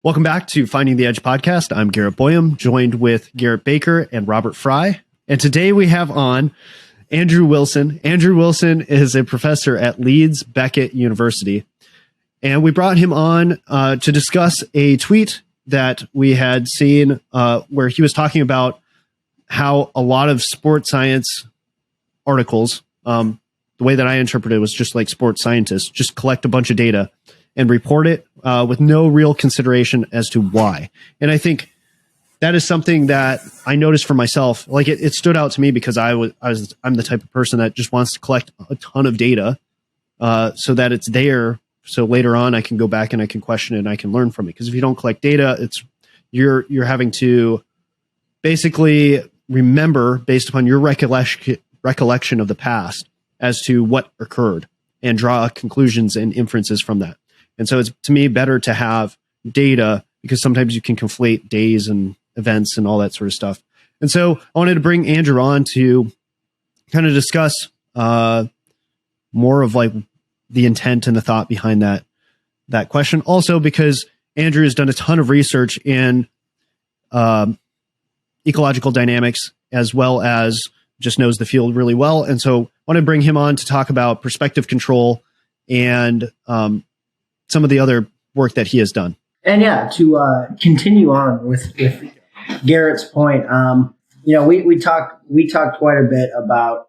Welcome back to Finding the Edge podcast. I'm Garrett Boyum, joined with Garrett Baker and Robert Fry. And today we have on Andrew Wilson. Andrew Wilson is a professor at Leeds Beckett University. And we brought him on to discuss a tweet that we had seen where he was talking about how a lot of sports science articles, the way that I interpreted it was just like sports scientists just collect a bunch of data and report it with no real consideration as to why. And I think that is something that I noticed for myself. Like it stood out to me because I'm the type of person that just wants to collect a ton of data so that it's there. So later on, I can go back and I can question it and I can learn from it. Because if you don't collect data, you're having to basically remember based upon your recollection of the past as to what occurred and draw conclusions and inferences from that. And so it's, to me, better to have data because sometimes you can conflate days and events and all that sort of stuff. And so I wanted to bring Andrew on to kind of discuss more of like the intent and the thought behind that question. Also, because Andrew has done a ton of research in ecological dynamics as well as just knows the field really well. And so I want to bring him on to talk about perspective control and some of the other work that he has done. And yeah, to continue on with Garrett's point, we talked quite a bit about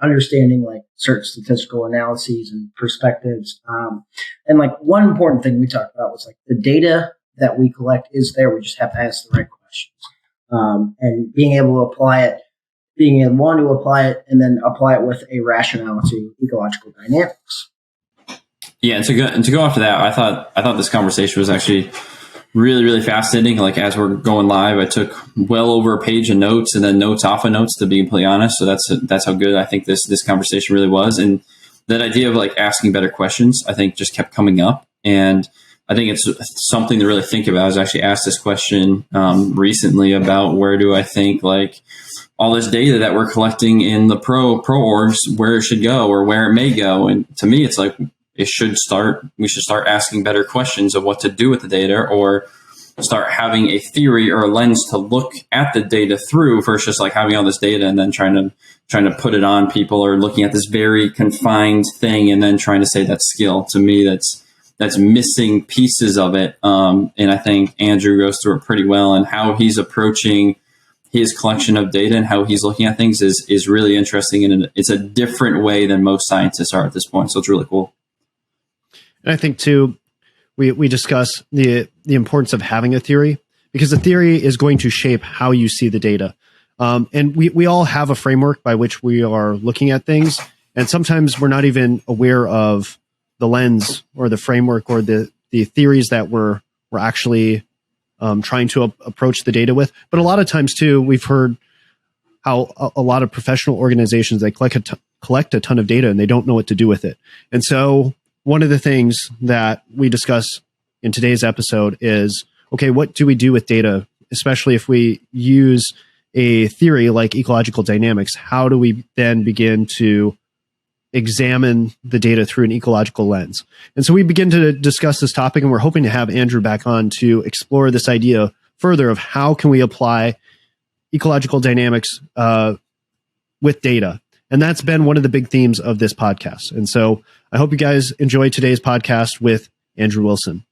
understanding like certain statistical analyses and perspectives. And like one important thing we talked about was like the data that we collect is there. We just have to ask the right questions. And being able to apply it, and then apply it with a rationale to ecological dynamics. Yeah, and to go after that, I thought this conversation was actually really, really fascinating. Like as we're going live, I took well over a page of notes and then notes off of notes, to be completely honest. So that's how good I think this conversation really was. And that idea of like asking better questions, I think just kept coming up. And I think it's something to really think about. I was actually asked this question recently about where do I think like all this data that we're collecting in the pro orgs, where it should go or where it may go. And to me, it's like, we should start asking better questions of what to do with the data, or start having a theory or a lens to look at the data through versus just like having all this data and then trying to put it on people, or looking at this very confined thing and then trying to say that's skill. To me, that's missing pieces of it. And I think Andrew goes through it pretty well, and how he's approaching his collection of data and how he's looking at things is really interesting. And it's a different way than most scientists are at this point. So it's really cool. And I think too, we discuss the importance of having a theory, because the theory is going to shape how you see the data. And we all have a framework by which we are looking at things. And sometimes we're not even aware of the lens or the framework or the theories that we're actually trying to approach the data with. But a lot of times too, we've heard how a lot of professional organizations, they collect a ton of data and they don't know what to do with it. And so one of the things that we discuss in today's episode is, okay, what do we do with data, especially if we use a theory like ecological dynamics? How do we then begin to examine the data through an ecological lens? And so we begin to discuss this topic, and we're hoping to have Andrew back on to explore this idea further of how can we apply ecological dynamics with data. And that's been one of the big themes of this podcast. And so I hope you guys enjoy today's podcast with Andrew Wilson.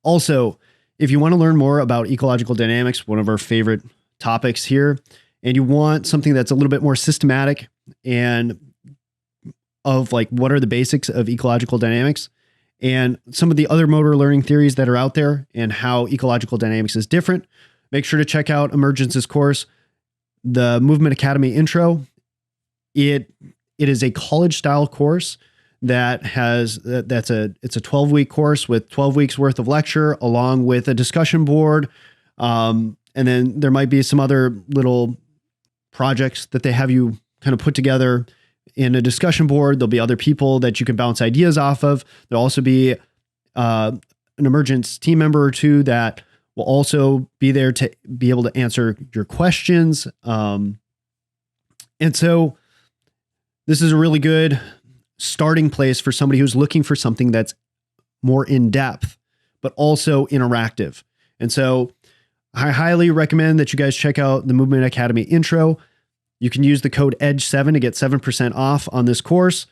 Also, if you want to learn more about ecological dynamics, one of our favorite topics here, and you want something that's a little bit more systematic and of like what are the basics of ecological dynamics and some of the other motor learning theories that are out there and how ecological dynamics is different, make sure to check out Emergence's course, the Movement Academy Intro. It is a college style course that it's a 12-week course with 12 weeks worth of lecture along with a discussion board. And then there might be some other little projects that they have you kind of put together in a discussion board. There'll be other people that you can bounce ideas off of. There'll also be an Emergence team member or two that will also be there to be able to answer your questions. And so this is a really good starting place for somebody who's looking for something that's more in depth, but also interactive. And so I highly recommend that you guys check out the Movement Academy intro. You can use the code EDGE7 to get 7% off on this course,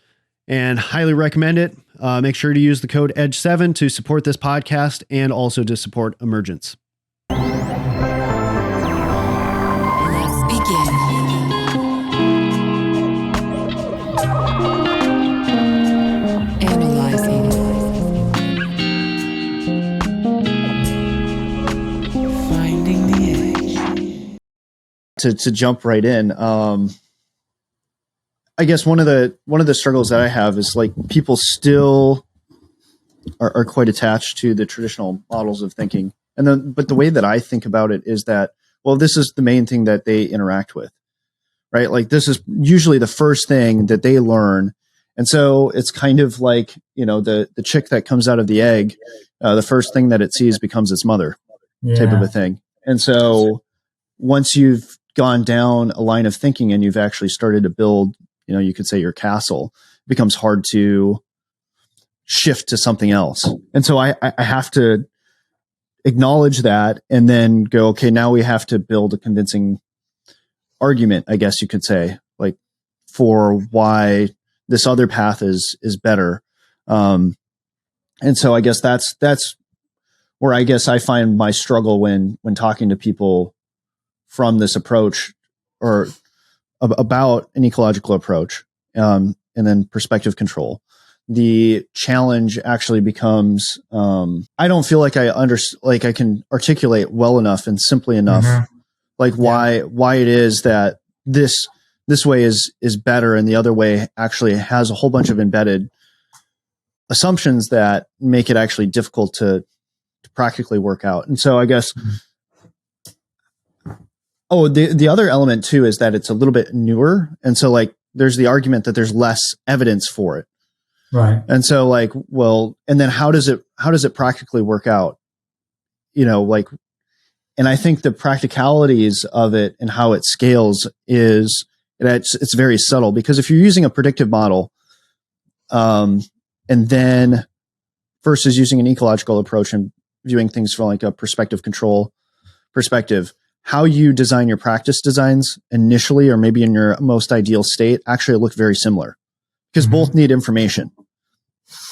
and highly recommend it. Make sure to use the code EDGE7 to support this podcast and also to support Emergence. Let's begin. Analyzing. Finding the edge. To jump right in, I guess one of the struggles that I have is like people still are quite attached to the traditional models of thinking, but the way that I think about it is that, well, this is the main thing that they interact with, right? Like this is usually the first thing that they learn, and so it's kind of like, you know, the chick that comes out of the egg, the first thing that it sees becomes its mother, type of a thing. And so once you've gone down a line of thinking and you've actually started to build, you know, you could say your castle, it becomes hard to shift to something else. And so I have to acknowledge that and then go, okay, now we have to build a convincing argument, I guess you could say, like for why this other path is better. And so I guess that's where I guess I find my struggle when talking to people from this approach or about an ecological approach, and then perspective control. The challenge actually becomes, I don't feel like I can articulate well enough and simply enough, like why it is that this way is better and the other way actually has a whole bunch of embedded assumptions that make it actually difficult to practically work out. And so I guess, the other element too is that it's a little bit newer. And so like there's the argument that there's less evidence for it. Right. And so like, well, and then how does it practically work out? You know, like, and I think the practicalities of it and how it scales it's very subtle, because if you're using a predictive model, and then versus using an ecological approach and viewing things from like a perspective control perspective, how you design your practice designs initially, or maybe in your most ideal state, actually look very similar because both need information.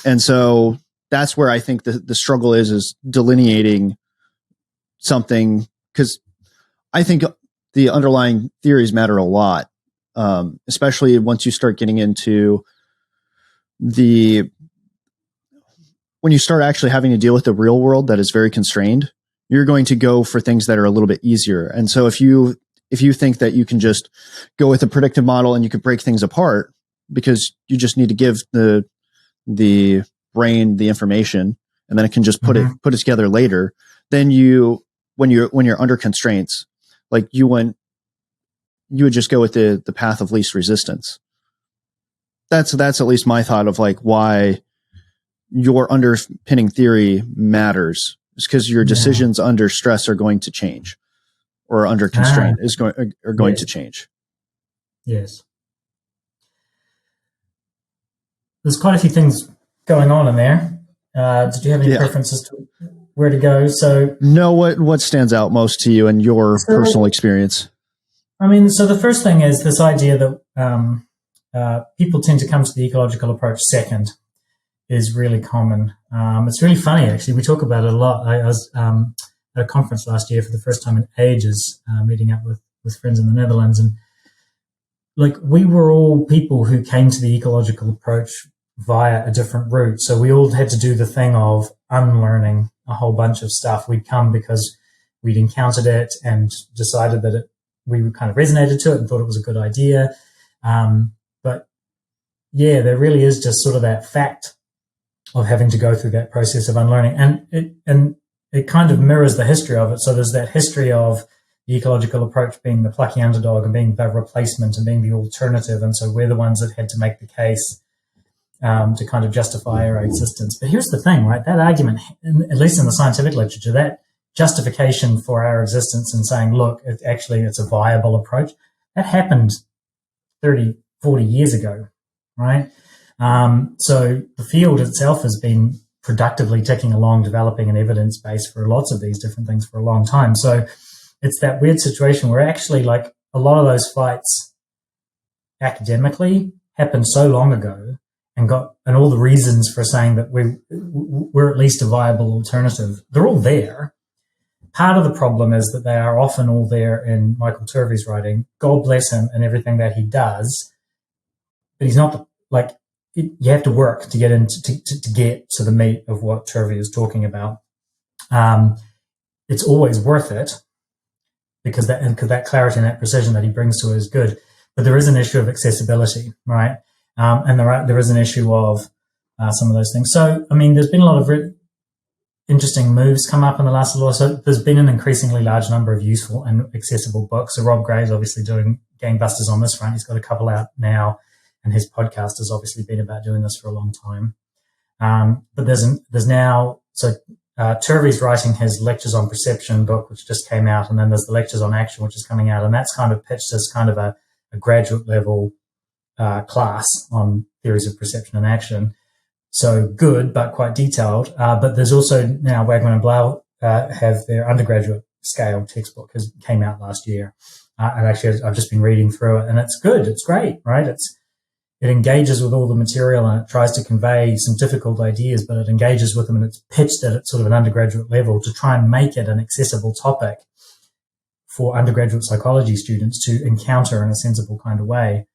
And so that's where I think the struggle is delineating something, because I think the underlying theories matter a lot, especially once you start getting into when you start actually having to deal with the real world that is very constrained. You're going to go for things that are a little bit easier. And so if you think that you can just go with a predictive model and you could break things apart because you just need to give the brain the information and then it can just put it together later, then when you're under constraints, like you would just go with the path of least resistance. That's at least my thought of like why your underpinning theory matters. It's because your decisions under stress are going to change, or under constraint are going to change. Yes. There's quite a few things going on in there. Did you have any preferences to where to go? So no, what stands out most to you in your personal experience? I mean, so the first thing is this idea that people tend to come to the ecological approach second is really common. It's really funny, actually. We talk about it a lot. I was at a conference last year for the first time in ages, meeting up with friends in the Netherlands. And like, we were all people who came to the ecological approach via a different route. So we all had to do the thing of unlearning a whole bunch of stuff. We'd come because we'd encountered it and decided that we kind of resonated to it and thought it was a good idea. But yeah, there really is just sort of that fact of having to go through that process of unlearning. And it kind of mirrors the history of it. So there's that history of the ecological approach being the plucky underdog and being the replacement and being the alternative. And so we're the ones that had to make the case to kind of justify our existence. But here's the thing, right? That argument, at least in the scientific literature, that justification for our existence and saying, look, it's a viable approach, that happened 30, 40 years ago, right? So the field itself has been productively ticking along, developing an evidence base for lots of these different things for a long time. So it's that weird situation where actually, like, a lot of those fights academically happened so long ago, and all the reasons for saying that we're at least a viable alternative, they're all there. Part of the problem is that they are often all there in Michael Turvey's writing. God bless him and everything that he does, but he's not you have to work to get into to get to the meat of what Turvey is talking about. It's always worth it because that clarity and that precision that he brings to it is good. But there is an issue of accessibility, right? And there is an issue of some of those things. So, I mean, there's been a lot of interesting moves come up in the last little while. So there's been an increasingly large number of useful and accessible books. So Rob Gray's obviously doing gangbusters on this front. He's got a couple out now, and his podcast has obviously been about doing this for a long time. But there's now, so Turvey's writing his Lectures on Perception book, which just came out, and then there's the Lectures on Action, which is coming out, and that's kind of pitched as kind of a graduate level class on theories of perception and action. So good, but quite detailed. But there's also now Wagman and Blau have their undergraduate scale textbook, came out last year. And actually, I've just been reading through it, and it's good. It's great, right? It engages with all the material, and it tries to convey some difficult ideas, but it engages with them, and it's pitched at sort of an undergraduate level to try and make it an accessible topic for undergraduate psychology students to encounter in a sensible kind of way.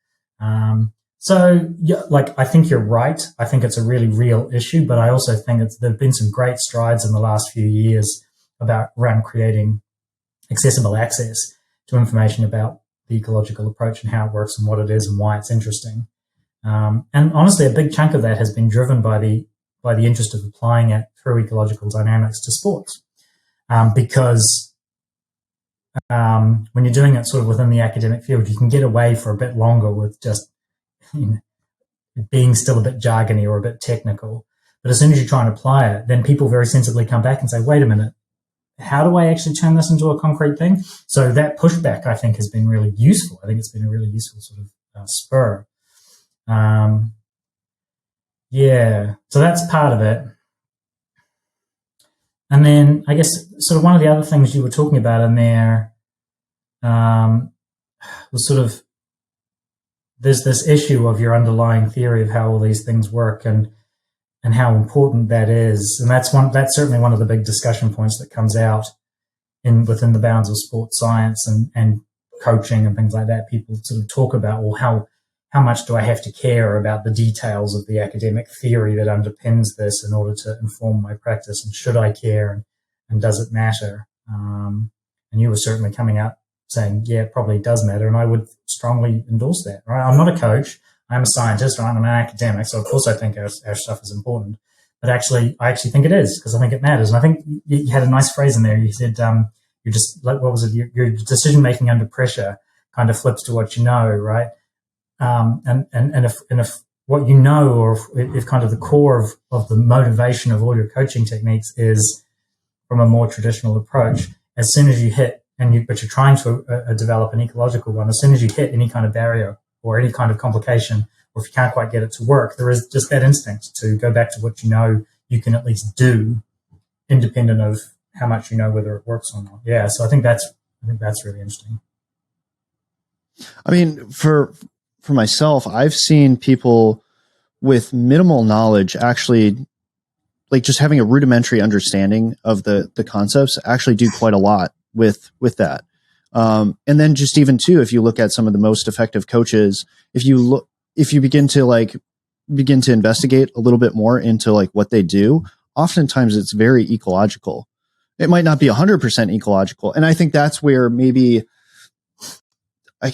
So, yeah, like, I think you're right. I think it's a really real issue, but I also think there have been some great strides in the last few years around creating accessible access to information about the ecological approach and how it works and what it is and why it's interesting. And honestly, a big chunk of that has been driven by the interest of applying it through ecological dynamics to sports, because when you're doing it sort of within the academic field, you can get away for a bit longer with just being still a bit jargony or a bit technical. But as soon as you try and apply it, then people very sensibly come back and say, wait a minute, how do I actually turn this into a concrete thing? So that pushback, I think, has been really useful. I think it's been a really useful sort of spur. Yeah, so that's part of it. And then I guess sort of one of the other things you were talking about in there was sort of, there's this issue of your underlying theory of how all these things work and how important that is. And that's certainly one of the big discussion points that comes out within the bounds of sports science and coaching and things like that. People sort of talk about, well, how much do I have to care about the details of the academic theory that underpins this in order to inform my practice? And should I care? And does it matter? And you were certainly coming out saying, yeah, it probably does matter. And I would strongly endorse that, right? I'm not a coach. I'm a scientist, right? I'm an academic. So of course I think our stuff is important, but I actually think it is, because I think it matters. And I think you had a nice phrase in there. You said, you're just like, what was it? Your decision making under pressure kind of flips to what you know, right? And if what you know, or if kind of the core of the motivation of all your coaching techniques is from a more traditional approach, as soon as you hit, but you're trying to develop an ecological one, as soon as you hit any kind of barrier or any kind of complication, or if you can't quite get it to work, there is just that instinct to go back to what you know you can at least do, independent of how much you know whether it works or not. Yeah, so I think that's really interesting. I mean, for myself, I've seen people with minimal knowledge actually, like, just having a rudimentary understanding of the concepts actually do quite a lot with that. And then just even too, if you look at some of the most effective coaches, if you begin to investigate a little bit more into like what they do, oftentimes it's very ecological. It might not be 100% ecological. And I think that's where maybe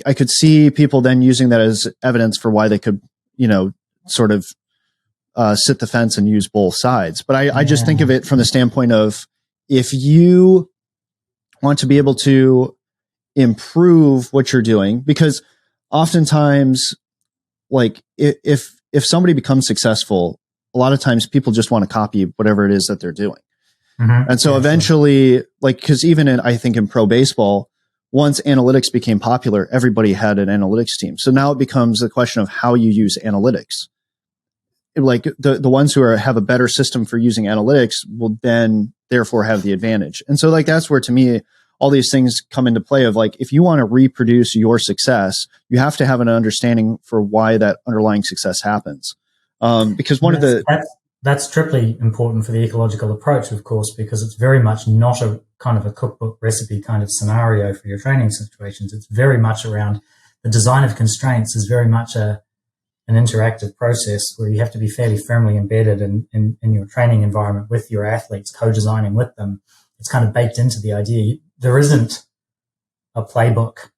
I could see people then using that as evidence for why they could, sort of sit the fence and use both sides. But I just think of it from the standpoint of, if you want to be able to improve what you're doing, because oftentimes, like, if somebody becomes successful, a lot of times people just want to copy whatever it is that they're doing. Mm-hmm. And so eventually, like, because even I think in pro baseball, once analytics became popular, everybody had an analytics team. So now it becomes the question of how you use analytics. like the ones who have a better system for using analytics will then therefore have the advantage. And so like, that's where to me, all these things come into play of like, if you want to reproduce your success, you have to have an understanding for why that underlying success happens. Because that's triply important for the ecological approach, of course, because it's very much not a kind of a cookbook recipe kind of scenario for your training situations. It's very much around the design of constraints is very much an interactive process where you have to be fairly firmly embedded in your training environment with your athletes, co-designing with them. It's kind of baked into the idea. There isn't a playbook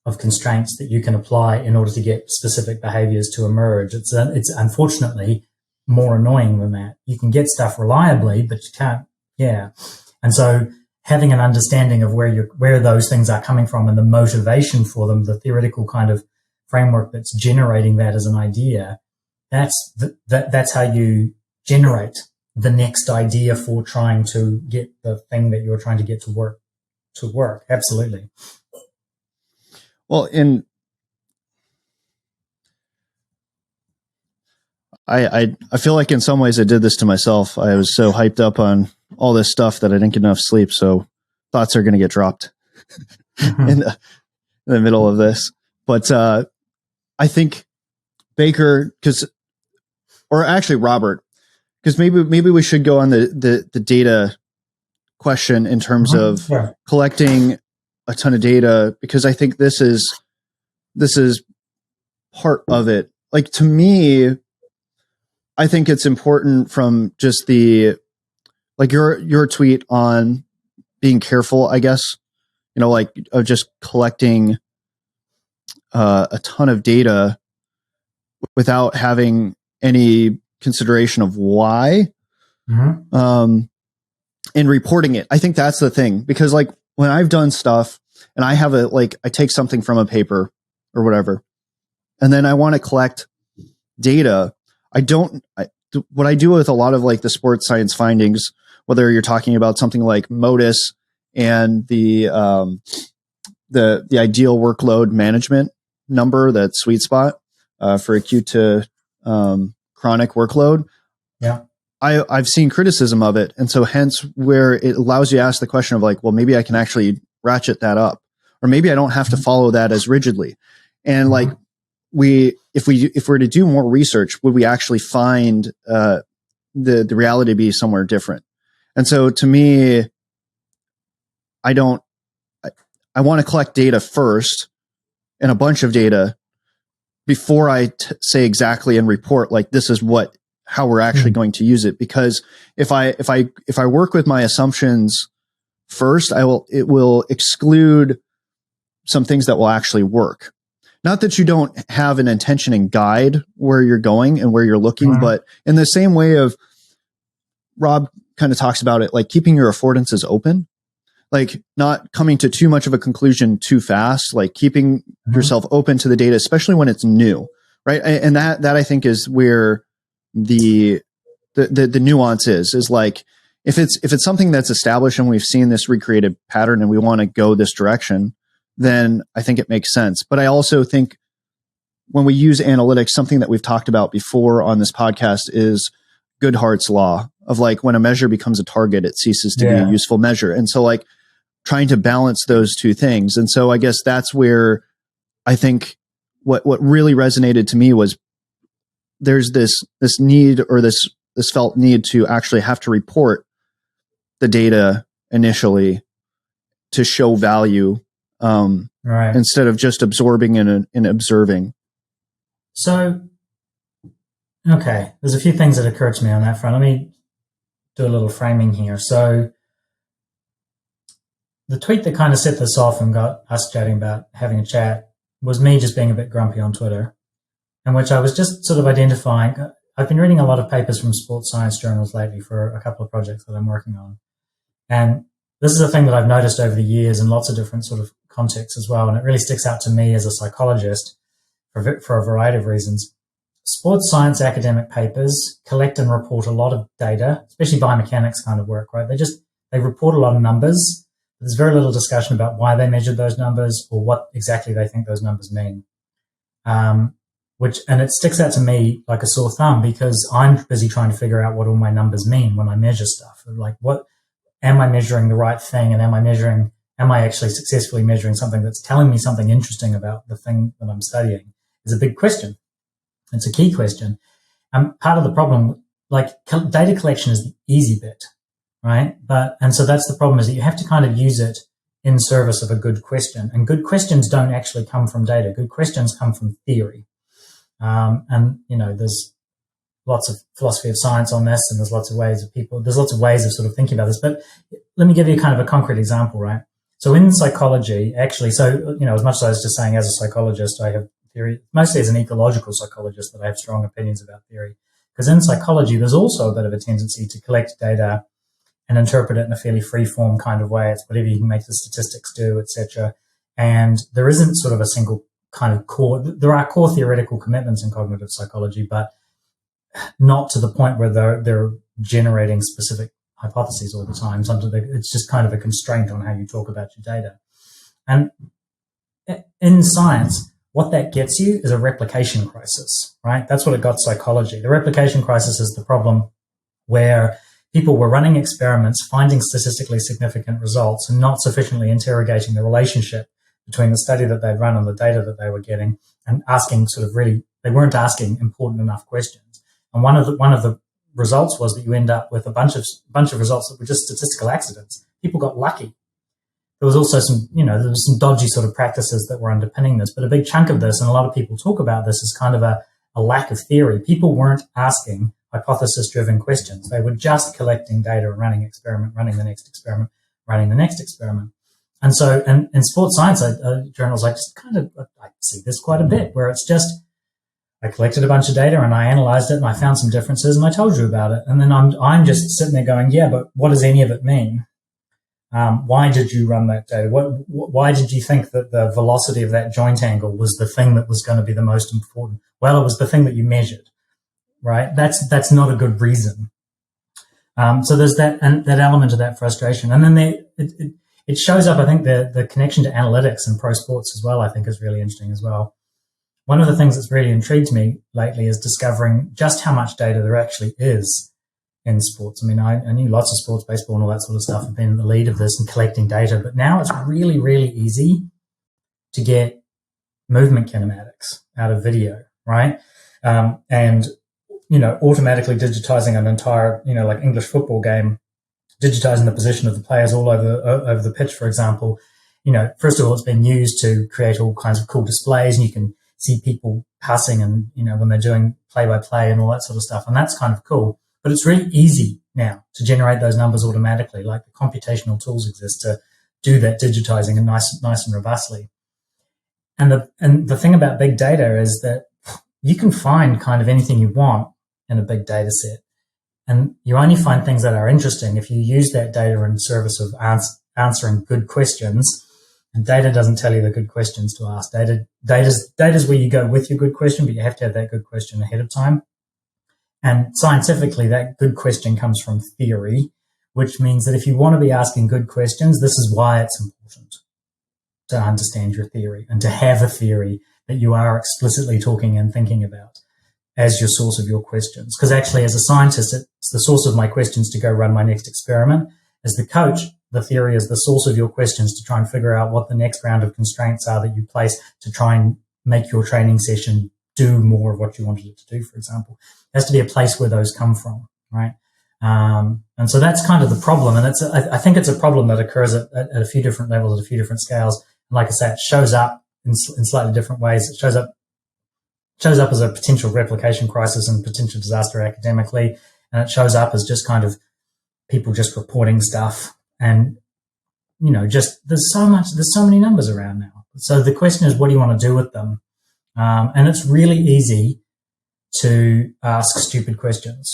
of constraints that you can apply in order to get specific behaviors to emerge. It's unfortunately more annoying than that. You can get stuff reliably, but you can't. Yeah. And so having an understanding of where those things are coming from and the motivation for them, the theoretical kind of framework that's generating that as an idea, that's how you generate the next idea for trying to get the thing that you're trying to get to work. Absolutely. Well, I feel like in some ways I did this to myself. I was so hyped up on all this stuff that I didn't get enough sleep. So thoughts are going to get dropped in the middle of this. But I think Baker, Robert, because maybe we should go on the data question in terms of collecting a ton of data, because I think this is part of it. Like, to me, I think it's important from just your tweet on being careful, I guess, like of just collecting a ton of data without having any consideration of why, and reporting it. I think that's the thing, because like when I've done stuff and I have I take something from a paper or whatever, and then I want to collect data. What I do with a lot of like the sports science findings, whether you're talking about something like MODIS and the ideal workload management number, that sweet spot for acute to chronic workload. Yeah. I've seen criticism of it. And so hence where it allows you to ask the question of like, well, maybe I can actually ratchet that up, or maybe I don't have to follow that as rigidly. And like, if we're to do more research, would we actually find the reality be somewhere different? And so to me, I want to collect data first, and a bunch of data, before I say exactly and report like this is how we're actually going to use it. Because if I work with my assumptions first, it will exclude some things that will actually work. Not that you don't have an intention and guide where you're going and where you're looking, but in the same way of Rob kind of talks about it, like keeping your affordances open, like not coming to too much of a conclusion too fast, like keeping yourself open to the data, especially when it's new, right? And that I think is where the nuance is like, if it's something that's established and we've seen this recreated pattern and we want to go this direction, then I think it makes sense. But I also think when we use analytics, something that we've talked about before on this podcast is Goodhart's law of like, when a measure becomes a target, it ceases to be a useful measure. And so like trying to balance those two things. And so I guess that's where I think what really resonated to me was there's this need, or this felt need to actually have to report the data initially to show value, instead of just absorbing and observing. So, okay, there's a few things that occurred to me on that front. Let me do a little framing here. So the tweet that kind of set this off and got us chatting about having a chat was me just being a bit grumpy on Twitter, in which I was just sort of identifying. I've been reading a lot of papers from sports science journals lately for a couple of projects that I'm working on. And this is a thing that I've noticed over the years in lots of different sort of contexts as well. And it really sticks out to me as a psychologist for a variety of reasons. Sports science academic papers collect and report a lot of data, especially biomechanics kind of work, right? They report a lot of numbers. There's very little discussion about why they measured those numbers or what exactly they think those numbers mean. and it sticks out to me like a sore thumb because I'm busy trying to figure out what all my numbers mean when I measure stuff. Like, what am I measuring the right thing? And am I actually successfully measuring something that's telling me something interesting about the thing that I'm studying? Is a big question. It's a key question. Part of the problem, like data collection is the easy bit, right? And so that's the problem, is that you have to kind of use it in service of a good question. And good questions don't actually come from data. Good questions come from theory. And, there's lots of philosophy of science on this, and there's lots of ways of sort of thinking about this. But let me give you kind of a concrete example, right? So in psychology, actually, as much as I was just saying, as a psychologist, I have theory, mostly as an ecological psychologist, that I have strong opinions about theory. Because in psychology, there's also a bit of a tendency to collect data and interpret it in a fairly free-form kind of way. It's whatever you can make the statistics do, etc. And there isn't sort of a single kind of core. There are core theoretical commitments in cognitive psychology, but not to the point where they're generating specific hypotheses all the time. It's just kind of a constraint on how you talk about your data. And in science, what that gets you is a replication crisis, right? That's what it got psychology. The replication crisis is the problem where people were running experiments, finding statistically significant results, and not sufficiently interrogating the relationship between the study that they'd run and the data that they were getting, and asking they weren't asking important enough questions. And one of the results was that you end up with a bunch of results that were just statistical accidents. People got lucky. There was also some dodgy sort of practices that were underpinning this, but a big chunk of this, and a lot of people talk about this, is kind of a lack of theory. People weren't asking hypothesis-driven questions. They were just collecting data and running experiment, running the next experiment, running the next experiment. And so in sports science journals, I see this quite a bit, where it's just, I collected a bunch of data and I analyzed it and I found some differences and I told you about it. And then I'm just sitting there going, yeah, but what does any of it mean? Why did you run that data? Why did you think that the velocity of that joint angle was the thing that was going to be the most important? Well, it was the thing that you measured, right? That's not a good reason. So there's that element of that frustration. And then it shows up, I think, the connection to analytics and pro sports as well, I think, is really interesting as well. One of the things that's really intrigued me lately is discovering just how much data there actually is in sports. I mean, I knew lots of sports, baseball and all that sort of stuff. I've been in the lead of this and collecting data, but now it's really, really easy to get movement kinematics out of video, right? And automatically digitizing an entire, like English football game, digitizing the position of the players all over the pitch, for example. First of all, it's been used to create all kinds of cool displays, and you can see people passing and, when they're doing play-by-play and all that sort of stuff. And that's kind of cool. But it's really easy now to generate those numbers automatically. Like, the computational tools exist to do that digitizing and nice and robustly. And the thing about big data is that you can find kind of anything you want in a big data set. And you only find things that are interesting if you use that data in service of answering good questions. And data doesn't tell you the good questions to ask. Data's where you go with your good question, but you have to have that good question ahead of time. And scientifically, that good question comes from theory, which means that if you want to be asking good questions, this is why it's important to understand your theory and to have a theory that you are explicitly talking and thinking about as your source of your questions. Because actually, as a scientist, it's the source of my questions to go run my next experiment. As the coach, the theory is the source of your questions to try and figure out what the next round of constraints are that you place to try and make your training session do more of what you wanted it to do, for example. There has to be a place where those come from, right? And so that's kind of the problem. And I think it's a problem that occurs at a few different levels, at a few different scales. And like I say, it shows up in slightly different ways. It shows up as a potential replication crisis and potential disaster academically. And it shows up as just kind of people just reporting stuff. And, there's so many numbers around now. So the question is, what do you want to do with them? And it's really easy to ask stupid questions.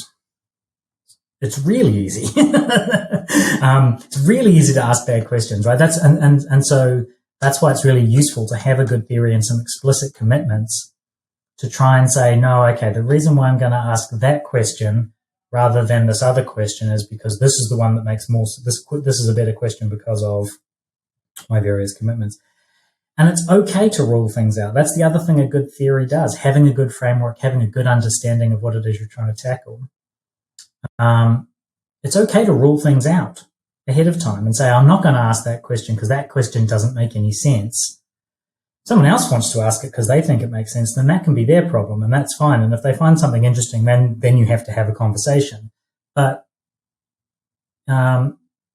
It's really easy. It's really easy to ask bad questions, right? And so that's why it's really useful to have a good theory and some explicit commitments to try and say, no, okay, the reason why I'm going to ask that question rather than this other question is because this is the one that makes more, this is a better question because of my various commitments. And it's okay to rule things out. That's the other thing a good theory does, having a good framework, having a good understanding of what it is you're trying to tackle. It's okay to rule things out ahead of time and say, I'm not going to ask that question because that question doesn't make any sense. Someone else wants to ask it because they think it makes sense, then that can be their problem, and that's fine. And if they find something interesting, then you have to have a conversation. But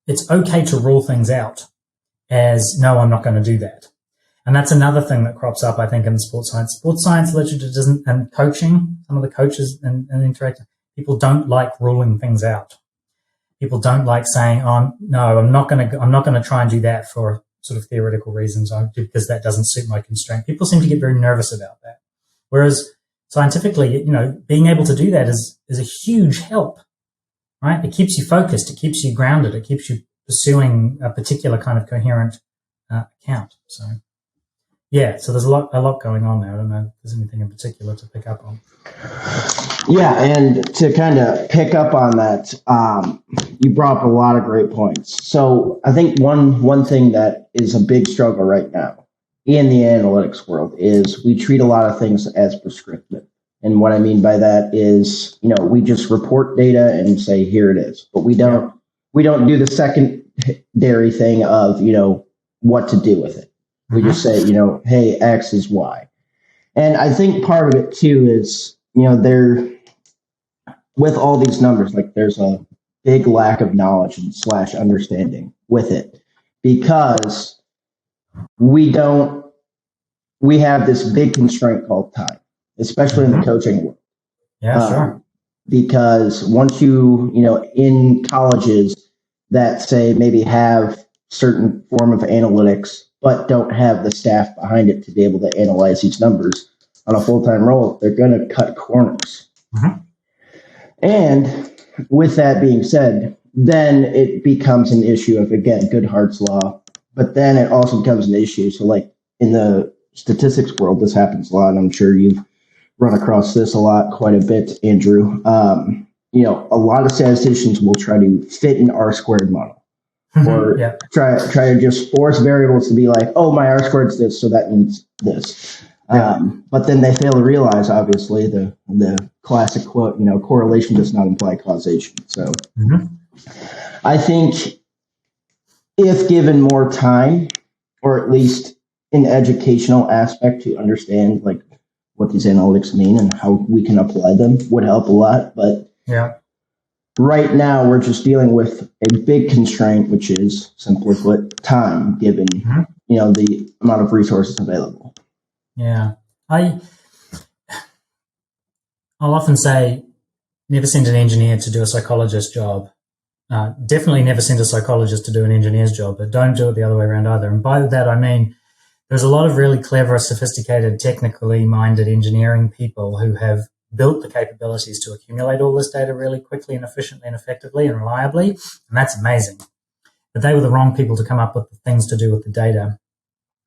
it's okay to rule things out as, no, I'm not going to do that. And that's another thing that crops up, I think, in sports science. Sports science literature doesn't, and coaching, some of the coaches and interactive, people don't like ruling things out. People don't like saying, oh, no, I'm not going to try and do that for sort of theoretical reasons because that doesn't suit my constraint. People seem to get very nervous about that. Whereas scientifically, being able to do that is a huge help, right? It keeps you focused. It keeps you grounded. It keeps you pursuing a particular kind of coherent account. So, yeah, so there's a lot going on there. I don't know if there's anything in particular to pick up on. Yeah, and to kind of pick up on that, you brought up a lot of great points. So I think one thing that is a big struggle right now in the analytics world is we treat a lot of things as prescriptive. And what I mean by that is, we just report data and say, here it is. But we don't do the secondary thing of, what to do with it. We just say, hey, X is Y. And I think part of it too is, with all these numbers, like there's a big lack of knowledge and / understanding with it, because we have this big constraint called time, especially in the coaching world. Yeah, sure. Because once in colleges that say maybe have certain form of analytics, but don't have the staff behind it to be able to analyze these numbers on a full-time role, they're going to cut corners. Mm-hmm. And with that being said, then it becomes an issue of, again, Goodhart's law, but then it also becomes an issue. So like in the statistics world, this happens a lot. I'm sure you've run across this quite a bit, Andrew. A lot of statisticians will try to fit an R-squared model. Or try to just force variables to be like, oh, my R squared is this, so that means this. But then they fail to realize, obviously, the classic quote, correlation does not imply causation. So I think if given more time, or at least an educational aspect to understand like what these analytics mean and how we can apply them, would help a lot. But right now, we're just dealing with a big constraint, which is, simply put, time, given the amount of resources available. Yeah, I'll often say, never send an engineer to do a psychologist's job. Definitely never send a psychologist to do an engineer's job, but don't do it the other way around either. And by that, I mean there's a lot of really clever, sophisticated, technically minded engineering people who have built the capabilities to accumulate all this data really quickly and efficiently and effectively and reliably, and that's amazing. But they were the wrong people to come up with the things to do with the data,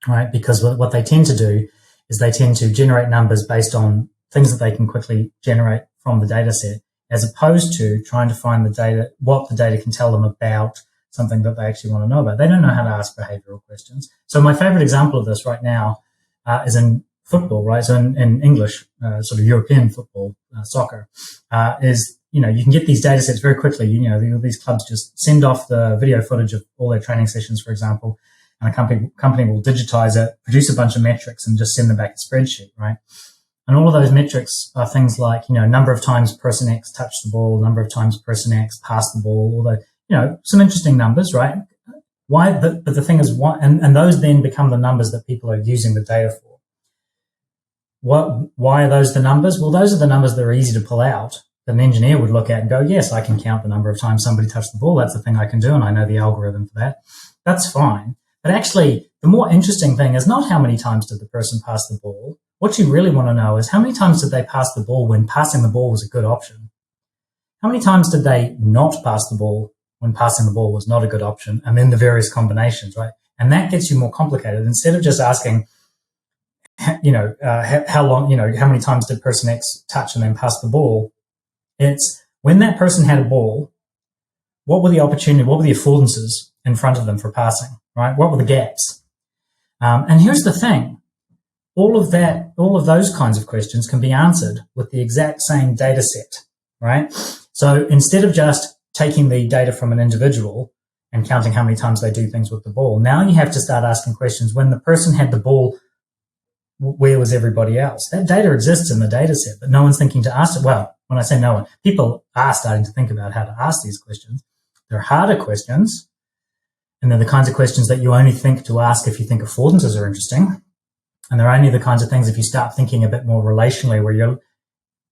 right? Because what they tend to do is they tend to generate numbers based on things that they can quickly generate from the data set, as opposed to trying to find the data, what the data can tell them about something that they actually want to know about. They don't know how to ask behavioral questions. So my favorite example of this right now is in football, right? So in English, sort of European football, soccer, is, you can get these data sets very quickly. These clubs just send off the video footage of all their training sessions, for example, and a company will digitize it, produce a bunch of metrics and just send them back a spreadsheet, right? And all of those metrics are things like, number of times person X touched the ball, number of times person X passed the ball, all the, some interesting numbers, right? Why? But the thing is, why? And those then become the numbers that people are using the data for. Why are those the numbers? Well, those are the numbers that are easy to pull out that an engineer would look at and go, yes, I can count the number of times somebody touched the ball. That's the thing I can do, and I know the algorithm for that. That's fine. But actually, the more interesting thing is not how many times did the person pass the ball. What you really want to know is how many times did they pass the ball when passing the ball was a good option? How many times did they not pass the ball when passing the ball was not a good option? And then the various combinations, right? And that gets you more complicated. Instead of just asking, how long, how many times did person X touch and then pass the ball? It's when that person had a ball, what were the affordances in front of them for passing, right? What were the gaps? And here's the thing. All of those kinds of questions can be answered with the exact same data set, right? So instead of just taking the data from an individual and counting how many times they do things with the ball, now you have to start asking questions. When the person had the ball, where was everybody else? That data exists in the data set, but no one's thinking to ask it. Well, when I say no one, people are starting to think about how to ask these questions. They're harder questions, and they're the kinds of questions that you only think to ask if you think affordances are interesting. And they're only the kinds of things if you start thinking a bit more relationally,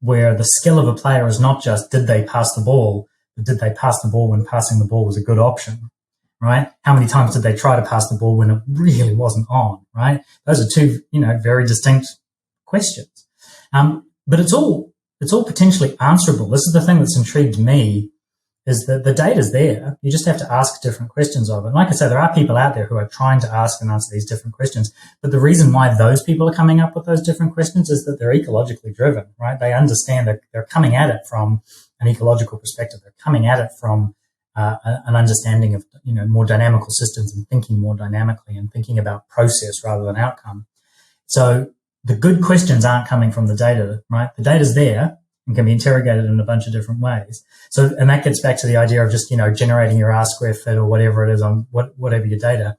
where the skill of a player is not just did they pass the ball, but did they pass the ball when passing the ball was a good option, right? How many times did they try to pass the ball when it really wasn't on, right? Those are two, very distinct questions. But it's all potentially answerable. This is the thing that's intrigued me, is that the data's there. You just have to ask different questions of it. And like I said, there are people out there who are trying to ask and answer these different questions. But the reason why those people are coming up with those different questions is that they're ecologically driven, right? They understand that they're coming at it from an ecological perspective. They're coming at it from an understanding of, more dynamical systems and thinking more dynamically and thinking about process rather than outcome. So the good questions aren't coming from the data, right? The data's there and can be interrogated in a bunch of different ways. So, and that gets back to the idea of just, generating your R square fit or whatever it is on whatever your data.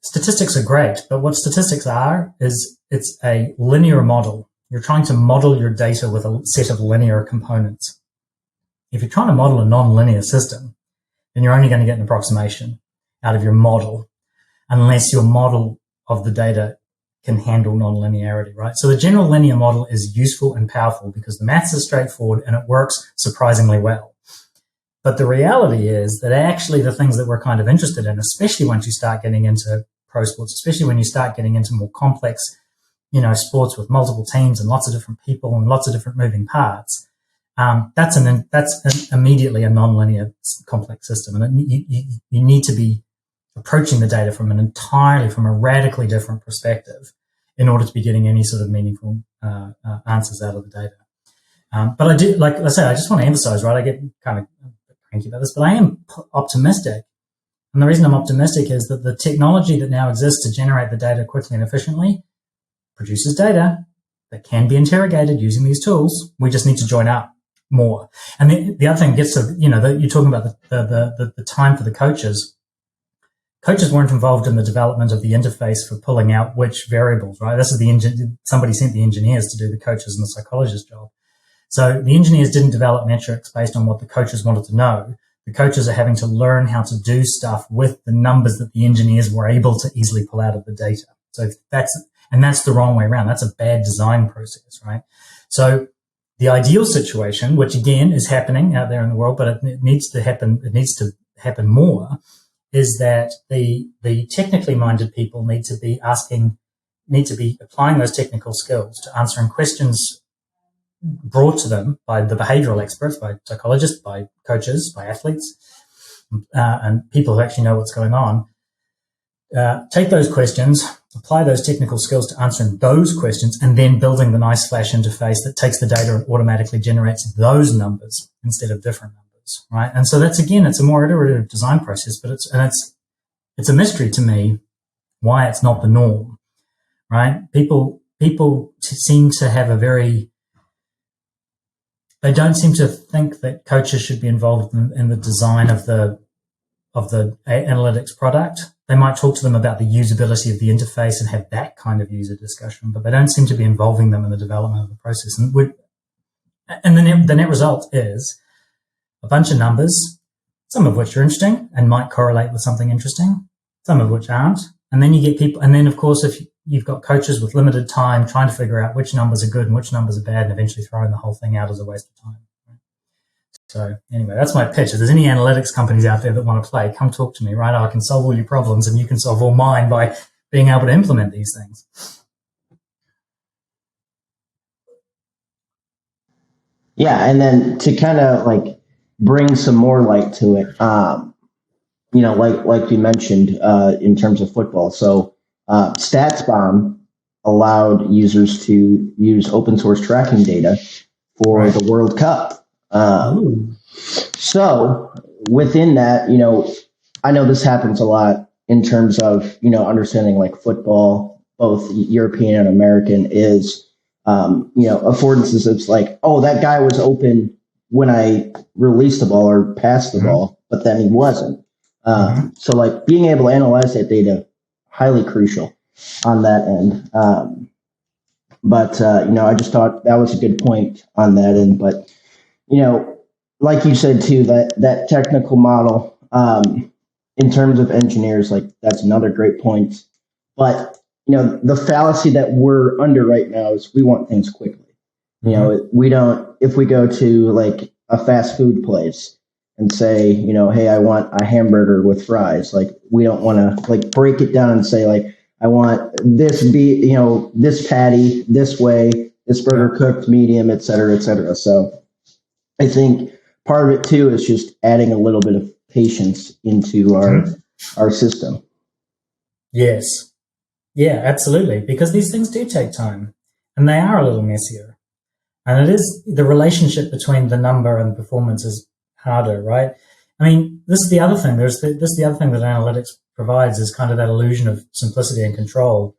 Statistics are great, but what statistics are is it's a linear model. You're trying to model your data with a set of linear components. If you're trying to model a non-linear system, then you're only going to get an approximation out of your model, unless your model of the data can handle nonlinearity, right? So the general linear model is useful and powerful because the maths is straightforward and it works surprisingly well. But the reality is that actually the things that we're kind of interested in, especially once you start getting into pro sports, especially when you start getting into more complex, sports with multiple teams and lots of different people and lots of different moving parts, that's immediately a nonlinear complex system. And you need to be approaching the data from a radically different perspective in order to be getting any sort of meaningful answers out of the data. But I do, like I said, I just want to emphasize, right? I get kind of cranky about this, but I am optimistic. And the reason I'm optimistic is that the technology that now exists to generate the data quickly and efficiently produces data that can be interrogated using these tools. We just need to join up more. And the other thing gets to, you're talking about the time for the coaches. Coaches weren't involved in the development of the interface for pulling out which variables, right? This is somebody sent the engineers to do the coaches and the psychologist job. So the engineers didn't develop metrics based on what the coaches wanted to know. The coaches are having to learn how to do stuff with the numbers that the engineers were able to easily pull out of the data. So that's the wrong way around. That's a bad design process, right? So the ideal situation, which again is happening out there in the world, but it needs to happen more, is that the technically minded people need to be applying those technical skills to answering questions brought to them by the behavioral experts, by psychologists, by coaches, by athletes, and people who actually know what's going on. Take those questions, apply those technical skills to answering those questions, and then building the nice Flash interface that takes the data and automatically generates those numbers instead of different numbers. Right. And so it's a more iterative design process, but it's a mystery to me why it's not the norm. Right. People seem to have they don't seem to think that coaches should be involved in the design of the analytics product. They might talk to them about the usability of the interface and have that kind of user discussion, but they don't seem to be involving them in the development of the process. And the net result is a bunch of numbers, some of which are interesting and might correlate with something interesting, some of which aren't. And then you get people, and then of course, if you've got coaches with limited time trying to figure out which numbers are good and which numbers are bad and eventually throwing the whole thing out as a waste of time. So anyway, that's my pitch. If there's any analytics companies out there that want to play, come talk to me, right? I can solve all your problems and you can solve all mine by being able to implement these things. Yeah. And then to kind of bring some more light to it, like we mentioned, in terms of football. So, StatsBomb allowed users to use open source tracking data for the World Cup. So within that, I know this happens a lot in terms of, understanding like football, both European and American, is, affordances. It's like, oh, that guy was open when I released the ball or passed the ball, but then he wasn't. So like being able to analyze that data, highly crucial on that end. But I just thought that was a good point on that end. But, like you said too, that technical model, in terms of engineers, like that's another great point. But, the fallacy that we're under right now is we want things quickly. We don't, if we go to like a fast food place and say, hey, I want a hamburger with fries. Like, we don't want to like break it down and say like, I want this this patty this way, this burger cooked medium, et cetera, et cetera. So I think part of it too is just adding a little bit of patience into our system. Yes. Yeah, absolutely. Because these things do take time and they are a little messier. And it is the relationship between the number and performance is harder, right? I mean, this is the other thing. This is the other thing that analytics provides is kind of that illusion of simplicity and control.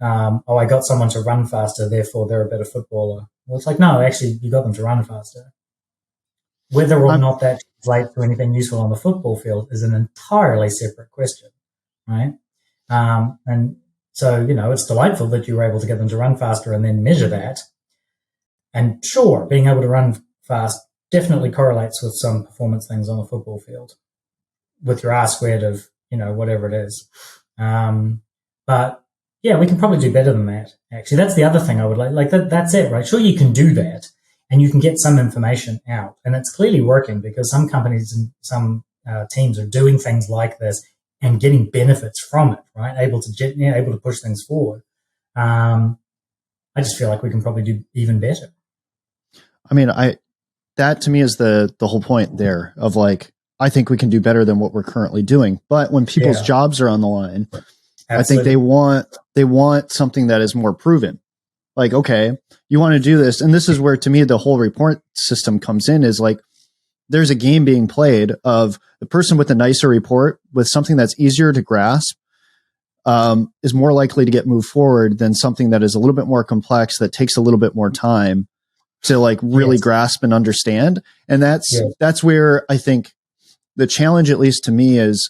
I got someone to run faster, therefore they're a better footballer. Well, it's like, no, actually, you got them to run faster. Whether or not that translates to anything useful on the football field is an entirely separate question, right? And so, it's delightful that you were able to get them to run faster and then measure that. And sure, being able to run fast definitely correlates with some performance things on the football field with your R squared of, whatever it is. But yeah, we can probably do better than that. Actually, that's the other thing I would like that's it, right? Sure, you can do that and you can get some information out, and it's clearly working because some companies and some teams are doing things like this and getting benefits from it, right? Able to push things forward. I just feel like we can probably do even better. I mean, that to me is the whole point there of like, I think we can do better than what we're currently doing. But when people's jobs are on the line, absolutely. I think they want something that is more proven. Like, okay, you want to do this. And this is where, to me, the whole report system comes in, is like, there's a game being played of the person with a nicer report with something that's easier to grasp is more likely to get moved forward than something that is a little bit more complex, that takes a little bit more time to like really grasp and understand. And that's where I think the challenge, at least to me, is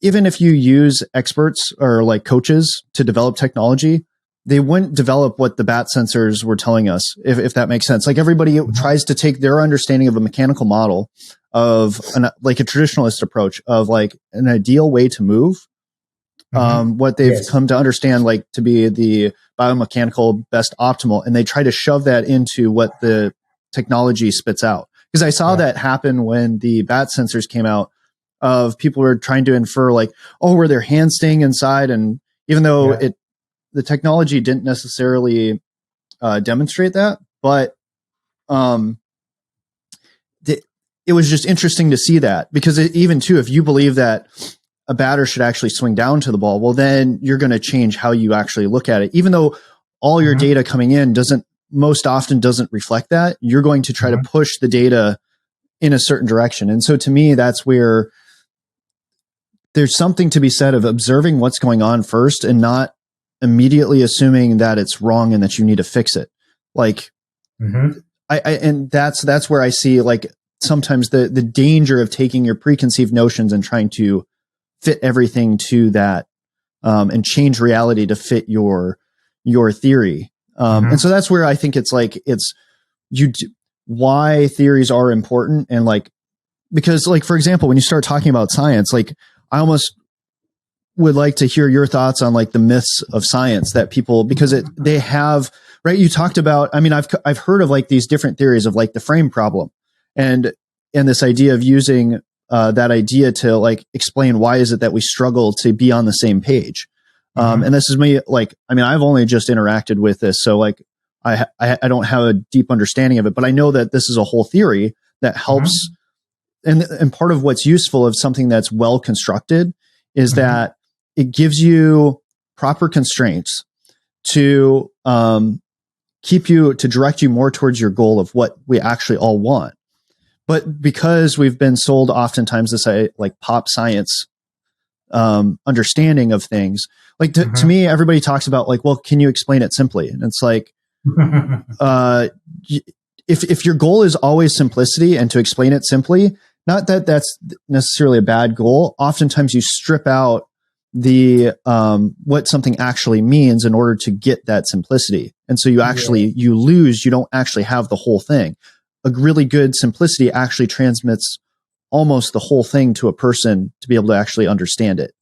even if you use experts or like coaches to develop technology, they wouldn't develop what the bat sensors were telling us, if that makes sense. Like, everybody tries to take their understanding of a mechanical model of like a traditionalist approach of like an ideal way to move. What they've come to understand, like, to be the biomechanical best optimal, and they try to shove that into what the technology spits out. Because I saw that happen when the bat sensors came out, of people were trying to infer like, oh, were their hands staying inside? And even though the technology didn't necessarily demonstrate that, but it was just interesting to see that, because even too, if you believe that a batter should actually swing down to the ball, well, then you're going to change how you actually look at it. Even though all your data coming in most often doesn't reflect that, you're going to try to push the data in a certain direction. And so to me, that's where there's something to be said of observing what's going on first and not immediately assuming that it's wrong and that you need to fix it. Like, and that's where I see like sometimes the danger of taking your preconceived notions and trying to fit everything to that, and change reality to fit your theory. And so that's where I think it's like, why theories are important. And like, because like, for example, when you start talking about science, like, I almost would like to hear your thoughts on like the myths of science that people, because they have, right. You talked about, I mean, I've heard of like these different theories of like the frame problem and this idea of using that idea to like explain why is it that we struggle to be on the same page. And this is me, like, I mean, I've only just interacted with this. So like, I don't have a deep understanding of it, but I know that this is a whole theory that helps. And part of what's useful of something that's well constructed is that it gives you proper constraints to direct you more towards your goal of what we actually all want. But because we've been sold oftentimes this like pop science understanding of things. Like to me, everybody talks about like, well, can you explain it simply? And it's like, if your goal is always simplicity and to explain it simply, not that that's necessarily a bad goal. Oftentimes you strip out the what something actually means in order to get that simplicity. And so you actually, you lose, you don't actually have the whole thing. A really good simplicity actually transmits almost the whole thing to a person to be able to actually understand it.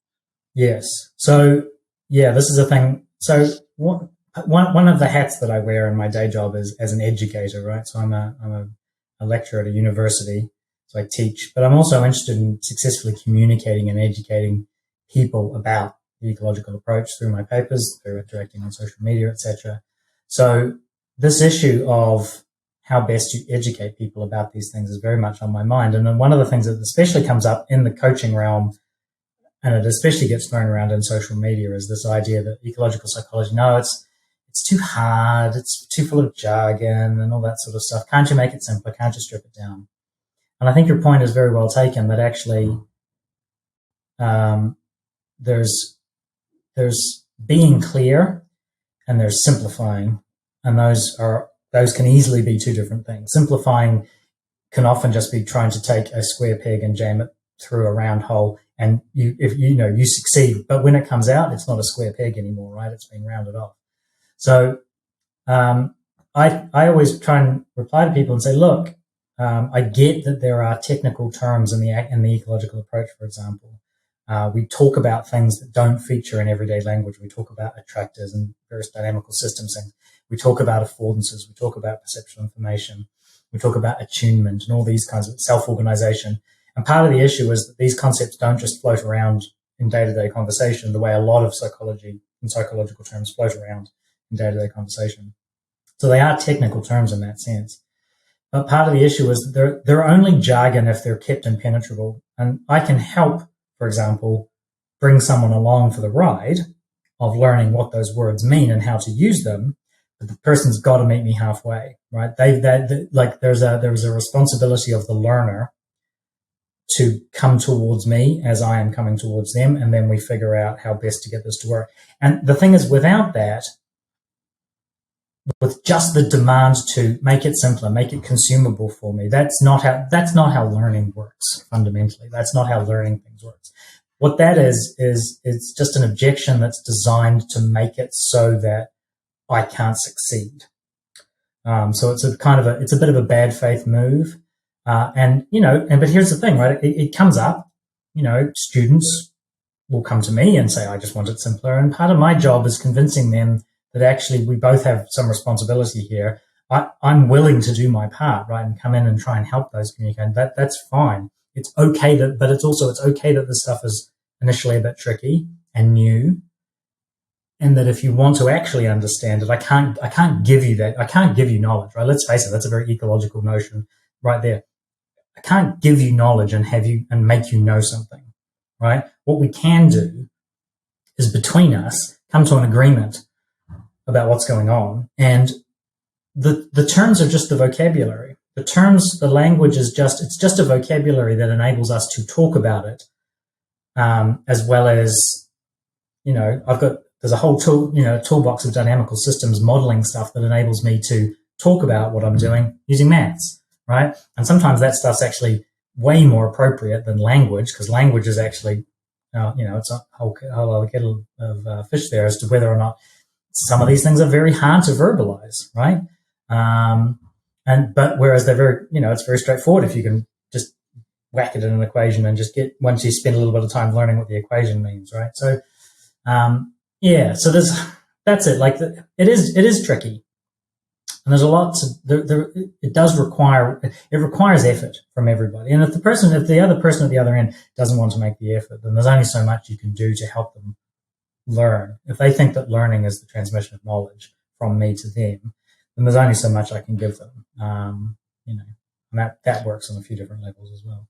Yes. So this is a thing. So one of the hats that I wear in my day job is as an educator, right? So I'm a lecturer at a university. So I teach, but I'm also interested in successfully communicating and educating people about the ecological approach through my papers, through interacting on social media, etc. So this issue of how best to educate people about these things is very much on my mind. And then one of the things that especially comes up in the coaching realm, and it especially gets thrown around in social media, is this idea that ecological psychology, no, it's too hard, it's too full of jargon and all that sort of stuff. Can't you make it simpler? Can't you strip it down? And I think your point is very well taken, that actually there's being clear and there's simplifying, and those can easily be two different things. Simplifying can often just be trying to take a square peg and jam it through a round hole, and you succeed, but when it comes out, it's not a square peg anymore, right? It's been rounded off. So I always try and reply to people and say, look, I get that there are technical terms in the ecological approach, for example. We talk about things that don't feature in everyday language. We talk about attractors and various dynamical systems things. We talk about affordances. We talk about perceptual information. We talk about attunement and all these kinds of self-organization. And part of the issue is that these concepts don't just float around in day-to-day conversation the way a lot of psychology and psychological terms float around in day-to-day conversation. So they are technical terms in that sense. But part of the issue is that they're only jargon if they're kept impenetrable. And I can help, for example, bring someone along for the ride of learning what those words mean and how to use them. But the person's got to meet me halfway, right? There's a responsibility of the learner to come towards me as I am coming towards them, and then we figure out how best to get this to work. And the thing is, without that, with just the demand to make it simpler, make it consumable for me, that's not how learning works fundamentally. That's not how learning things works. What that is it's just an objection that's designed to make it so that I can't succeed. So it's a bit of a bad faith move. But here's the thing, right? It comes up, students will come to me and say, I just want it simpler. And part of my job is convincing them that actually we both have some responsibility here. I'm willing to do my part, right? And come in and try and help those communicate. That's fine. It's okay but it's okay that this stuff is initially a bit tricky and new. And that if you want to actually understand it, I can't give you that. I can't give you knowledge, right? Let's face it. That's a very ecological notion right there. I can't give you knowledge and make you know something, right? What we can do is between us come to an agreement about what's going on. And the terms are just the vocabulary. The language is just a vocabulary that enables us to talk about it, as well as, there's a whole toolbox of dynamical systems modeling stuff that enables me to talk about what I'm doing using maths, right? And sometimes that stuff's actually way more appropriate than language, because language is actually, it's a whole other kettle of fish there as to whether or not some of these things are very hard to verbalize, right? But whereas they're very, it's very straightforward if you can just whack it in an equation and just once you spend a little bit of time learning what the equation means, right? So, so that's it. Like it is tricky. And there's a lot it requires effort from everybody. And if the other person at the other end doesn't want to make the effort, then there's only so much you can do to help them learn. If they think that learning is the transmission of knowledge from me to them, then there's only so much I can give them. And that works on a few different levels as well.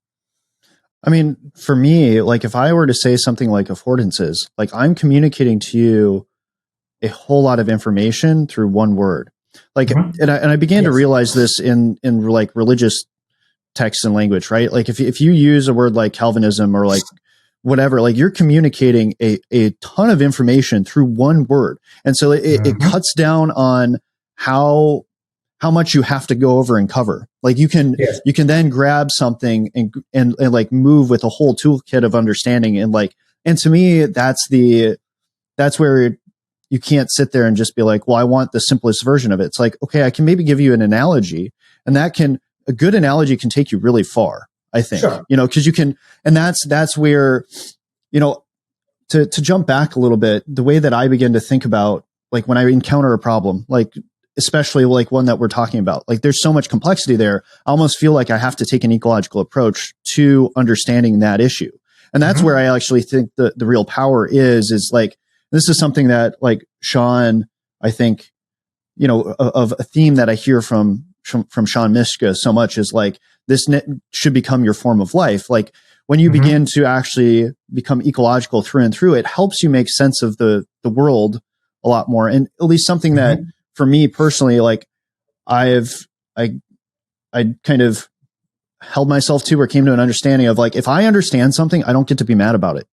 I mean, for me, like if I were to say something like affordances, like I'm communicating to you a whole lot of information through one word. Like, and I began to realize this in like religious texts and language, right? Like if you use a word like Calvinism or like whatever, like you're communicating a ton of information through one word. And so it cuts down on how much you have to go over and cover. Like you can then grab something and like move with a whole toolkit of understanding. And to me, that's where you can't sit there and just be like, well, I want the simplest version of it. It's like, okay, I can maybe give you an analogy, and a good analogy can take you really far, I think. Sure. Cause you can, and that's where, to jump back a little bit, the way that I begin to think about, like when I encounter a problem, like especially like one that we're talking about, like there's so much complexity there. I almost feel like I have to take an ecological approach to understanding that issue. And that's where I actually think the real power is like, this is something that like Sean, I think, of a theme that I hear from Sean Mishka so much is like, this should become your form of life. Like when you begin to actually become ecological through and through, it helps you make sense of the world a lot more. And at least something that for me personally, like I kind of held myself to or came to an understanding of like, if I understand something, I don't get to be mad about it.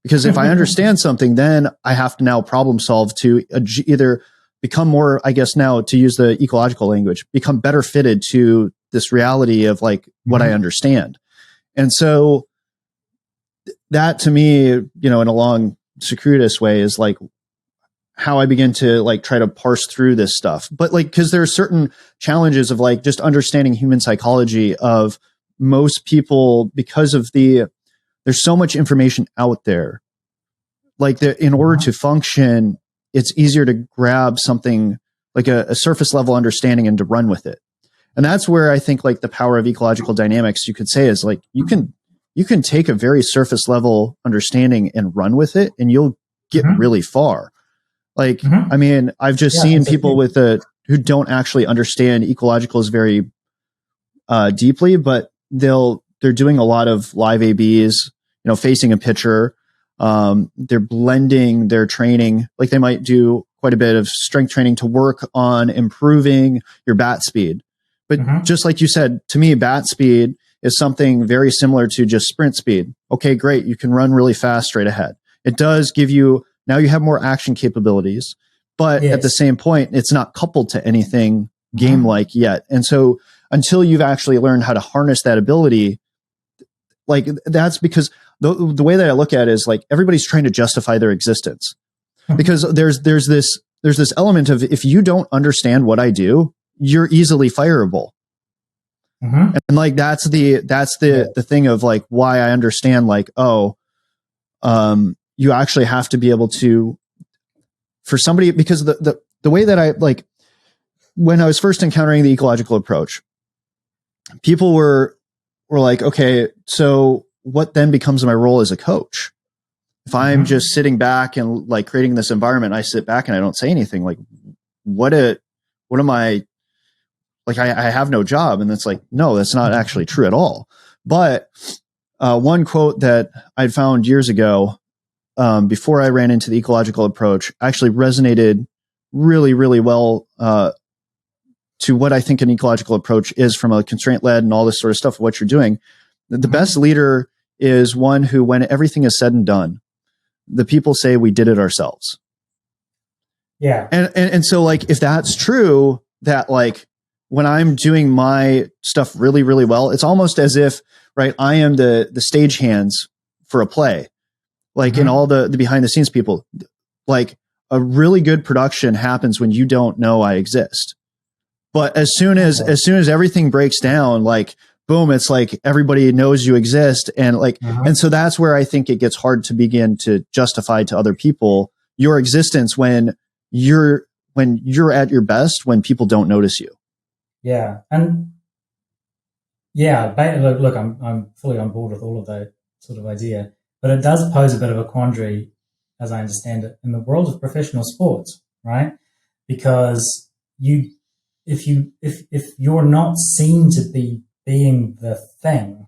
Because if I understand something, then I have to now problem solve to either become more, I guess now to use the ecological language, become better fitted to this reality of like what I understand. And so that to me, in a long circuitous way is like how I begin to like try to parse through this stuff. But like, cause there are certain challenges of like just understanding human psychology of most people because of there's so much information out there. Like in order to function, it's easier to grab something like a surface level understanding and to run with it. And that's where I think like the power of ecological dynamics, you could say, is like, you can take a very surface level understanding and run with it and you'll get really far. Like, I mean, I've just seen people who don't actually understand ecologicals very deeply, but they're doing a lot of live ABs, facing a pitcher. They're blending their training. Like they might do quite a bit of strength training to work on improving your bat speed. But just like you said, to me, bat speed is something very similar to just sprint speed. Okay, great. You can run really fast straight ahead. It does give you, now you have more action capabilities, but at the same point, it's not coupled to anything game-like yet. And so until you've actually learned how to harness that ability, like that's because the way that I look at it is like everybody's trying to justify their existence because there's this element of if you don't understand what I do, you're easily fireable. And like that's the thing of like why I understand like, you actually have to be able to, for somebody, because the way that I like, when I was first encountering the ecological approach, people were like, okay, so what then becomes my role as a coach? If I'm just sitting back and like creating this environment, I sit back and I don't say anything, like what am I, like I have no job. And it's like, no, that's not actually true at all. But one quote that I'd found years ago, before I ran into the ecological approach, actually resonated really, really well to what I think an ecological approach is from a constraint-led and all this sort of stuff, what you're doing. The best leader is one who, when everything is said and done, the people say we did it ourselves. Yeah. And so like, if that's true, that like when I'm doing my stuff really, really well, it's almost as if, right, I am the stage hands for a play, like in all the behind the scenes people, like a really good production happens when you don't know I exist. But as soon as everything breaks down, like, boom, it's like everybody knows you exist. And like, and so that's where I think it gets hard to begin to justify to other people your existence when you're at your best, when people don't notice you. Yeah. And yeah, look, I'm fully on board with all of that sort of idea, but it does pose a bit of a quandary, as I understand it, in the world of professional sports, right? Because if you're not seen to be being the thing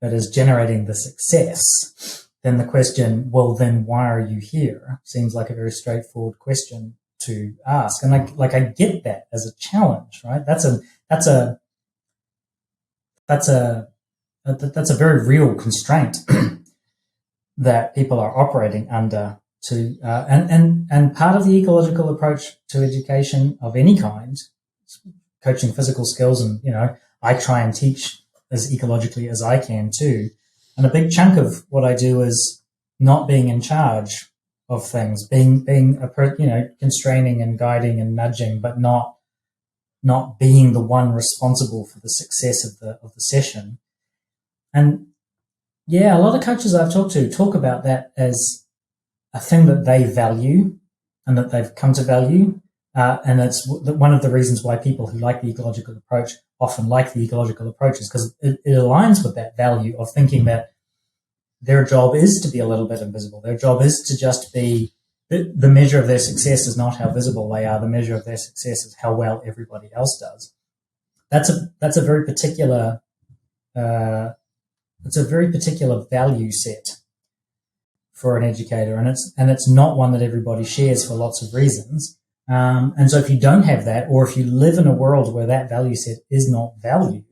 that is generating the success, then the question, well, then why are you here? Seems like a very straightforward question to ask. And like I get that as a challenge, right? That's a very real constraint. that people are operating under to and part of the ecological approach to education of any kind, coaching physical skills, and I try and teach as ecologically as I can too. And a big chunk of what I do is not being in charge of things, being constraining and guiding and nudging, but not being the one responsible for the success of the session. And yeah, a lot of coaches I've talked to talk about that as a thing that they value and that they've come to value. And it's one of the reasons why people who like the ecological approach often like the ecological approaches, because it aligns with that value of thinking that their job is to be a little bit invisible. Their job is to just be, the measure of their success is not how visible they are. The measure of their success is how well everybody else does. That's a very particular, it's a very particular value set for an educator, and it's not one that everybody shares for lots of reasons. And so if you don't have that, or if you live in a world where that value set is not valued,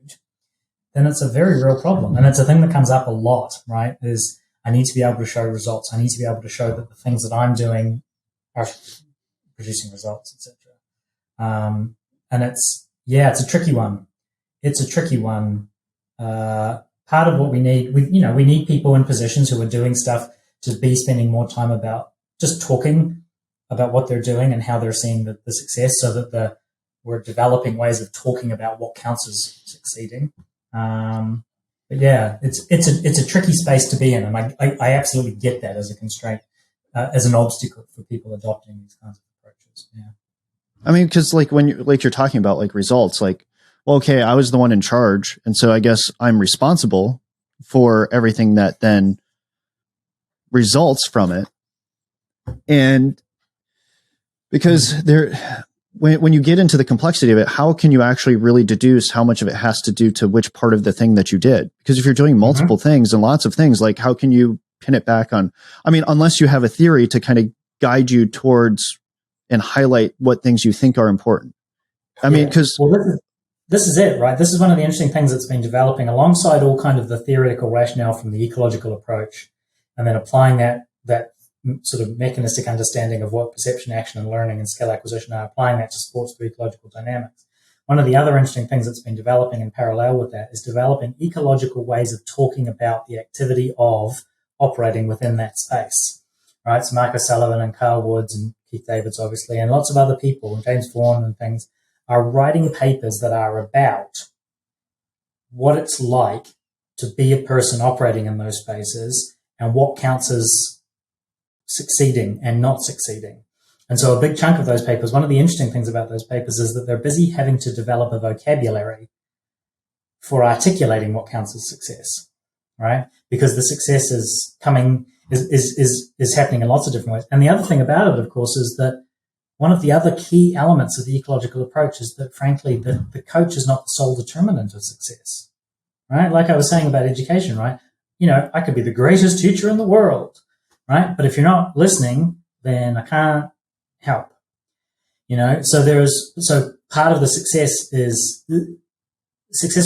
then it's a very real problem. And it's a thing that comes up a lot, right? Is I need to be able to show results. I need to be able to show that the things that I'm doing are producing results, etc. And it's a tricky one. It's a tricky one. Part of what we need, we need people in positions who are doing stuff to be spending more time about just talking about what they're doing and how they're seeing the success, so that we're developing ways of talking about what counts as succeeding. But yeah, it's a tricky space to be in, and I absolutely get that as a constraint, as an obstacle for people adopting these kinds of approaches. Yeah, I mean, because when you're talking about results, well, okay, I was the one in charge, and so I guess I'm responsible for everything that then results from it, and because when you get into the complexity of it, how can you actually really deduce how much of it has to do to which part of the thing that you did? Because if you're doing multiple things and lots of things, how can you pin it back on? I mean, unless you have a theory to kind of guide you towards and highlight what things you think are important. I mean, because this is it, right? This is one of the interesting things that's been developing alongside all kind of the theoretical rationale from the ecological approach, and then applying that sort of mechanistic understanding of what perception, action, and learning and skill acquisition are, applying that to sports through ecological dynamics. One of the other interesting things that's been developing in parallel with that is developing ecological ways of talking about the activity of operating within that space, right? So Mark O'Sullivan and Carl Woods and Keith Davids, obviously, and lots of other people, and James Vaughan and things, are writing papers that are about what it's like to be a person operating in those spaces and what counts as succeeding and not succeeding. And so a big chunk of those papers, one of the interesting things about those papers is that they're busy having to develop a vocabulary for articulating what counts as success, right? Because the success is happening in lots of different ways. And the other thing about it, of course, is that one of the other key elements of the ecological approach is that, frankly, the coach is not the sole determinant of success, right? Like I was saying about education, right? I could be the greatest teacher in the world, right? But if you're not listening, then I can't help, so part of the success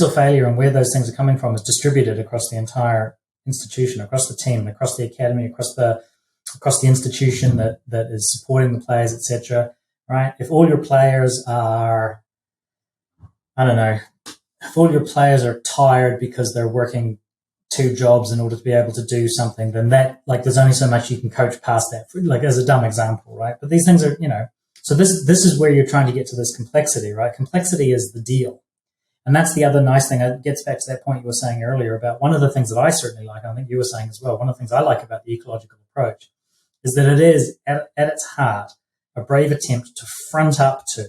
or failure and where those things are coming from is distributed across the entire institution, across the team, across the academy, across the institution that is supporting the players, etc. Right? If all your players are, if all your players are tired because they're working 2 jobs in order to be able to do something, then that, there's only so much you can coach past that, as a dumb example, right? But these things are, so this is where you're trying to get to this complexity, right? Complexity is the deal. And that's the other nice thing. It gets back to that point you were saying earlier about one of the things that I certainly like, I think you were saying as well, one of the things I like about the ecological approach is that it is, at its heart, a brave attempt to front up to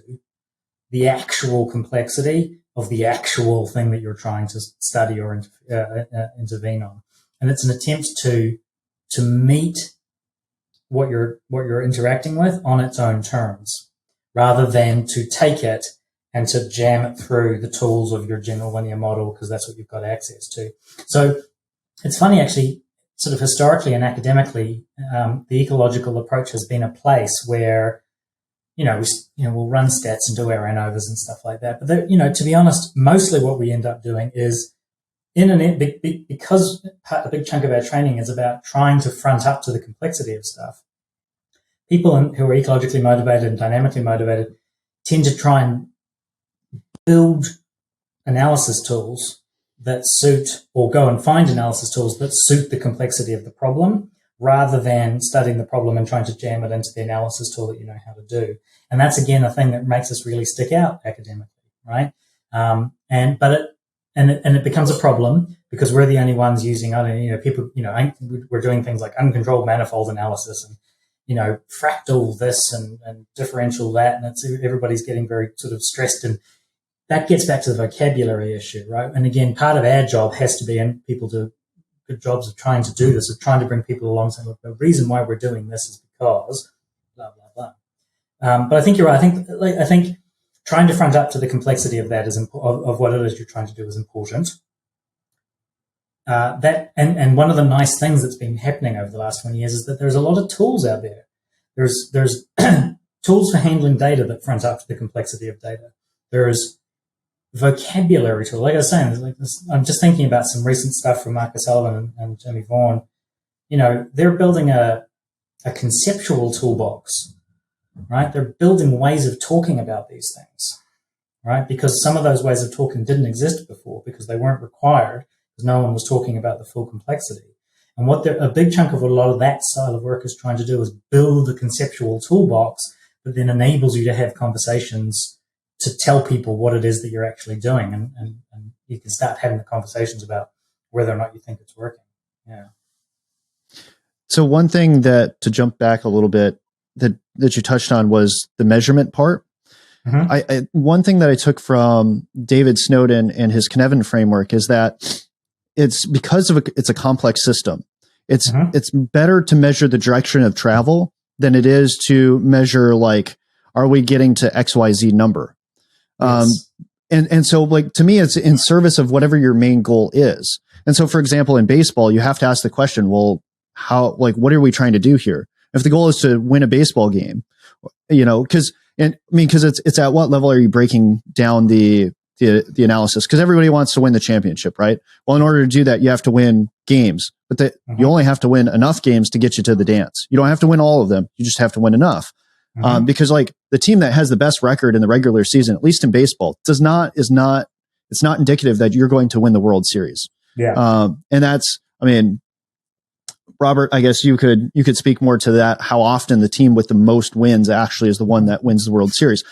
the actual complexity of the actual thing that you're trying to study or intervene on. And it's an attempt to meet what you're interacting with on its own terms, rather than to take it and to jam it through the tools of your general linear model, because that's what you've got access to. So it's funny, actually, sort of historically and academically, the ecological approach has been a place where, we'll run stats and do our ANOVAs and stuff like that. But, to be honest, mostly what we end up doing is because a big chunk of our training is about trying to front up to the complexity of stuff, people who are ecologically motivated and dynamically motivated tend to try and build analysis tools that suit, or go and find analysis tools that suit the complexity of the problem, rather than studying the problem and trying to jam it into the analysis tool that you know how to do. And that's, again, a thing that makes us really stick out academically, right? It becomes a problem because we're the only ones using, we're doing things like uncontrolled manifold analysis and, fractal this and differential that, and everybody's getting very sort of stressed, and that gets back to the vocabulary issue, right? And again, part of our job has to be, and people do good jobs of trying to do this, of trying to bring people along, saying, look, the reason why we're doing this is because blah blah blah. But I think you're right. I think trying to front up to the complexity of that of what it is you're trying to do is important. And one of the nice things that's been happening over the last 20 years is that there's a lot of tools out there. There's tools for handling data that front up to the complexity of data. There's vocabulary tool. Like I was saying, I'm just thinking about some recent stuff from Marcus Sullivan and Jimmy Vaughan. They're building a conceptual toolbox, right? They're building ways of talking about these things, right? Because some of those ways of talking didn't exist before because they weren't required, because no one was talking about the full complexity. And a big chunk of a lot of that style of work is trying to do is build a conceptual toolbox that then enables you to have conversations to tell people what it is that you're actually doing. And you can start having the conversations about whether or not you think it's working. Yeah. So one thing to jump back a little bit that you touched on was the measurement part. Mm-hmm. One thing that I took from David Snowden and his Cynefin framework is that it's because it's a complex system. It's better to measure the direction of travel than it is to measure, like, are we getting to XYZ number? Yes. And so, like, to me, it's in service of whatever your main goal is. And so, for example, in baseball, you have to ask the question, well, what are we trying to do here? If the goal is to win a baseball game, because it's at what level are you breaking down the analysis? Because everybody wants to win the championship, right? Well, in order to do that, you have to win games, but you only have to win enough games to get you to the dance. You don't have to win all of them. You just have to win enough. Because, like, the team that has the best record in the regular season, at least in baseball, it's not indicative that you're going to win the World Series. Yeah. And that's, Robert, I guess you could speak more to that, how often the team with the most wins actually is the one that wins the World Series.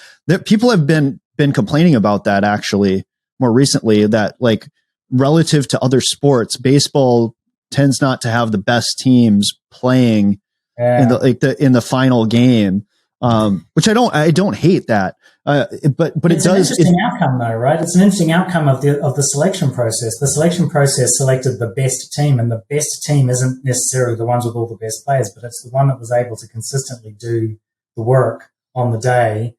People have been complaining about that actually more recently, that, like, relative to other sports, baseball tends not to have the best teams playing in the final game. Which I don't hate that. But it's an interesting outcome, though, right? It's an interesting outcome of the selection process. The selection process selected the best team, and the best team isn't necessarily the ones with all the best players, but it's the one that was able to consistently do the work on the day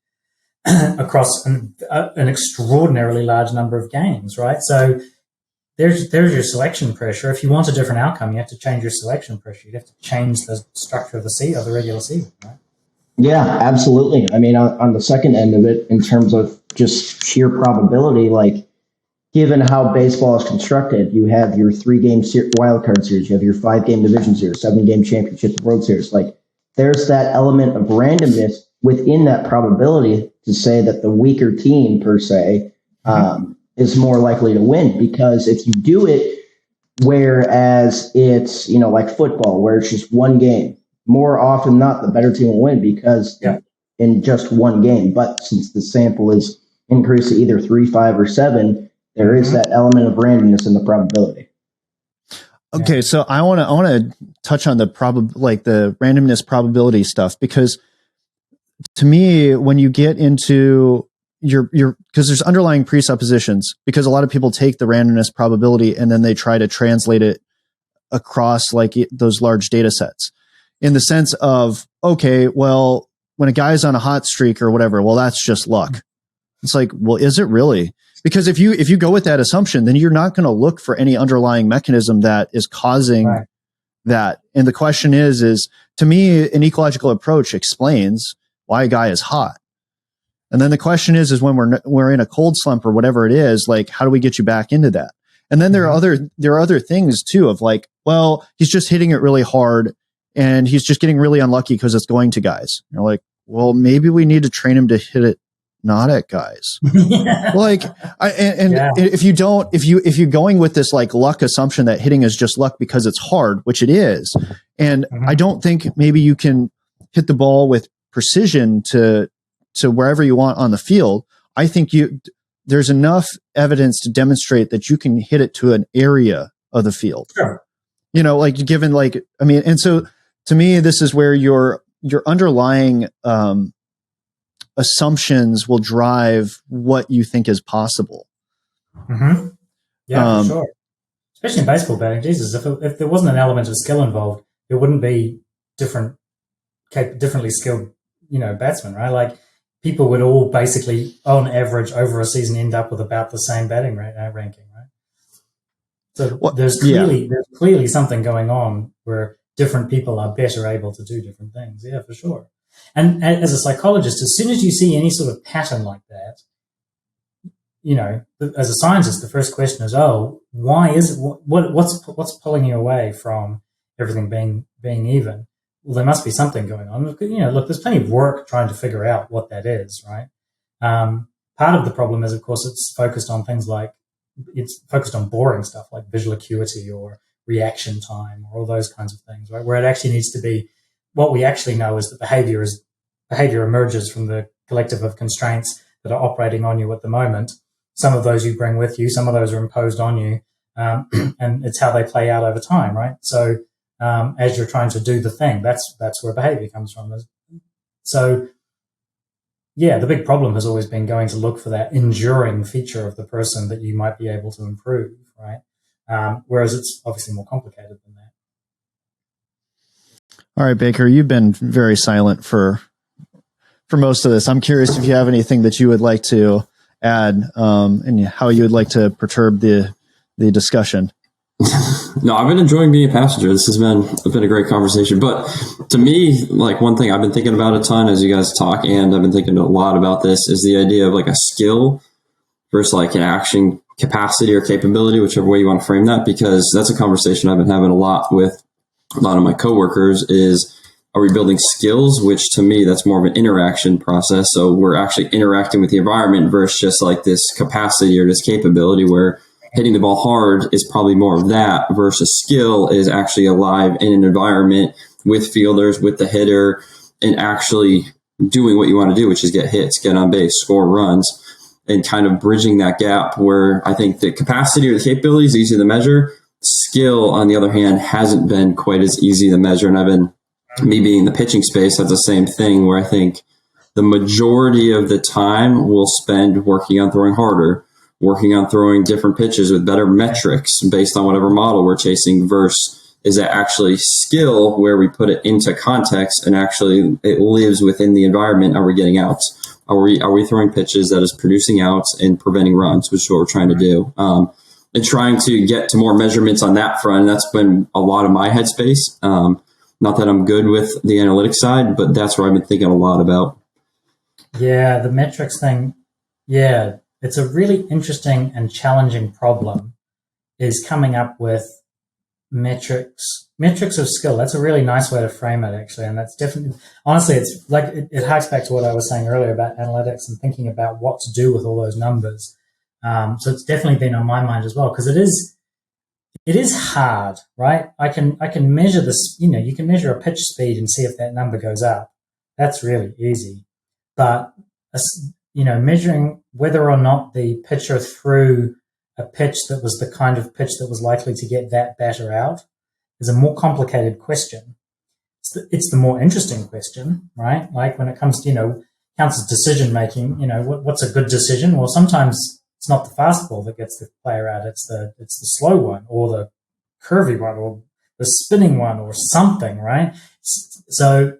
across an extraordinarily large number of games, right? So there's your selection pressure. If you want a different outcome, you have to change your selection pressure. You have to change the structure of the regular season, right? Yeah, absolutely. On the second end of it, in terms of just sheer probability, like, given how baseball is constructed, you have your 3-game wildcard series, you have your 5-game division series, 7-game championship, World Series. Like, there's that element of randomness within that probability to say that the weaker team, per se, is more likely to win. Because if you do it, whereas it's, like football, where it's just one game, more often than not, the better team will win because in just one game. But since the sample is increased to either 3, 5, or 7, there is that element of randomness in the probability. Okay, so I want to touch on the randomness probability stuff, because to me, when you get into because there's underlying presuppositions, because a lot of people take the randomness probability and then they try to translate it across, like, those large data sets. In the sense of, okay, well, when a guy's on a hot streak or whatever, well, that's just luck. It's like, well, is it really? Because if you go with that assumption, then you're not going to look for any underlying mechanism that is causing that. And the question is to me, an ecological approach explains why a guy is hot. And then the question is when we're in a cold slump or whatever it is, like, how do we get you back into that? And then there are other things too of like, well, he's just hitting it really hard and he's just getting really unlucky because it's going to guys. You're like, well, maybe we need to train him to hit it not at guys. Like, if you're going with this like luck assumption that hitting is just luck because it's hard, which it is. And I don't think maybe you can hit the ball with precision to wherever you want on the field. I think there's enough evidence to demonstrate that you can hit it to an area of the field. Sure. Like given like, I mean, and so to me, this is where your underlying, assumptions will drive what you think is possible. Mm-hmm. Yeah, for sure. Especially in baseball batting. Jesus, if there wasn't an element of skill involved, there wouldn't be differently skilled, batsmen, right? Like people would all basically, on average, over a season, end up with about the same batting ranking, right? So there's clearly something going on where different people are better able to do different things. Yeah, for sure. And as a psychologist, as soon as you see any sort of pattern like that, as a scientist, the first question is, oh, why is it? What's pulling you away from everything being even? Well, there must be something going on. Look, there's plenty of work trying to figure out what that is, right? Part of the problem is, of course, it's focused on boring stuff like visual acuity or reaction time or all those kinds of things, right? Where it actually needs to be. What we actually know is that behavior emerges from the collective of constraints that are operating on you at the moment. Some of those you bring with you, some of those are imposed on you, and it's how they play out over time, right? So as you're trying to do the thing, that's where behavior comes from. So yeah, the big problem has always been going to look for that enduring feature of the person that you might be able to improve, right? Whereas it's obviously more complicated than that. All right, Baker, you've been very silent for most of this. I'm curious if you have anything that you would like to add, and how you would like to perturb the discussion. No, I've been enjoying being a passenger. This has been a great conversation. But to me, like one thing I've been thinking about a ton as you guys talk, and I've been thinking a lot about this, is the idea of like a skill versus like an action capacity or capability, whichever way you want to frame that, because that's a conversation I've been having a lot with a lot of my coworkers is, are we building skills? Which to me, that's more of an interaction process. So we're actually interacting with the environment versus just like this capacity or this capability where hitting the ball hard is probably more of that versus skill is actually alive in an environment with fielders, with the hitter, and actually doing what you want to do, which is get hits, get on base, score runs, and kind of bridging that gap where I think the capacity or the capability is easy to measure. Skill, on the other hand, hasn't been quite as easy to measure. And me being in the pitching space, that's the same thing where I think the majority of the time we'll spend working on throwing harder, working on throwing different pitches with better metrics based on whatever model we're chasing versus is that actually skill where we put it into context and actually it lives within the environment. Are we getting outs? Are we throwing pitches that is producing outs and preventing runs, which is what we're trying to do. And trying to get to more measurements on that front. And that's been a lot of my headspace. Not that I'm good with the analytics side, but that's where I've been thinking a lot about. Yeah, the metrics thing. Yeah, it's a really interesting and challenging problem is coming up with metrics of skill. That's a really nice way to frame it, actually. And that's definitely, honestly, it's like, it harks back to what I was saying earlier about analytics and thinking about what to do with all those numbers. So it's definitely been on my mind as well, because it is hard, right? I can measure this, you can measure a pitch speed and see if that number goes up. That's really easy. But, measuring whether or not the pitcher threw a pitch that was the kind of pitch that was likely to get that batter out is a more complicated question. It's the more interesting question, right? Like when it comes to, counts as decision making, what's a good decision? Well, sometimes it's not the fastball that gets the player out. It's the slow one or the curvy one or the spinning one or something, right? So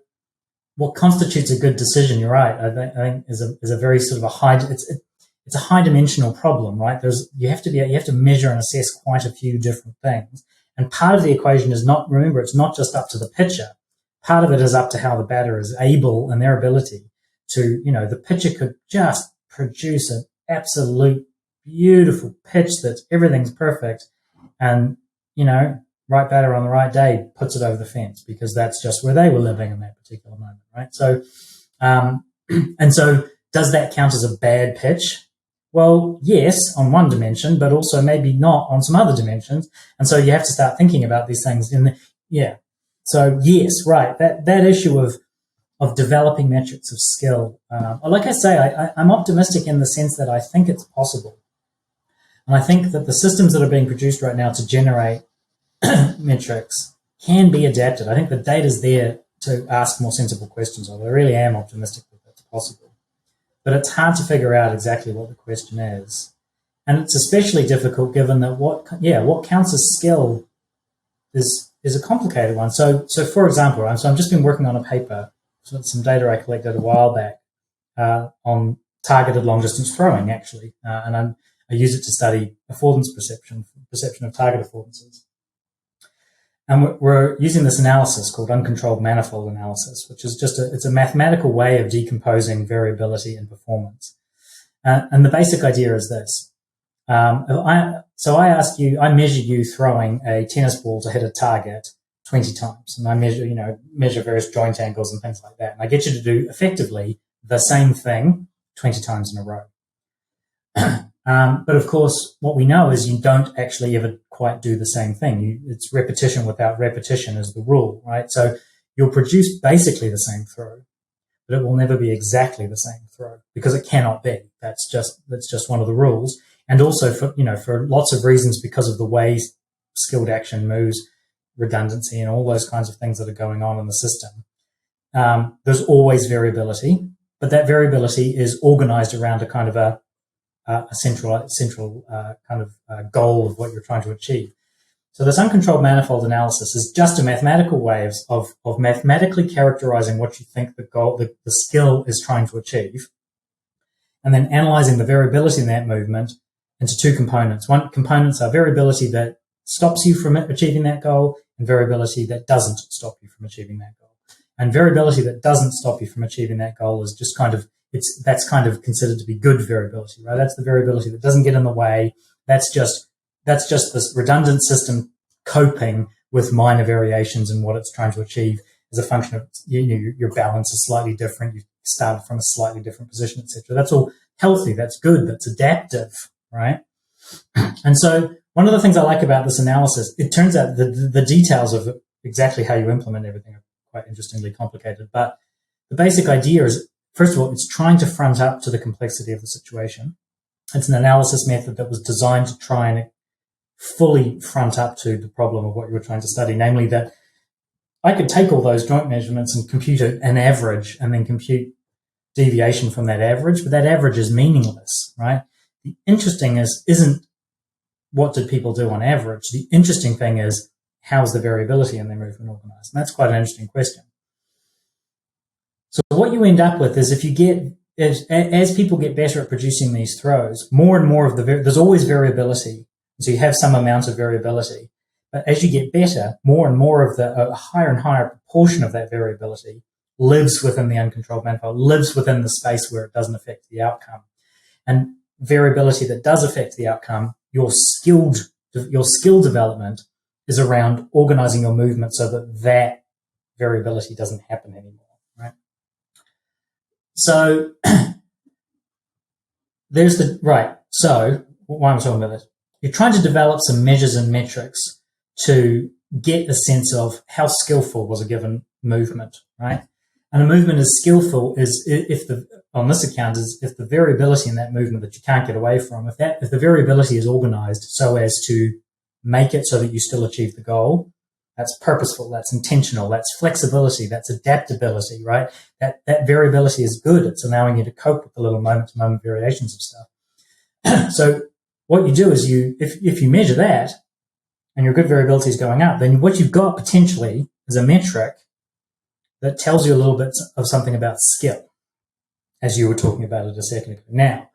what constitutes a good decision, you're right, I think is a very sort of a high, it's a high dimensional problem, right? You have to measure and assess quite a few different things. And part of the equation is it's not just up to the pitcher. Part of it is up to how the batter is able and their ability to, the pitcher could just produce an absolute beautiful pitch that everything's perfect, and right batter on the right day puts it over the fence because that's just where they were living in that particular moment, right? So, and so does that count as a bad pitch? Well, yes, on one dimension, but also maybe not on some other dimensions. And so you have to start thinking about these things So yes, right. That issue of developing metrics of skill. Like I say, I'm optimistic in the sense that I think it's possible. And I think that the systems that are being produced right now to generate metrics can be adapted. I think the data's there to ask more sensible questions of. I really am optimistic that that's possible. But it's hard to figure out exactly what the question is. And it's especially difficult given that what counts as skill is a complicated one. So for example, I've just been working on a paper, some data I collected a while back on targeted long-distance throwing, actually. And I use it to study affordance perception of target affordances. And we're using this analysis called uncontrolled manifold analysis, which is it's a mathematical way of decomposing variability in performance. And the basic idea is this. I measure you throwing a tennis ball to hit a target 20 times. And I measure various joint angles and things like that. And I get you to do effectively the same thing 20 times in a row. But of course, what we know is you don't actually ever quite do the same thing. It's repetition without repetition is the rule, right? So you'll produce basically the same throw, but it will never be exactly the same throw because it cannot be. That's just one of the rules. And also for lots of reasons, because of the way skilled action moves, redundancy, and all those kinds of things that are going on in the system. There's always variability, but that variability is organized around a kind of a central kind of goal of what you're trying to achieve. So this uncontrolled manifold analysis is just a mathematical way of mathematically characterizing what you think the skill is trying to achieve, and then analyzing the variability in that movement into two components. One components are variability that stops you from achieving that goal and variability that doesn't stop you from achieving that goal. And variability that doesn't stop you from achieving that goal is just that's kind of considered to be good variability, right? That's the variability that doesn't get in the way. That's just this redundant system coping with minor variations in what it's trying to achieve as a function of your balance is slightly different. You started from a slightly different position, etc. That's all healthy. That's good. That's adaptive, right? And so one of the things I like about this analysis, it turns out the details of exactly how you implement everything are quite interestingly complicated. But the basic idea is, first of all, it's trying to front up to the complexity of the situation. It's an analysis method that was designed to try and fully front up to the problem of what you were trying to study, namely that I could take all those joint measurements and compute an average and then compute deviation from that average, but that average is meaningless, right? The interesting isn't what did people do on average. The interesting thing is, how's the variability in their movement organized? And that's quite an interesting question. So what you end up with is if you get, as people get better at producing these throws, more and more of there's always variability. So you have some amount of variability. But as you get better, more and more of a higher and higher proportion of that variability lives within the uncontrolled manifold, lives within the space where it doesn't affect the outcome. And variability that does affect the outcome, your skill development is around organizing your movement so that variability doesn't happen anymore, right? So So why am I talking about this? You're trying to develop some measures and metrics to get a sense of how skillful was a given movement, right? And a movement is skillful if the variability in that movement that you can't get away from, if the variability is organized so as to make it so that you still achieve the goal, that's purposeful, that's intentional, that's flexibility, that's adaptability, right? That variability is good. It's allowing you to cope with the little moment-to-moment variations of stuff. So what you do is if you measure that and your good variability is going up, then what you've got potentially is a metric that tells you a little bit of something about skill, as you were talking about it a second ago. Now,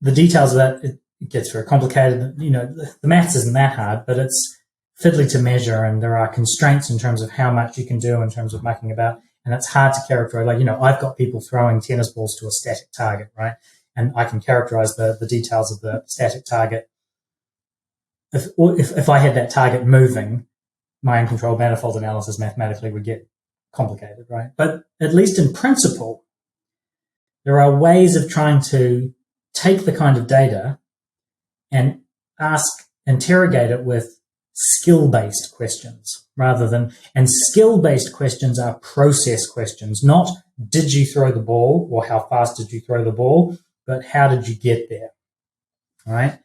the details of that, it gets very complicated. The maths isn't that hard, but it's fiddly to measure, and there are constraints in terms of how much you can do in terms of mucking about, and it's hard to characterize. I've got people throwing tennis balls to a static target, right? and I can characterize the details of the static target. If I had that target moving, my uncontrolled manifold analysis mathematically would get complicated, right? But at least in principle, there are ways of trying to take the kind of data and interrogate it with skill-based questions and skill-based questions are process questions, not did you throw the ball or how fast did you throw the ball, but how did you get there, all right?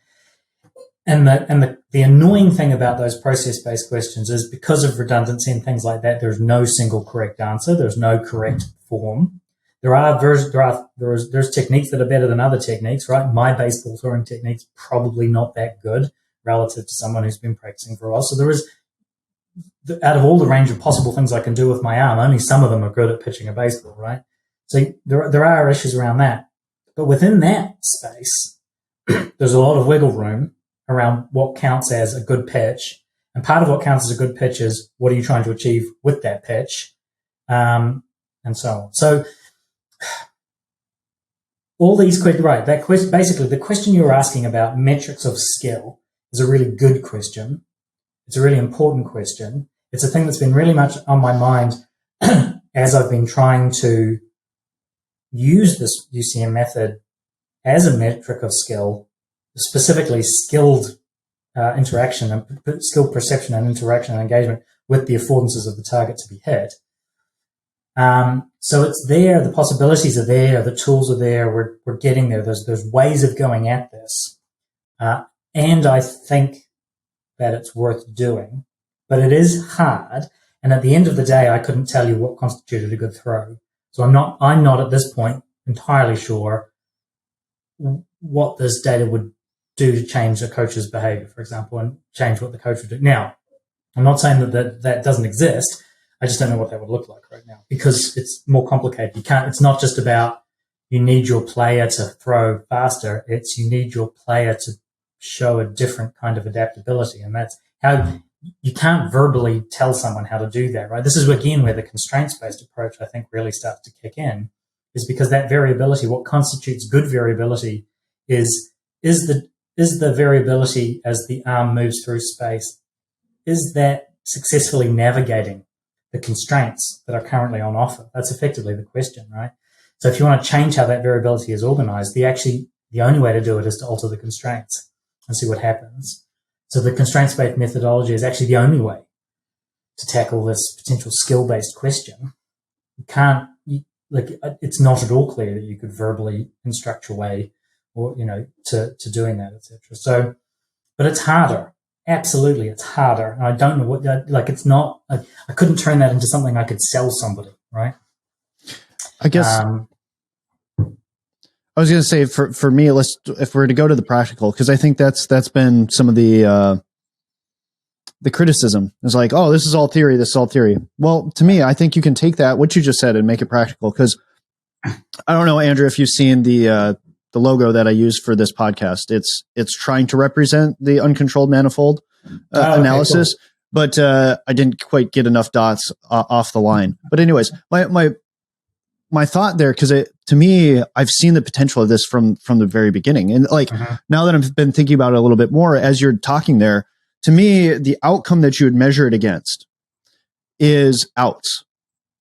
And the annoying thing about those process-based questions is because of redundancy and things like that, there's no single correct answer. There's no correct form. There's techniques that are better than other techniques, right? My baseball throwing technique's probably not that good relative to someone who's been practicing for a while. So there is, out of all the range of possible things I can do with my arm, only some of them are good at pitching a baseball, right? So there are issues around that. But within that space, there's a lot of wiggle room around what counts as a good pitch. And part of what counts as a good pitch is what are you trying to achieve with that pitch, and so on. So all these questions, right, basically the question you were asking about metrics of skill is a really good question. It's a really important question. It's a thing that's been really much on my mind as I've been trying to use this UCM method as a metric of skill, specifically skilled interaction and skilled perception and interaction and engagement with the affordances of the target to be hit. So it's there, the possibilities are there, the tools are there, we're getting there. There's ways of going at this. And I think that it's worth doing, but it is hard. And at the end of the day, I couldn't tell you what constituted a good throw. So I'm not at this point entirely sure what this data would do to change a coach's behavior, for example, and change what the coach would do. Now, I'm not saying that doesn't exist. I just don't know what that would look like right now because it's more complicated. It's not just about you need your player to throw faster. It's you need your player to show a different kind of adaptability. And that's how you can't verbally tell someone how to do that, right? This is again where the constraints-based approach, I think, really starts to kick in, is because that variability, what constitutes good variability is the variability as the arm moves through space, is that successfully navigating the constraints that are currently on offer? That's effectively the question, right? So if you want to change how that variability is organized, the only way to do it is to alter the constraints and see what happens. So the constraints-based methodology is actually the only way to tackle this potential skill-based question. It's not at all clear that you could verbally instruct your way or, to doing that, etc. So, but it's harder. Absolutely, it's harder. And I don't know it's not, I couldn't turn that into something I could sell somebody, right? I guess I was going to say for me, if we're to go to the practical, because I think that's been some of the criticism is like, oh, this is all theory. This is all theory. Well, to me, I think you can take that, what you just said, and make it practical. Because I don't know, Andrew, if you've seen the logo that I use for this podcast. It's trying to represent the uncontrolled manifold analysis, cool. But I didn't quite get enough dots off the line. But anyways, my thought there, because to me, I've seen the potential of this from the very beginning, and now that I've been thinking about it a little bit more as you're talking there, to me, the outcome that you would measure it against is outs.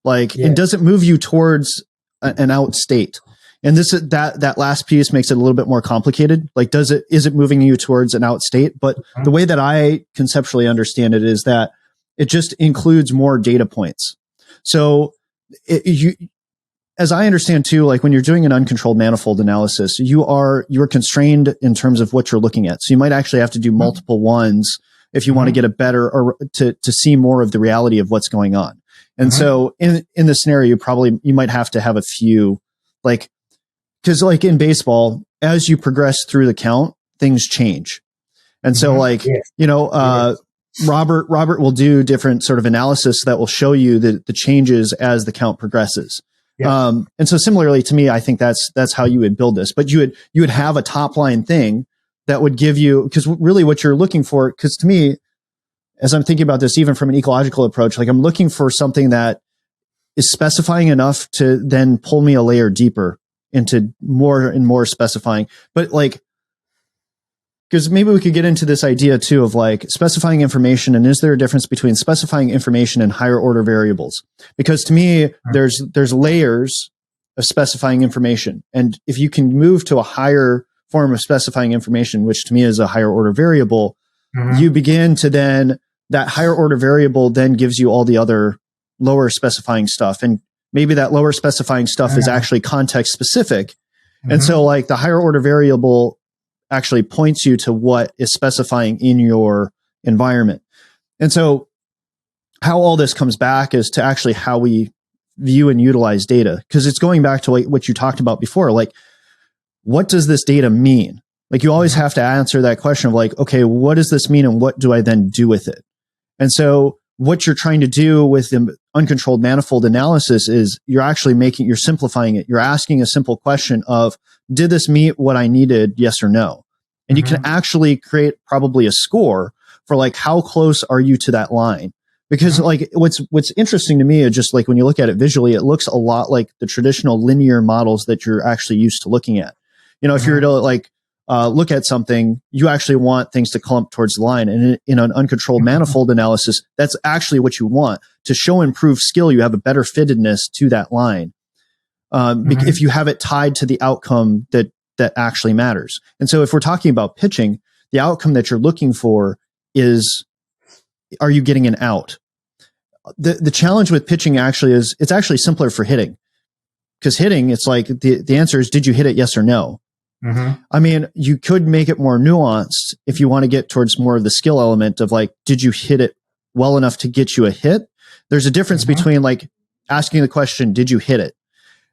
It doesn't move you towards an out state. And that last piece makes it a little bit more complicated. Is it moving you towards an out state? But the way that I conceptually understand it is that it just includes more data points. So as I understand too, when you're doing an uncontrolled manifold analysis, you're constrained in terms of what you're looking at. So you might actually have to do multiple ones if you want to get a better, or to see more of the reality of what's going on. And so in this scenario, you might have to have a few, because in baseball, as you progress through the count, things change. And so Robert will do different sort of analysis that will show you the changes as the count progresses. Yeah. And so similarly to me, I think that's how you would build this, but you would have a top line thing that would give you, because really what you're looking for, because to me, as I'm thinking about this, even from an ecological approach, I'm looking for something that is specifying enough to then pull me a layer deeper into more and more specifying. But like, because maybe we could get into this idea too of like specifying information, and is there a difference between specifying information and higher order variables? Because to me, there's layers of specifying information, and if you can move to a higher form of specifying information, which to me is a higher order variable, you begin to then, that higher order variable then gives you all the other lower specifying stuff, and maybe that lower specifying stuff is actually context specific, and so like the higher order variable actually points you to what is specifying in your environment. And so how all this comes back is to actually how we view and utilize data. Because it's going back to like what you talked about before, like, what does this data mean? Like you always have to answer that question of like, okay, what does this mean and what do I then do with it? And so what you're trying to do with the uncontrolled manifold analysis is you're simplifying it. You're asking a simple question of, did this meet what I needed? Yes or no? And you can actually create probably a score for like, how close are you to that line? Because like what's interesting to me is just like when you look at it visually, it looks a lot like the traditional linear models that you're actually used to looking at. You know, if you're to like look at something, you actually want things to clump towards the line. And in an uncontrolled manifold analysis, that's actually what you want. To show improved skill, you have a better fittedness to that line. If you have it tied to the outcome that actually matters. And so if we're talking about pitching, the outcome that you're looking for is, are you getting an out? The challenge with pitching actually is, it's actually simpler for hitting. Because hitting, it's like the answer is, did you hit it, yes or no? I mean, you could make it more nuanced if you want to get towards more of the skill element of like, did you hit it well enough to get you a hit? There's a difference between like asking the question, did you hit it?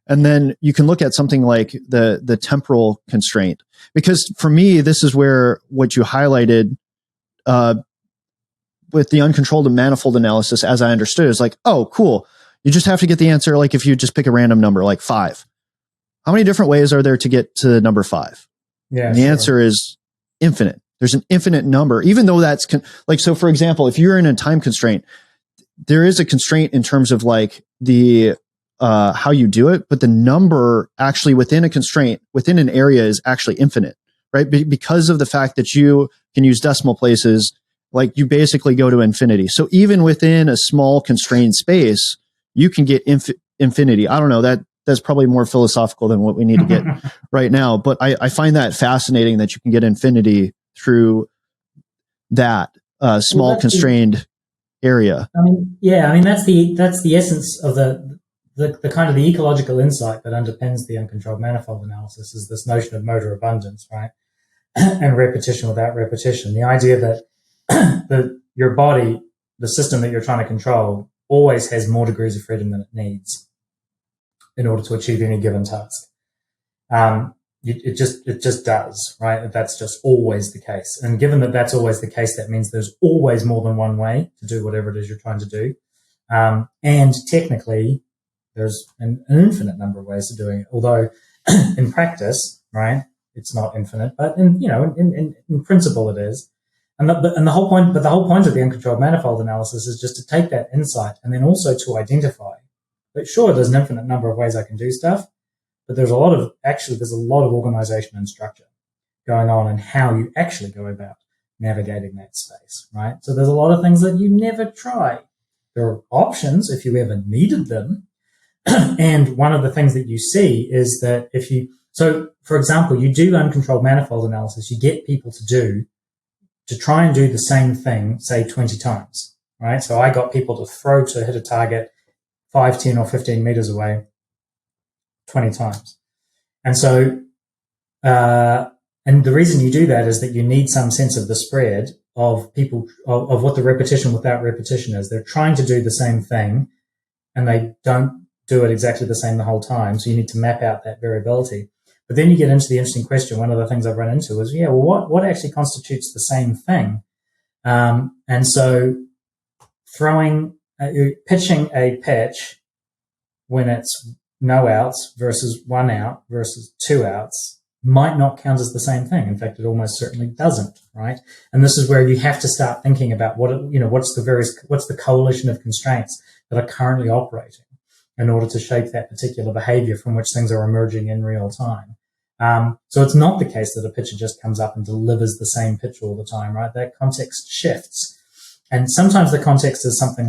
And then you can look at something like the temporal constraint, because for me, this is where what you highlighted with the uncontrolled and manifold analysis, as I understood, is like, oh, cool. You just have to get the answer. Like if you just pick a random number, like 5, how many different ways are there to get to number 5? Yeah, and the answer is infinite. There's an infinite number, even though that's like, so for example, if you're in a time constraint, there is a constraint in terms of like the how you do it, but the number actually within a constraint, within an area, is actually infinite, right? Because of the fact that you can use decimal places, like you basically go to infinity. So even within a small constrained space, you can get infinity. I don't know, that's probably more philosophical than what we need to get right now, but I find that fascinating that you can get infinity through that small constrained area. I mean, that's the essence of the kind of the ecological insight that underpins the uncontrolled manifold analysis, is this notion of motor abundance, right? And repetition without repetition. The idea that your body, the system that you're trying to control, always has more degrees of freedom than it needs in order to achieve any given task. It just does, right? That's just always the case. And given that that's always the case, that means there's always more than one way to do whatever it is you're trying to do. And technically, there's an infinite number of ways of doing it. Although in practice, right, it's not infinite, but in principle it is. And the whole point of the uncontrolled manifold analysis is just to take that insight and then also to identify that, sure, there's an infinite number of ways I can do stuff, but there's a lot of organization and structure going on in how you actually go about navigating that space, right? So there's a lot of things that you never try. There are options if you ever needed them. And one of the things that you see is that so for example, you do uncontrolled manifold analysis, you get people to try and do the same thing, say 20 times, right? So I got people to hit a target 5, 10 or 15 meters away 20 times. And so, and the reason you do that is that you need some sense of the spread of people, of what the repetition without repetition is. They're trying to do the same thing and they don't do it exactly the same the whole time. So you need to map out that variability. But then you get into the interesting question. One of the things I've run into is, what actually constitutes the same thing? And so pitching a pitch when it's no outs versus 1 out versus 2 outs might not count as the same thing. In fact, it almost certainly doesn't, right? And this is where you have to start thinking about what's the coalition of constraints that are currently operating. in order to shape that particular behavior from which things are emerging in real time. So it's not the case that a pitcher just comes up and delivers the same pitch all the time, right? That context shifts. And sometimes the context is something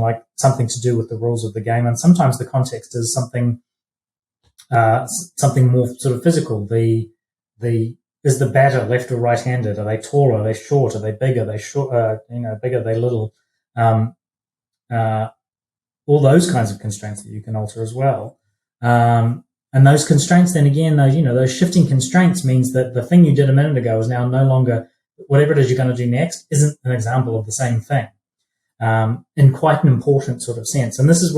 to do with the rules of the game, and sometimes the context is something more sort of physical. Is the batter left or right-handed? Are they tall? Are they short? Are they big? Are they short? Big? Are they little? All those kinds of constraints that you can alter as well. And those constraints, then again, those shifting constraints means that the thing you did a minute ago is now no longer, whatever it is you're going to do next isn't an example of the same thing, in quite an important sort of sense. And this is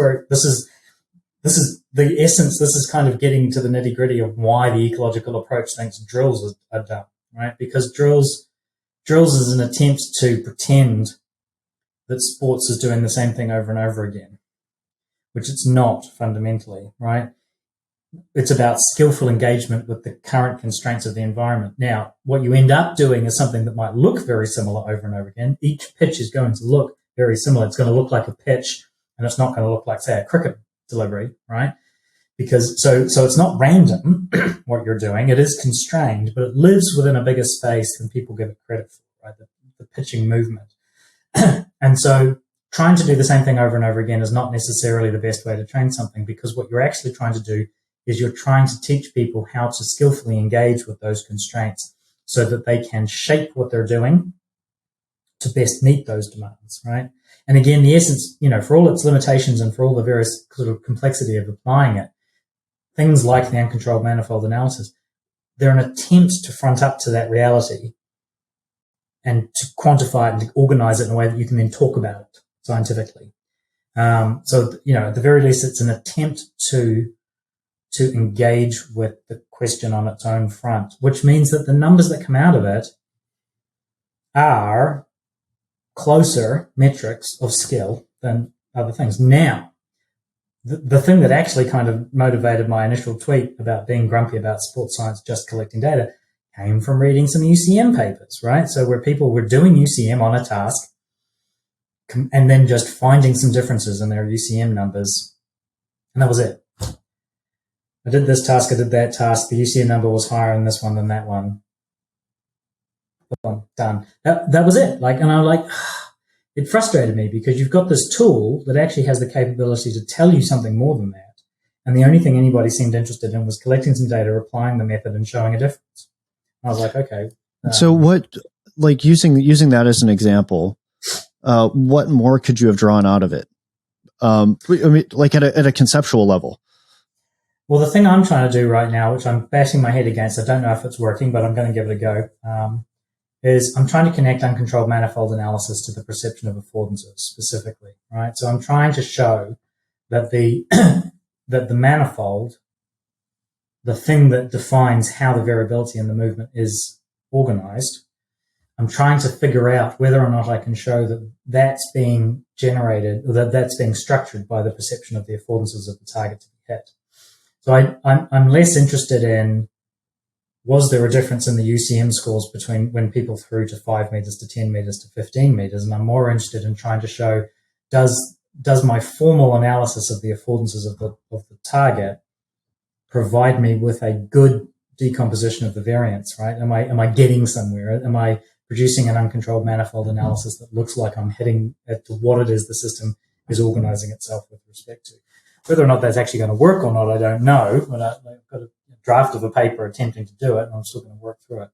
the essence. This is kind of getting to the nitty gritty of why the ecological approach thinks drills are done, right? Because drills is an attempt to pretend that sports is doing the same thing over and over again, which it's not fundamentally, right? It's about skillful engagement with the current constraints of the environment. Now, what you end up doing is something that might look very similar over and over again. Each pitch is going to look very similar. It's going to look like a pitch, and it's not going to look like, say, a cricket delivery, right? Because so it's not random what you're doing. It is constrained, but it lives within a bigger space than people give it credit for, right? The pitching movement. And so trying to do the same thing over and over again is not necessarily the best way to train something, because what you're actually trying to do is you're trying to teach people how to skillfully engage with those constraints so that they can shape what they're doing to best meet those demands, right? And again, the essence, for all its limitations and for all the various sort of complexity of applying it, things like the uncontrolled manifold analysis, they're an attempt to front up to that reality and to quantify it and to organize it in a way that you can then talk about it scientifically. So at the very least, it's an attempt to engage with the question on its own front, which means that the numbers that come out of it are closer metrics of skill than other things. Now, the thing that actually kind of motivated my initial tweet about being grumpy about sports science just collecting data came from reading some UCM papers, right? So where people were doing UCM on a task and then just finding some differences in their UCM numbers, and that was it. I did this task, I did that task. The UCM number was higher in this one than that one. Done. That was it. And I'm like, it frustrated me because you've got this tool that actually has the capability to tell you something more than that. And the only thing anybody seemed interested in was collecting some data, applying the method, and showing a difference. I was like, okay. So what, using that as an example, what more could you have drawn out of it? At a conceptual level. Well, the thing I'm trying to do right now, which I'm bashing my head against, I don't know if it's working, but I'm going to give it a go, is I'm trying to connect uncontrolled manifold analysis to the perception of affordances specifically, right? So I'm trying to show that the manifold, the thing that defines how the variability in the movement is organized, I'm trying to figure out whether or not I can show that that's being generated, or that that's being structured by the perception of the affordances of the target to be hit. So I'm less interested in, was there a difference in the UCM scores between when people threw to 5 meters to 10 meters to 15 meters? And I'm more interested in trying to show, does my formal analysis of the affordances of the target provide me with a good decomposition of the variance, right? Am I getting somewhere? Am I producing an uncontrolled manifold analysis that looks like I'm hitting to what it is the system is organizing itself with respect to? Whether or not that's actually going to work or not, I don't know. But I've got a draft of a paper attempting to do it, and I'm still going to work through it.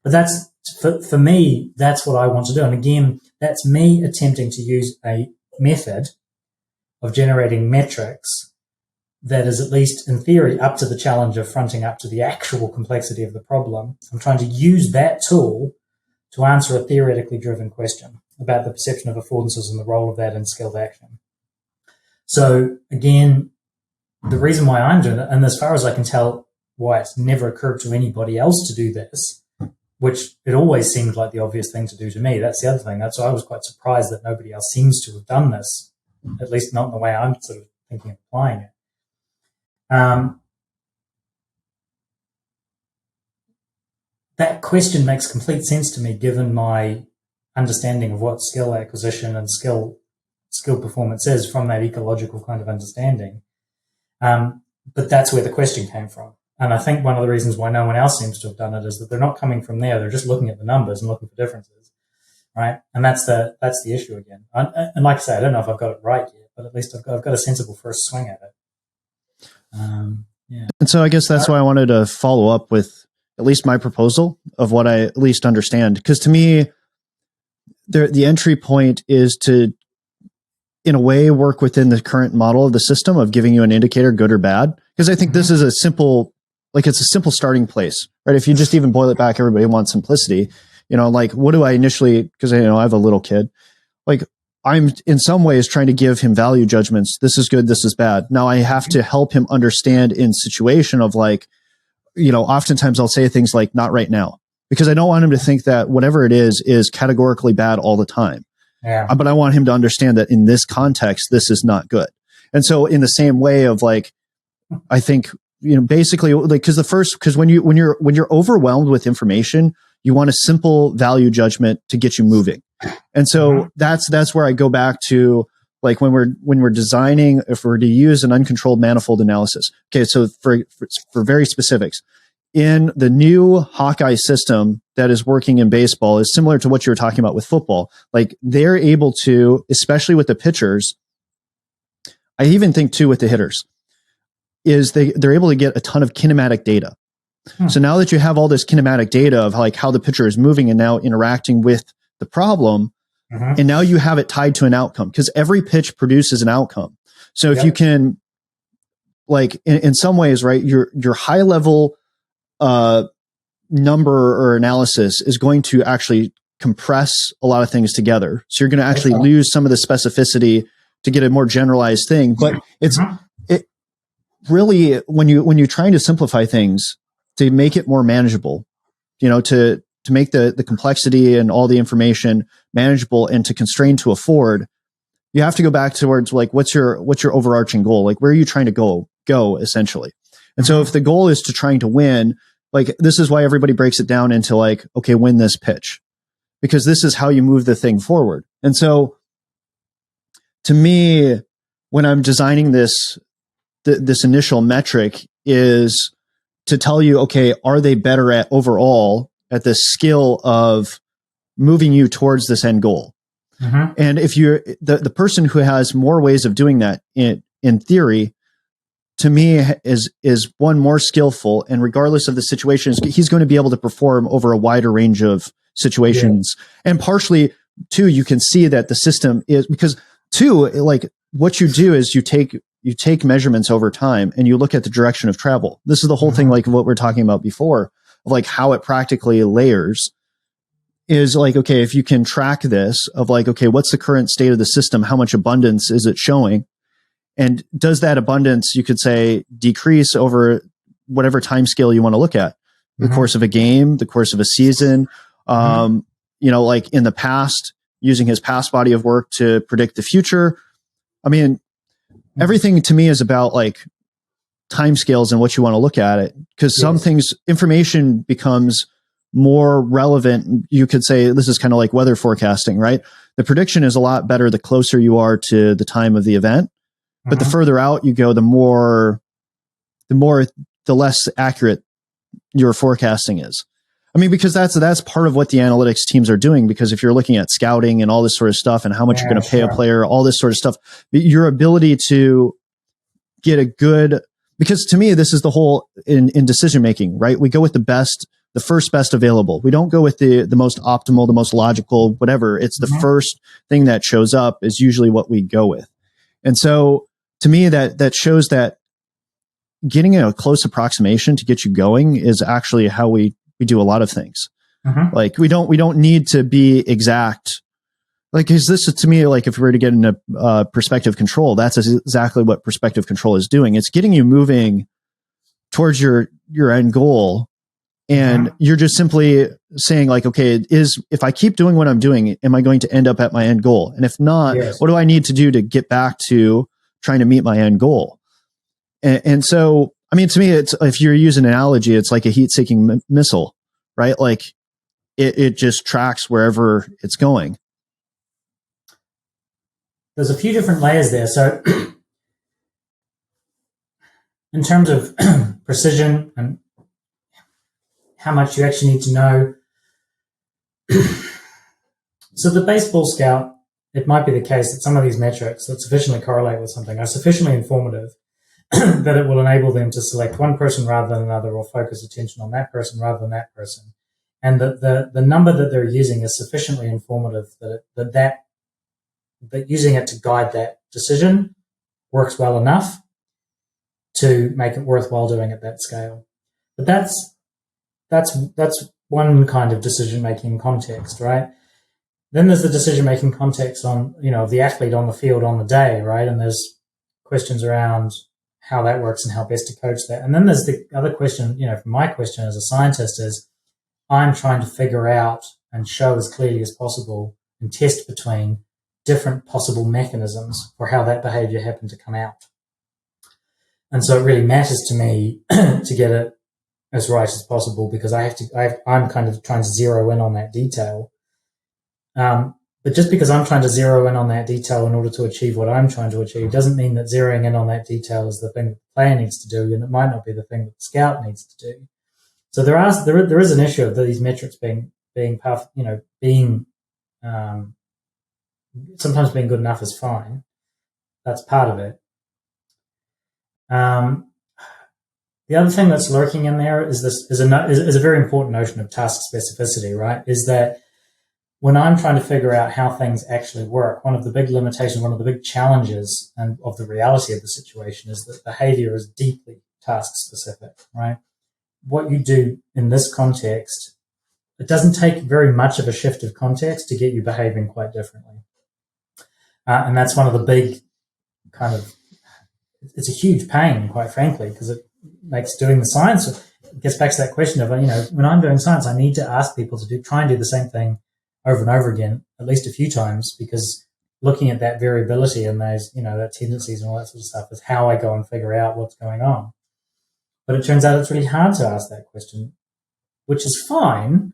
But that's, for me, that's what I want to do. And again, that's me attempting to use a method of generating metrics that is, at least in theory, up to the challenge of fronting up to the actual complexity of the problem. I'm trying to use that tool to answer a theoretically driven question about the perception of affordances and the role of that in skilled action. So again, the reason why I'm doing it, and as far as I can tell, why it's never occurred to anybody else to do this, which it always seemed like the obvious thing to do to me. That's the other thing. That's why I was quite surprised that nobody else seems to have done this, at least not in the way I'm sort of thinking of applying it. That question makes complete sense to me, given my understanding of what skill acquisition and skill performance is from that ecological kind of understanding. But that's where the question came from. And I think one of the reasons why no one else seems to have done it is that they're not coming from there. They're just looking at the numbers and looking for differences, right? And that's the issue again. And like I say, I don't know if I've got it right yet, but at least I've got a sensible first swing at it. Yeah. And so I guess that's why I wanted to follow up with at least my proposal of what I at least understand. Because to me, the entry point is to, in a way, work within the current model of the system of giving you an indicator, good or bad. Because I think this is it's a simple starting place, right? If you just even boil it back, everybody wants simplicity. Like, what do I initially, because I have a little kid, like I'm in some ways trying to give him value judgments. This is good, this is bad. Now I have to help him understand in situation of like, oftentimes I'll say things like, not right now, because I don't want him to think that whatever it is categorically bad all the time. Yeah. But I want him to understand that in this context, this is not good. And so in the same way of like, I think, basically like, because when you're overwhelmed with information, you want a simple value judgment to get you moving. And so that's where I go back to like when we're designing, if we're to use an uncontrolled manifold analysis. Okay. So for very specifics, in the new Hawkeye system that is working in baseball is similar to what you were talking about with football. Like they're able to, especially with the pitchers, I even think too with the hitters, is they're able to get a ton of kinematic data. So now that you have all this kinematic data of like how the pitcher is moving and now interacting with the problem, and now you have it tied to an outcome because every pitch produces an outcome. So if you can, like in some ways, right, your high level number or analysis is going to actually compress a lot of things together. So you're going to actually lose some of the specificity to get a more generalized thing. But it really, when you're trying to simplify things to make it more manageable, to make the complexity and all the information manageable and to constrain to afford, you have to go back towards like, what's your overarching goal? Like, where are you trying to go essentially? And so if the goal is to trying to win, like, this is why everybody breaks it down into like, okay, win this pitch, because this is how you move the thing forward. And so to me, when I'm designing this initial metric is to tell you, okay, are they better at overall at the skill of moving you towards this end goal? And if you're the person who has more ways of doing that in theory, to me is one more skillful, and regardless of the situations, he's going to be able to perform over a wider range of situations. And partially too, you can see that the system is, because too, like what you do is you take measurements over time and you look at the direction of travel. This is the whole thing, like what we're talking about before, of like how it practically layers is like, okay, if you can track this of like, okay, what's the current state of the system? How much abundance is it showing? And does that abundance, you could say, decrease over whatever time scale you want to look at? The course of a game, the course of a season, like in the past, using his past body of work to predict the future. I mean, everything to me is about like timescales and what you want to look at it. Because some things, information becomes more relevant. You could say this is kind of like weather forecasting, right? The prediction is a lot better the closer you are to the time of the event. But the further out you go, the less accurate your forecasting is. I mean, because that's part of what the analytics teams are doing. Because if you're looking at scouting and all this sort of stuff and how much you're going to pay a player, all this sort of stuff, your ability to get a good, because to me, this is the whole in decision making, right? We go with the first best available. We don't go with the most optimal, the most logical, whatever. It's the first thing that shows up is usually what we go with. And so to me, that shows that getting a close approximation to get you going is actually how we do a lot of things. Like we don't need to be exact. Like, is this to me, like if we were to get into perspective control, that's exactly what perspective control is doing. It's getting you moving towards your end goal. And you're just simply saying like, okay, if I keep doing what I'm doing, am I going to end up at my end goal? And if not, what do I need to do to get back to trying to meet my end goal? And so, I mean, to me, it's, if you're using an analogy, it's like a heat-seeking missile, right? Like it just tracks wherever it's going. There's a few different layers there. So in terms of precision and how much you actually need to know. So the baseball scout, it might be the case that some of these metrics that sufficiently correlate with something are sufficiently informative that it will enable them to select one person rather than another, or focus attention on that person rather than that person. And that the number that they're using is sufficiently informative that using it to guide that decision works well enough to make it worthwhile doing at that scale. But that's one kind of decision-making context, right? Then there's the decision-making context on, the athlete on the field on the day, right? And there's questions around how that works and how best to coach that. And then there's the other question, from my question as a scientist is, I'm trying to figure out and show as clearly as possible and test between different possible mechanisms for how that behavior happened to come out. And so it really matters to me to get it as right as possible, because I'm kind of trying to zero in on that detail. But just because I'm trying to zero in on that detail in order to achieve what I'm trying to achieve doesn't mean that zeroing in on that detail is the thing that the player needs to do, and it might not be the thing that the scout needs to do. So there is an issue of these metrics being sometimes being good enough is fine. That's part of it. The other thing that's lurking in there is a very important notion of task specificity, right? Is that when I'm trying to figure out how things actually work, one of the big limitations, one of the big challenges of the reality of the situation is that behavior is deeply task specific, right? What you do in this context, it doesn't take very much of a shift of context to get you behaving quite differently. And that's one of the big it's a huge pain, quite frankly, because it makes doing the science, it gets back to that question of, when I'm doing science, I need to ask people to try and do the same thing over and over again, at least a few times, because looking at that variability and those, that tendencies and all that sort of stuff is how I go and figure out what's going on. But it turns out it's really hard to ask that question, which is fine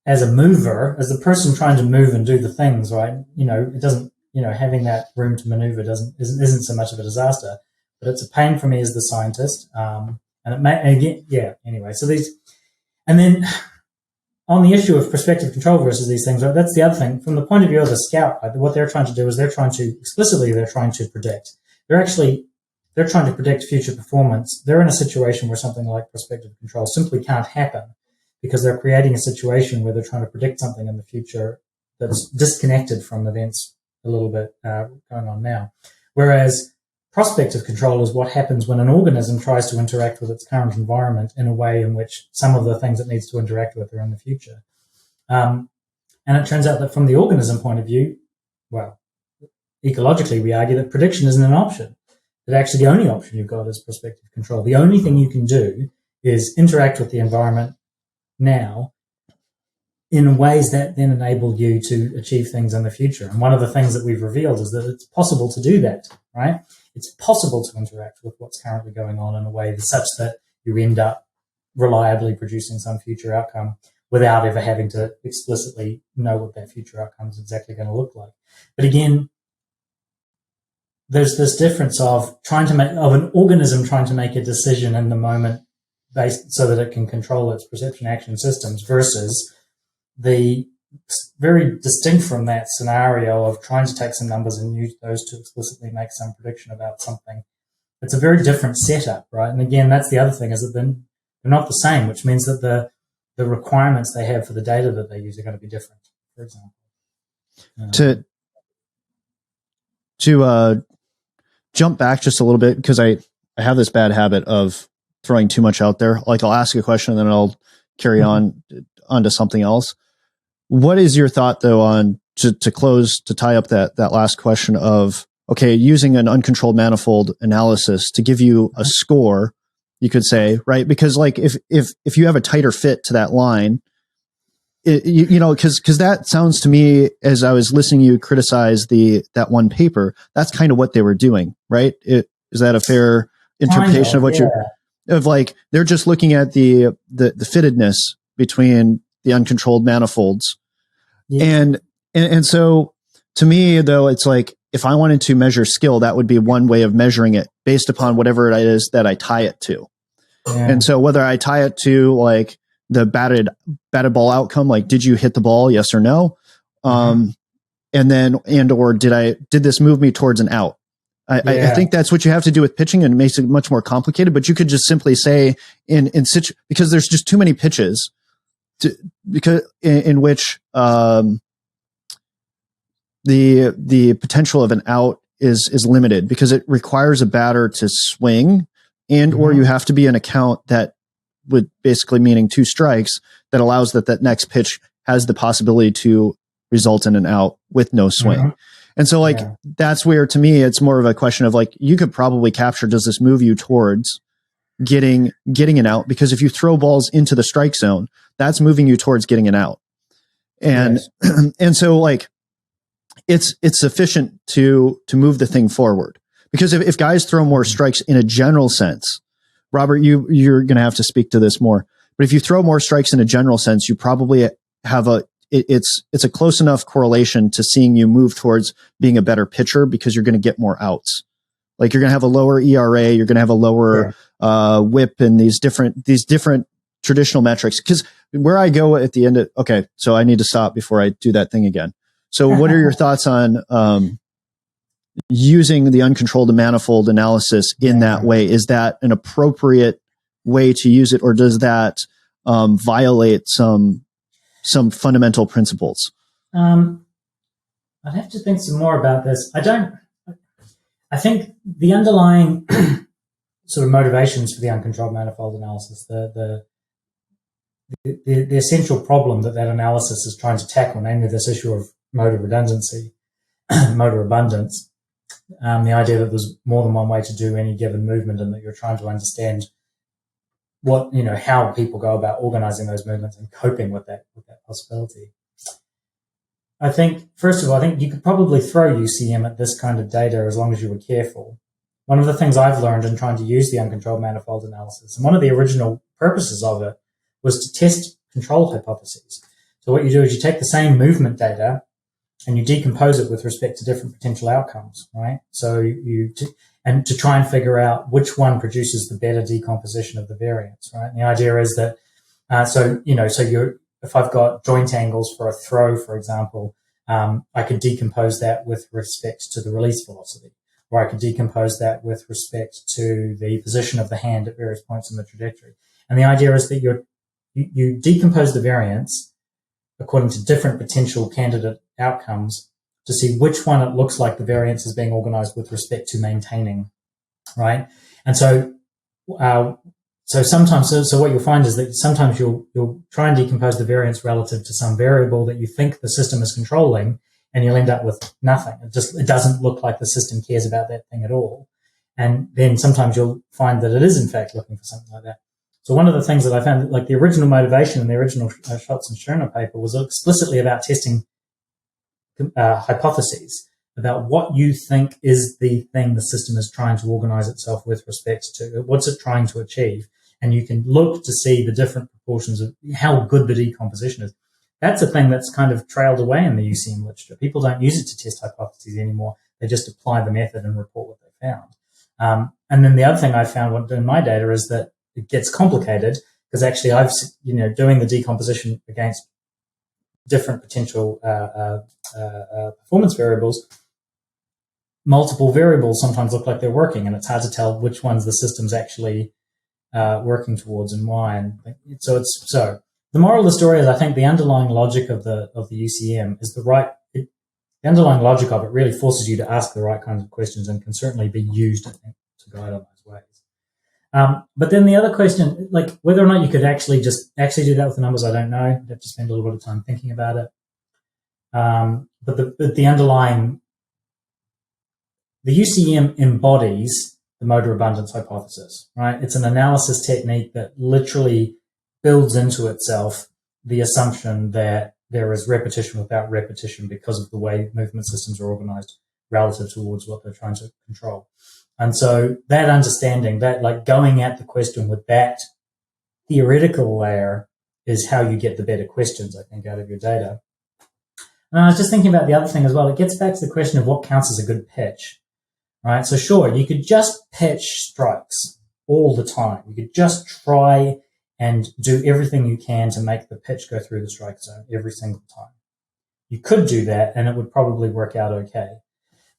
as a mover, as the person trying to move and do the things, right? It doesn't, having that room to maneuver isn't so much of a disaster, but it's a pain for me as the scientist. And it may, again, yeah, anyway, so and then on the issue of prospective control versus these things, right, that's the other thing. From the point of view of the scout, right, what they're trying to do is they're trying to predict. They're trying to predict future performance. They're in a situation where something like prospective control simply can't happen, because they're creating a situation where they're trying to predict something in the future that's disconnected from events a little bit going on now. Whereas prospective control is what happens when an organism tries to interact with its current environment in a way in which some of the things it needs to interact with are in the future. And it turns out that from the organism point of view, well, ecologically, we argue that prediction isn't an option. That actually the only option you've got is prospective control. The only thing you can do is interact with the environment now in ways that then enable you to achieve things in the future. And one of the things that we've revealed is that it's possible to do that, right? It's possible to interact with what's currently going on in a way such that you end up reliably producing some future outcome without ever having to explicitly know what that future outcome is exactly going to look like. But again, there's this difference of an organism trying to make a decision in the moment based so that it can control its perception action systems versus the very distinct from that scenario of trying to take some numbers and use those to explicitly make some prediction about something. It's a very different setup, right? And again, that's the other thing, is that they're not the same, which means that the requirements they have for the data that they use are going to be different, for example. To jump back just a little bit, because I have this bad habit of throwing too much out there. Like, I'll ask a question and then I'll carry on to something else. What is your thought, though, on to tie up that last question of, okay, using an uncontrolled manifold analysis to give you a score, you could say, right? Because like if you have a tighter fit to that line, because that sounds to me, as I was listening to you criticize that one paper, that's kind of what they were doing, right? Is that a fair interpretation of what like they're just looking at the fittedness between the uncontrolled manifolds. Yeah. And so to me, though, it's like, if I wanted to measure skill, that would be one way of measuring it based upon whatever it is that I tie it to. Yeah. And so whether I tie it to like the batted ball outcome, like did you hit the ball, yes or no, and or did this move me towards an out? I think that's what you have to do with pitching, and it makes it much more complicated. But you could just simply say because there's just too many pitches in which the potential of an out is limited, because it requires a batter to swing, and or you have to be an account that would basically meaning 2 strikes that allows that next pitch has the possibility to result in an out with no swing. And so like that's where, to me, it's more of a question of like, you could probably capture, does this move you towards getting an out? Because if you throw balls into the strike zone, that's moving you towards getting an out. And and so like it's sufficient to move the thing forward. Because if guys throw more strikes in a general sense, Robert, you're going to have to speak to this more. But if you throw more strikes in a general sense, you probably have it's a close enough correlation to seeing you move towards being a better pitcher, because you're going to get more outs. Like you're going to have a lower ERA, you're going to have a lower WHIP, and these different traditional metrics. Because where I go at the end of, okay, so I need to stop before I do that thing again. So what are your thoughts on using the uncontrolled manifold analysis in that way? Is that an appropriate way to use it, or does that violate some fundamental principles? I'd have to think some more about this. I think the underlying sort of motivations for the uncontrolled manifold analysis, the essential problem that analysis is trying to tackle, namely this issue of motor redundancy, motor abundance, the idea that there's more than one way to do any given movement, and that you're trying to understand how people go about organizing those movements and coping with that possibility. I think, first of all, you could probably throw UCM at this kind of data as long as you were careful. One of the things I've learned in trying to use the uncontrolled manifold analysis, and one of the original purposes of it, was to test control hypotheses. So what you do is you take the same movement data and you decompose it with respect to different potential outcomes, right? So to try and figure out which one produces the better decomposition of the variance, right? And the idea is that, if I've got joint angles for a throw, for example, I could decompose that with respect to the release velocity, or I could decompose that with respect to the position of the hand at various points in the trajectory. And the idea is that you decompose the variance according to different potential candidate outcomes to see which one it looks like the variance is being organized with respect to maintaining, right? And so sometimes what you'll find is that sometimes you'll try and decompose the variance relative to some variable that you think the system is controlling, and you'll end up with nothing. It doesn't look like the system cares about that thing at all. And then sometimes you'll find that it is in fact looking for something like that. So one of the things that I found, like the original motivation in the original Schultz and Scherner paper, was explicitly about testing hypotheses about what you think is the thing the system is trying to organize itself with respect to. What's it trying to achieve? And you can look to see the different proportions of how good the decomposition is. That's a thing that's kind of trailed away in the UCM literature. People don't use it to test hypotheses anymore. They just apply the method and report what they found. And then the other thing I found in my data is that it gets complicated, because actually I've, doing the decomposition against different potential performance variables, multiple variables sometimes look like they're working, and it's hard to tell which ones the system's actually working towards and why. And so the moral of the story is, I think the underlying logic of the UCM is the underlying logic of it really forces you to ask the right kinds of questions, and can certainly be used, I think, to guide on those ways. But then the other question, like whether or not you could actually do that with the numbers, I don't know. You'd have to spend a little bit of time thinking about it. But the underlying, the UCM embodies the motor abundance hypothesis, right? It's an analysis technique that literally builds into itself the assumption that there is repetition without repetition because of the way movement systems are organized relative towards what they're trying to control. And so that understanding, that like going at the question with that theoretical layer, is how you get the better questions, I think, out of your data. And I was just thinking about the other thing as well. It gets back to the question of what counts as a good pitch, right? So sure, you could just pitch strikes all the time. You could just try and do everything you can to make the pitch go through the strike zone every single time. You could do that and it would probably work out okay.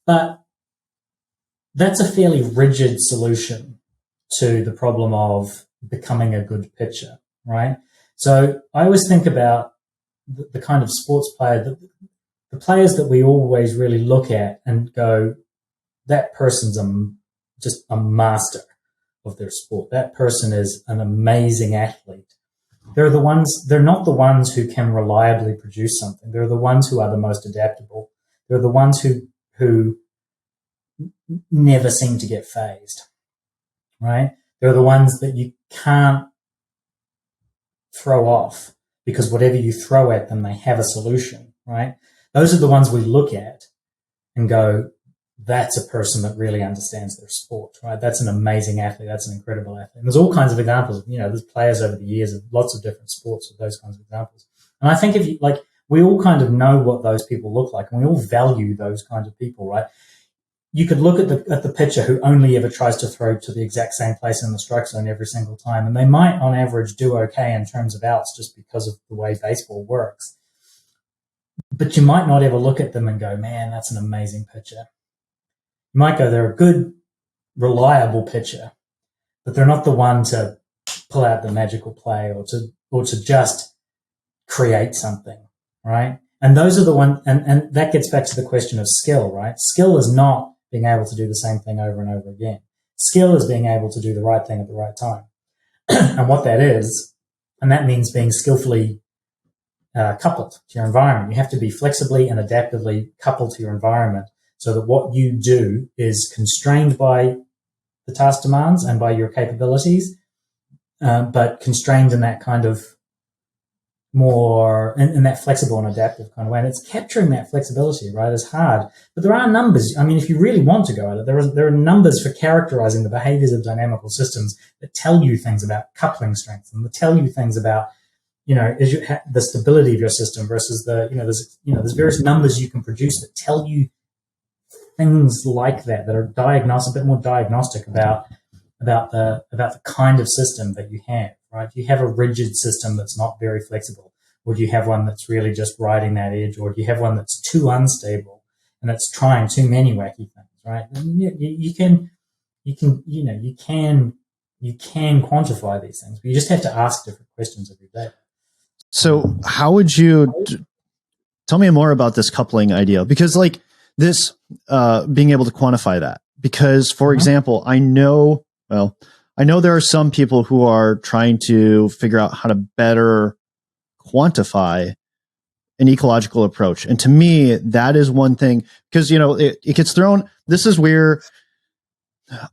But that's a fairly rigid solution to the problem of becoming a good pitcher, right? So I always think about the kind of sports player, the players that we always really look at and go, that person's just a master of their sport. That person is an amazing athlete. They're not the ones who can reliably produce something. They're the ones who are the most adaptable. They're the ones who never seem to get phased, right? They're the ones that you can't throw off because whatever you throw at them, they have a solution, right? Those are the ones we look at and go, that's a person that really understands their sport, right? That's an amazing athlete. That's an incredible athlete. And there's all kinds of examples. There's players over the years of lots of different sports with those kinds of examples. And I think we all kind of know what those people look like, and we all value those kinds of people, right? You could look at the pitcher who only ever tries to throw to the exact same place in the strike zone every single time, and they might, on average, do okay in terms of outs just because of the way baseball works. But you might not ever look at them and go, man, that's an amazing pitcher. You might go, they're a good, reliable pitcher, but they're not the one to pull out the magical play or to just create something, right? And those are the ones, and that gets back to the question of skill, right? Skill is not being able to do the same thing over and over again. Skill is being able to do the right thing at the right time. And what that is, and that means being skillfully coupled to your environment. You have to be flexibly and adaptively coupled to your environment so that what you do is constrained by the task demands and by your capabilities, but constrained in that kind of more, in that flexible and adaptive kind of way. And it's capturing that flexibility, right, is hard. But there are numbers. I mean, if you really want to go at it, there are numbers for characterizing the behaviors of dynamical systems that tell you things about coupling strength and that tell you things about, the stability of your system versus there's various numbers you can produce that tell you things like that are a bit more diagnostic about the kind of system that you have, right? Do you have a rigid system that's not very flexible? Or do you have one that's really just riding that edge? Or do you have one that's too unstable and it's trying too many wacky things, right? And you can quantify these things, but you just have to ask different questions every day. So how would you tell me more about this coupling idea? Because this, being able to quantify that, because for example, I know there are some people who are trying to figure out how to better quantify an ecological approach. And to me, that is one thing, because, it gets thrown. This is where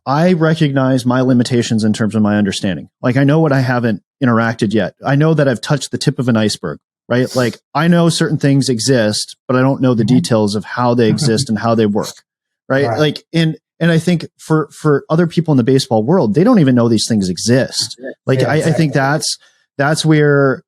I recognize my limitations in terms of my understanding. I know what I haven't interacted yet. I know that I've touched the tip of an iceberg, right? I know certain things exist, but I don't know the details of how they exist and how they work, right? And I think for other people in the baseball world, they don't even know these things exist. I think that's where,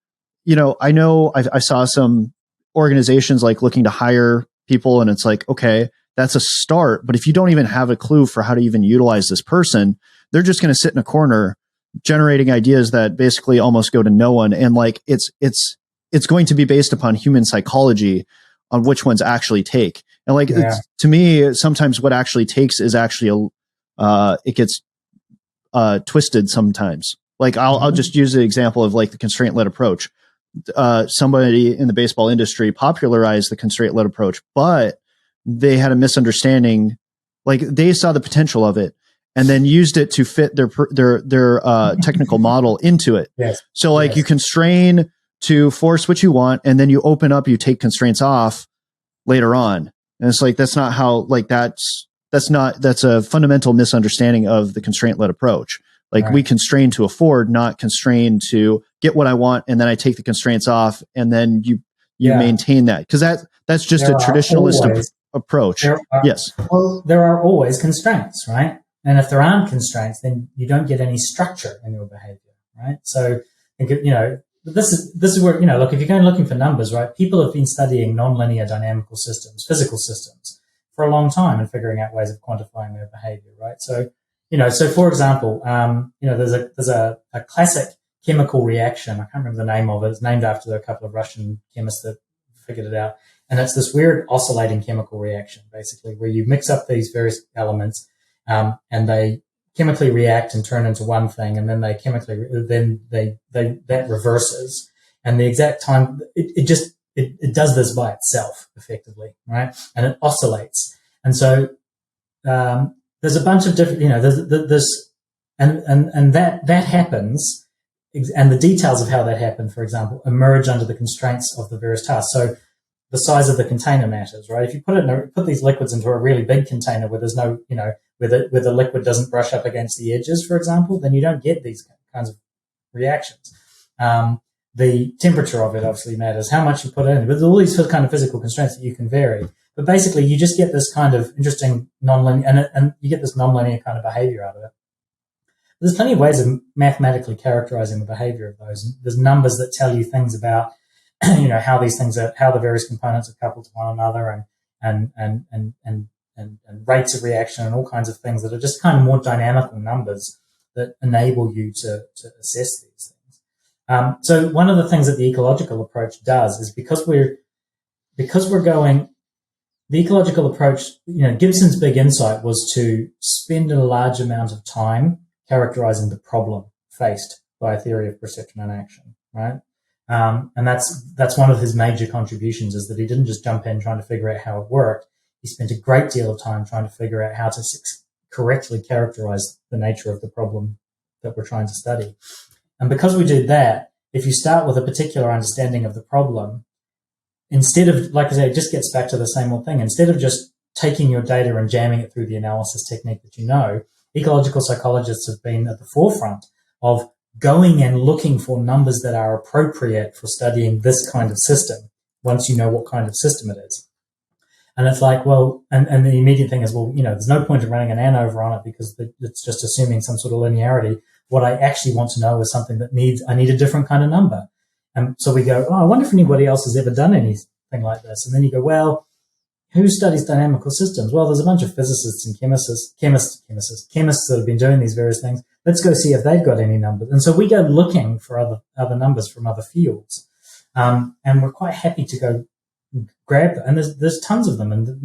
I know I saw some organizations looking to hire people, and it's okay, that's a start. But if you don't even have a clue for how to even utilize this person, they're just going to sit in a corner generating ideas that basically almost go to no one. And it's going to be based upon human psychology on which ones actually take. And to me, sometimes what actually takes is actually it gets twisted sometimes. I'll just use the example of the constraint-led approach. Somebody in the baseball industry popularized the constraint-led approach, but they had a misunderstanding. They saw the potential of it and then used it to fit their technical model into it. Yes. So you constrain to force what you want, and then you open up, you take constraints off later on. And it's that's not how, that's a fundamental misunderstanding of the constraint-led approach. Right. We constrain to afford, not constrain to get what I want, and then I take the constraints off, and then you maintain that. Because that's just a traditionalist approach. Yes. Well, there are always constraints, right? And if there aren't constraints, then you don't get any structure in your behavior, right? So, this is where, look, if you're going looking for numbers, right? People have been studying nonlinear dynamical systems, physical systems, for a long time and figuring out ways of quantifying their behavior, right? So, so for example, there's a classic chemical reaction. I can't remember the name of it. It's named after a couple of Russian chemists that figured it out. And it's this weird oscillating chemical reaction, basically, where you mix up these various elements, and they chemically react and turn into one thing, and then that reverses. And the exact time, it does this by itself, effectively, right? And it oscillates. And so there's a bunch of different, and that happens, and the details of how that happened, for example, emerge under the constraints of the various tasks. So the size of the container matters, right? If you put these liquids into a really big container where there's no, where the liquid doesn't brush up against the edges, for example, then you don't get these kinds of reactions. The temperature of it obviously matters, how much you put in. There's all these kind of physical constraints that you can vary. But basically, you just get this kind of interesting nonlinear, and you get this nonlinear kind of behavior out of it. There's plenty of ways of mathematically characterizing the behavior of those. There's numbers that tell you things about, how these things are, how the various components are coupled to one another, and rates of reaction, and all kinds of things that are just kind of more dynamical numbers that enable you to assess these things. So one of the things that the ecological approach does is because we're going, the ecological approach, Gibson's big insight was to spend a large amount of time characterizing the problem faced by a theory of perception and action, right? And that's one of his major contributions, is that he didn't just jump in trying to figure out how it worked. He spent a great deal of time trying to figure out how to correctly characterize the nature of the problem that we're trying to study. And because we did that, if you start with a particular understanding of the problem, instead of, like I say, it just gets back to the same old thing. Instead of just taking your data and jamming it through the analysis technique that ecological psychologists have been at the forefront of going and looking for numbers that are appropriate for studying this kind of system once you know what kind of system it is. And it's like, well, and the immediate thing is, well, there's no point in running an ANOVA on it because it's just assuming some sort of linearity. What I actually want to know is something that I need a different kind of number. And so we go, I wonder if anybody else has ever done anything like this. And then you go, well, who studies dynamical systems? Well, there's a bunch of physicists and chemists that have been doing these various things. Let's go see if they've got any numbers. And so we go looking for other numbers from other fields. And we're quite happy to go grab them. And there's tons of them. And,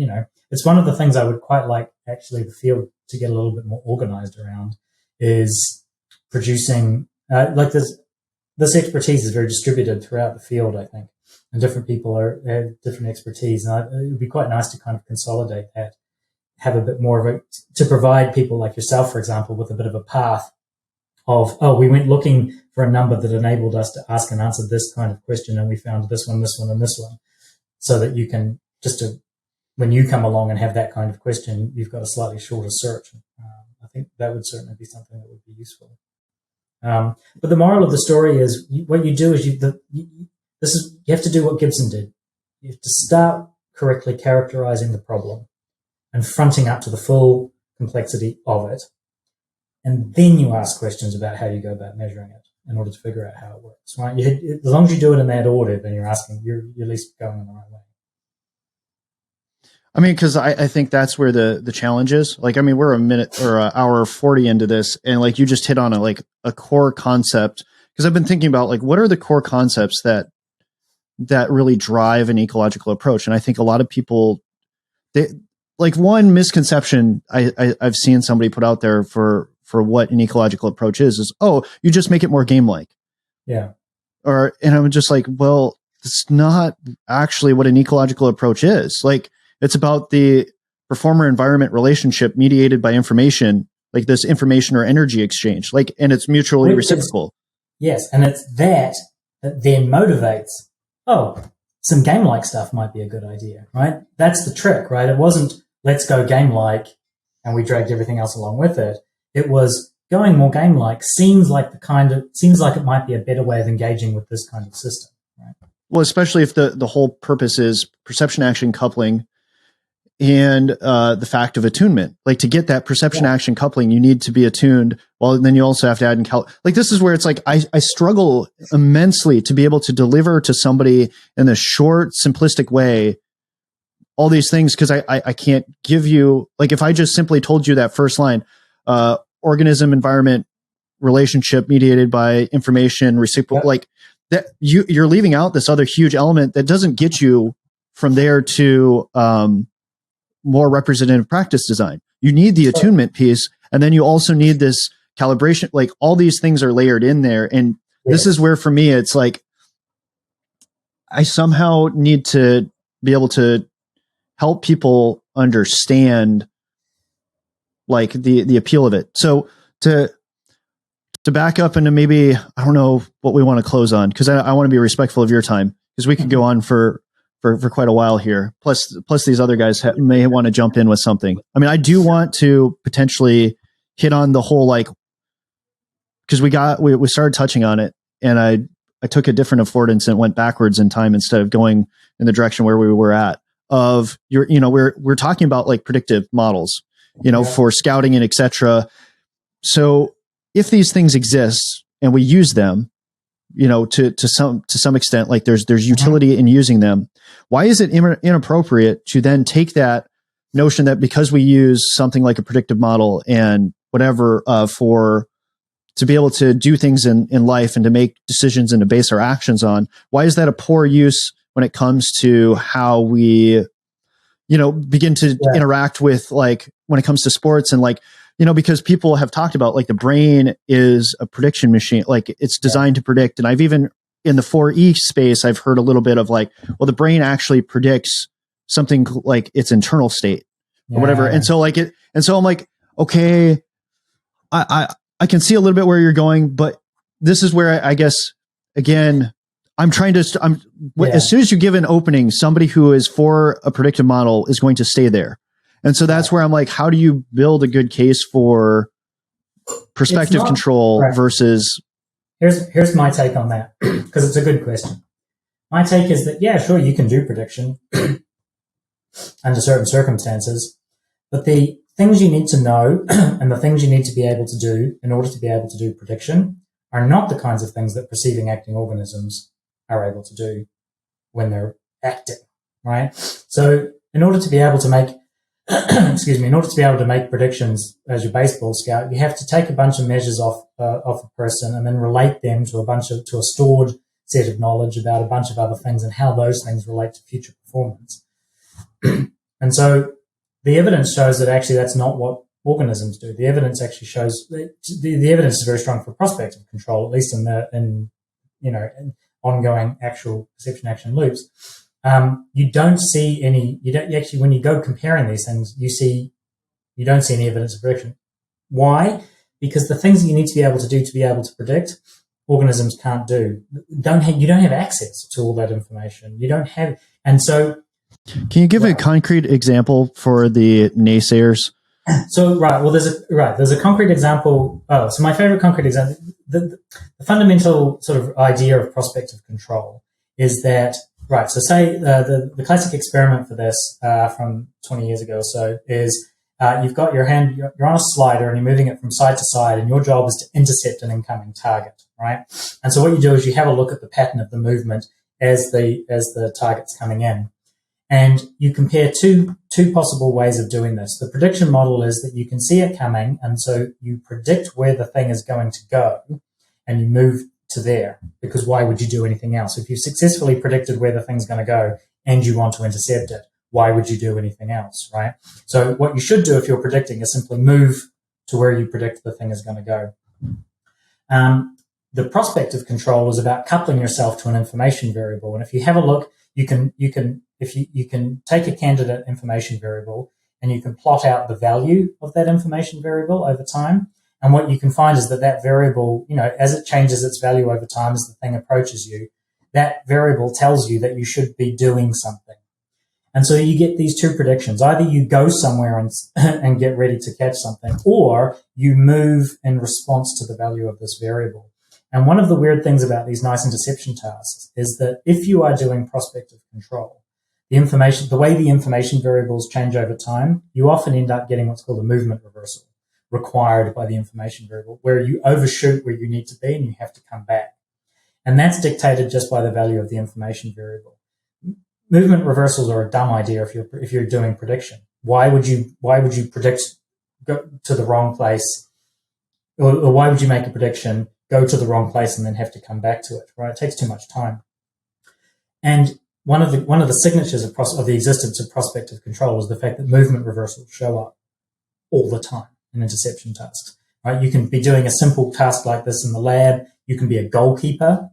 it's one of the things I would quite like actually the field to get a little bit more organized around is producing, this expertise is very distributed throughout the field, I think. And different people have different expertise. And it would be quite nice to kind of consolidate that, have a bit more of to provide people like yourself, for example, with a bit of a path of, we went looking for a number that enabled us to ask and answer this kind of question. And we found this one, and this one. So that you can when you come along and have that kind of question, you've got a slightly shorter search. I think that would certainly be something that would be useful. But the moral of the story is what you do is you have to do what Gibson did. You have to start correctly characterizing the problem and fronting up to the full complexity of it. And then you ask questions about how you go about measuring it in order to figure out how it works, right? As long as you do it in that order, then you're at least going in the right way. I mean, because I think that's where the challenge is. Like, I mean, we're a minute or an hour 40 into this, and like you just hit on a core concept. Because I've been thinking about what are the core concepts that really drive an ecological approach, and I think a lot of people, one misconception I've seen somebody put out there for what an ecological approach is you just make it more game-like. Yeah. And I'm just like, well, it's not actually what an ecological approach is. Like, it's about the performer-environment relationship mediated by information, like this information or energy exchange, and it's mutually reciprocal. Yes, and it's that then motivates, some game-like stuff might be a good idea, right? That's the trick, right? It wasn't, let's go game-like, and we dragged everything else along with it. It was going more game-like seems like it might be a better way of engaging with this kind of system, right? Well, especially if the whole purpose is perception-action coupling, and the fact of attunement. Like to get that perception action coupling, you need to be attuned. Well, then you also have to add in like this is where it's like I struggle immensely to be able to deliver to somebody in a short, simplistic way all these things, because I can't give you, like if I just simply told you that first line, organism, environment, relationship mediated by information, reciprocal, like that, you're leaving out this other huge element that doesn't get you from there to more representative practice design. You need the attunement piece, and then you also need this calibration. Like all these things are layered in there, and this is where for me it's like I somehow need to be able to help people understand like the appeal of it. So to back up into maybe, I don't know what we want to close on, because I want to be respectful of your time, because we could go on for quite a while here. Plus these other guys may want to jump in with something. I mean, I do want to potentially hit on the whole, like, because we started touching on it, and I took a different affordance and went backwards in time instead of going in the direction where we were at. Of we're talking about like predictive models, for scouting and etc. So if these things exist and we use them, to some extent, like there's utility in using them, why is it inappropriate to then take that notion that because we use something like a predictive model and whatever to be able to do things in life and to make decisions and to base our actions on, why is that a poor use when it comes to how we, begin to interact with, like, when it comes to sports and like, because people have talked about like the brain is a prediction machine, like it's designed to predict. And I've even in the 4E space, I've heard a little bit of like, well, the brain actually predicts something like its internal state or whatever. And so I'm like, okay, I can see a little bit where you're going, but this is where I guess, again, I'm trying to, as soon as you give an opening, somebody who is for a predictive model is going to stay there. And so that's where I'm like, how do you build a good case for perspective control versus? Here's my take on that, because it's a good question. My take is that, sure, you can do prediction under certain circumstances, but the things you need to know and the things you need to be able to do in order to be able to do prediction are not the kinds of things that perceiving acting organisms are able to do when they're acting, right? So in order to be able to make, predictions as your baseball scout, you have to take a bunch of measures off a person and then relate them to a stored set of knowledge about a bunch of other things and how those things relate to future performance. And so the evidence shows that actually that's not what organisms do. The evidence actually shows the evidence is very strong for prospective control, at least in ongoing actual perception action loops. You don't see any. You don't actually, when you go comparing these things, you don't see any evidence of prediction. Why? Because the things that you need to be able to do to be able to predict, organisms can't do. You don't have access to all that information. You don't have, and so. Can you give a concrete example for the naysayers? So there's a concrete example. So my favorite concrete example, the fundamental sort of idea of prospective control is that, so say the classic experiment for this from 20 years ago or so is you've got your hand, you're on a slider and you're moving it from side to side, and your job is to intercept an incoming target, right? And so what you do is you have a look at the pattern of the movement as the target's coming in. And you compare two possible ways of doing this. The prediction model is that you can see it coming, and so you predict where the thing is going to go, and you move to there, because why would you do anything else? If you've successfully predicted where the thing's going to go and you want to intercept it, why would you do anything else, right? So what you should do if you're predicting is simply move to where you predict the thing is going to go. The prospective control is about coupling yourself to an information variable. And if you have a look, you can take a candidate information variable and you can plot out the value of that information variable over time. And what you can find is that variable, as it changes its value over time, as the thing approaches you, that variable tells you that you should be doing something. And so you get these two predictions. Either you go somewhere and get ready to catch something, or you move in response to the value of this variable. And one of the weird things about these nice interception tasks is that if you are doing prospective control, the way the information variables change over time, you often end up getting what's called a movement reversal required by the information variable, where you overshoot where you need to be and you have to come back. And that's dictated just by the value of the information variable. Movement reversals are a dumb idea if you're doing prediction. Why would you predict go to the wrong place, or why would you make a prediction, go to the wrong place, and then have to come back to it? Right? It takes too much time. And one of the signatures of the existence of prospective control is the fact that movement reversals show up all the time in interception tasks. Right? You can be doing a simple task like this in the lab. You can be a goalkeeper.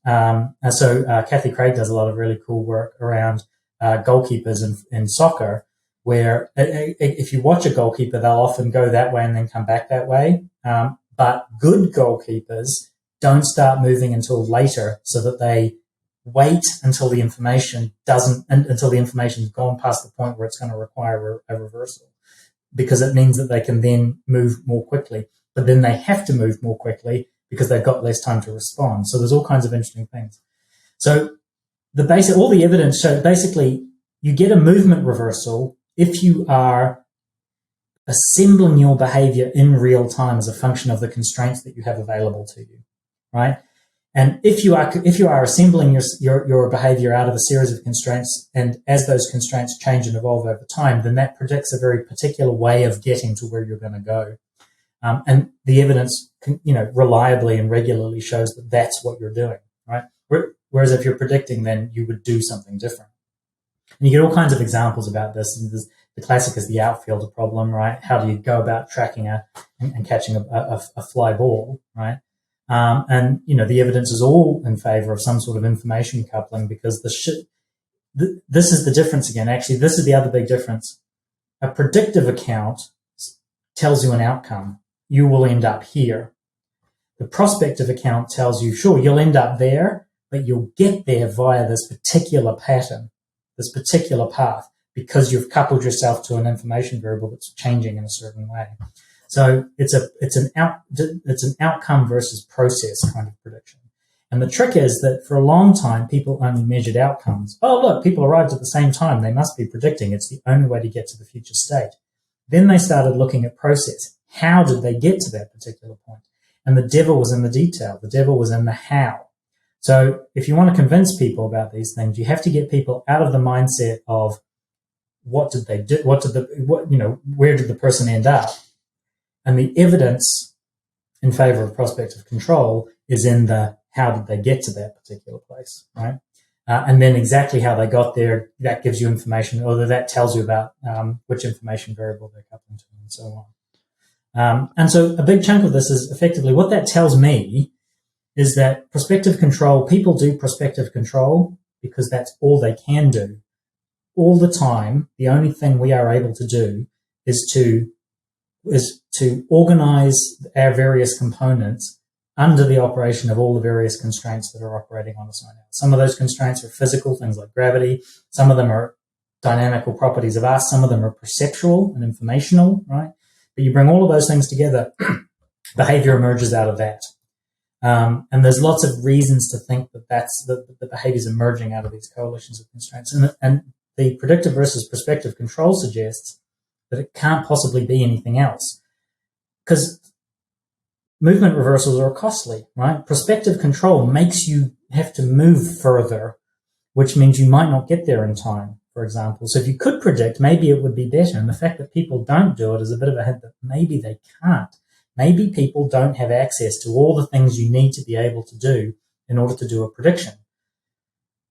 Kathy Craig does a lot of really cool work around goalkeepers in soccer, where if you watch a goalkeeper, they'll often go that way and then come back that way. But good goalkeepers don't start moving until later, so that they wait until the information's gone past the point where it's going to require a reversal, because it means that they can then move more quickly. But then they have to move more quickly because they've got less time to respond. So there's all kinds of interesting things. So all the evidence shows basically you get a movement reversal if you are assembling your behavior in real time as a function of the constraints that you have available to you, right? And if you are assembling your behavior out of a series of constraints, and as those constraints change and evolve over time, then that predicts a very particular way of getting to where you're going to go. And the evidence, reliably and regularly shows that that's what you're doing, right? Whereas if you're predicting, then you would do something different. And you get all kinds of examples about this. And the classic is the outfielder problem, right? How do you go about tracking and catching a fly ball, right? And the evidence is all in favor of some sort of information coupling, because this is the difference again. Actually, this is the other big difference. A predictive account tells you an outcome. You will end up here. The prospective account tells you, sure, you'll end up there, but you'll get there via this particular pattern, this particular path, because you've coupled yourself to an information variable that's changing in a certain way. So it's an outcome versus process kind of prediction. And the trick is that for a long time, people only measured outcomes. Oh, look, people arrived at the same time. They must be predicting. It's the only way to get to the future state. Then they started looking at process. How did they get to that particular point? And the devil was in the detail. The devil was in the how. So if you want to convince people about these things, you have to get people out of the mindset of what did they do? Where did the person end up? And the evidence in favor of prospective control is in the how did they get to that particular place, right? And then exactly how they got there, that gives you information, or that tells you about which information variable they're coupling to, and so on. And so a big chunk of this is effectively what that tells me is that prospective control, people do prospective control because that's all they can do. All the time, the only thing we are able to do is to organize our various components under the operation of all the various constraints that are operating on us right now. Some of those constraints are physical, things like gravity. Some of them are dynamical properties of us. Some of them are perceptual and informational, right? But you bring all of those things together, behavior emerges out of that. And there's lots of reasons to think that the behavior is emerging out of these coalitions of constraints. And the predictive versus prospective control suggests that it can't possibly be anything else, because movement reversals are costly, right? Prospective control makes you have to move further, which means you might not get there in time, for example. So if you could predict, maybe it would be better. And the fact that people don't do it is a bit of a hint that maybe they can't. Maybe people don't have access to all the things you need to be able to do in order to do a prediction.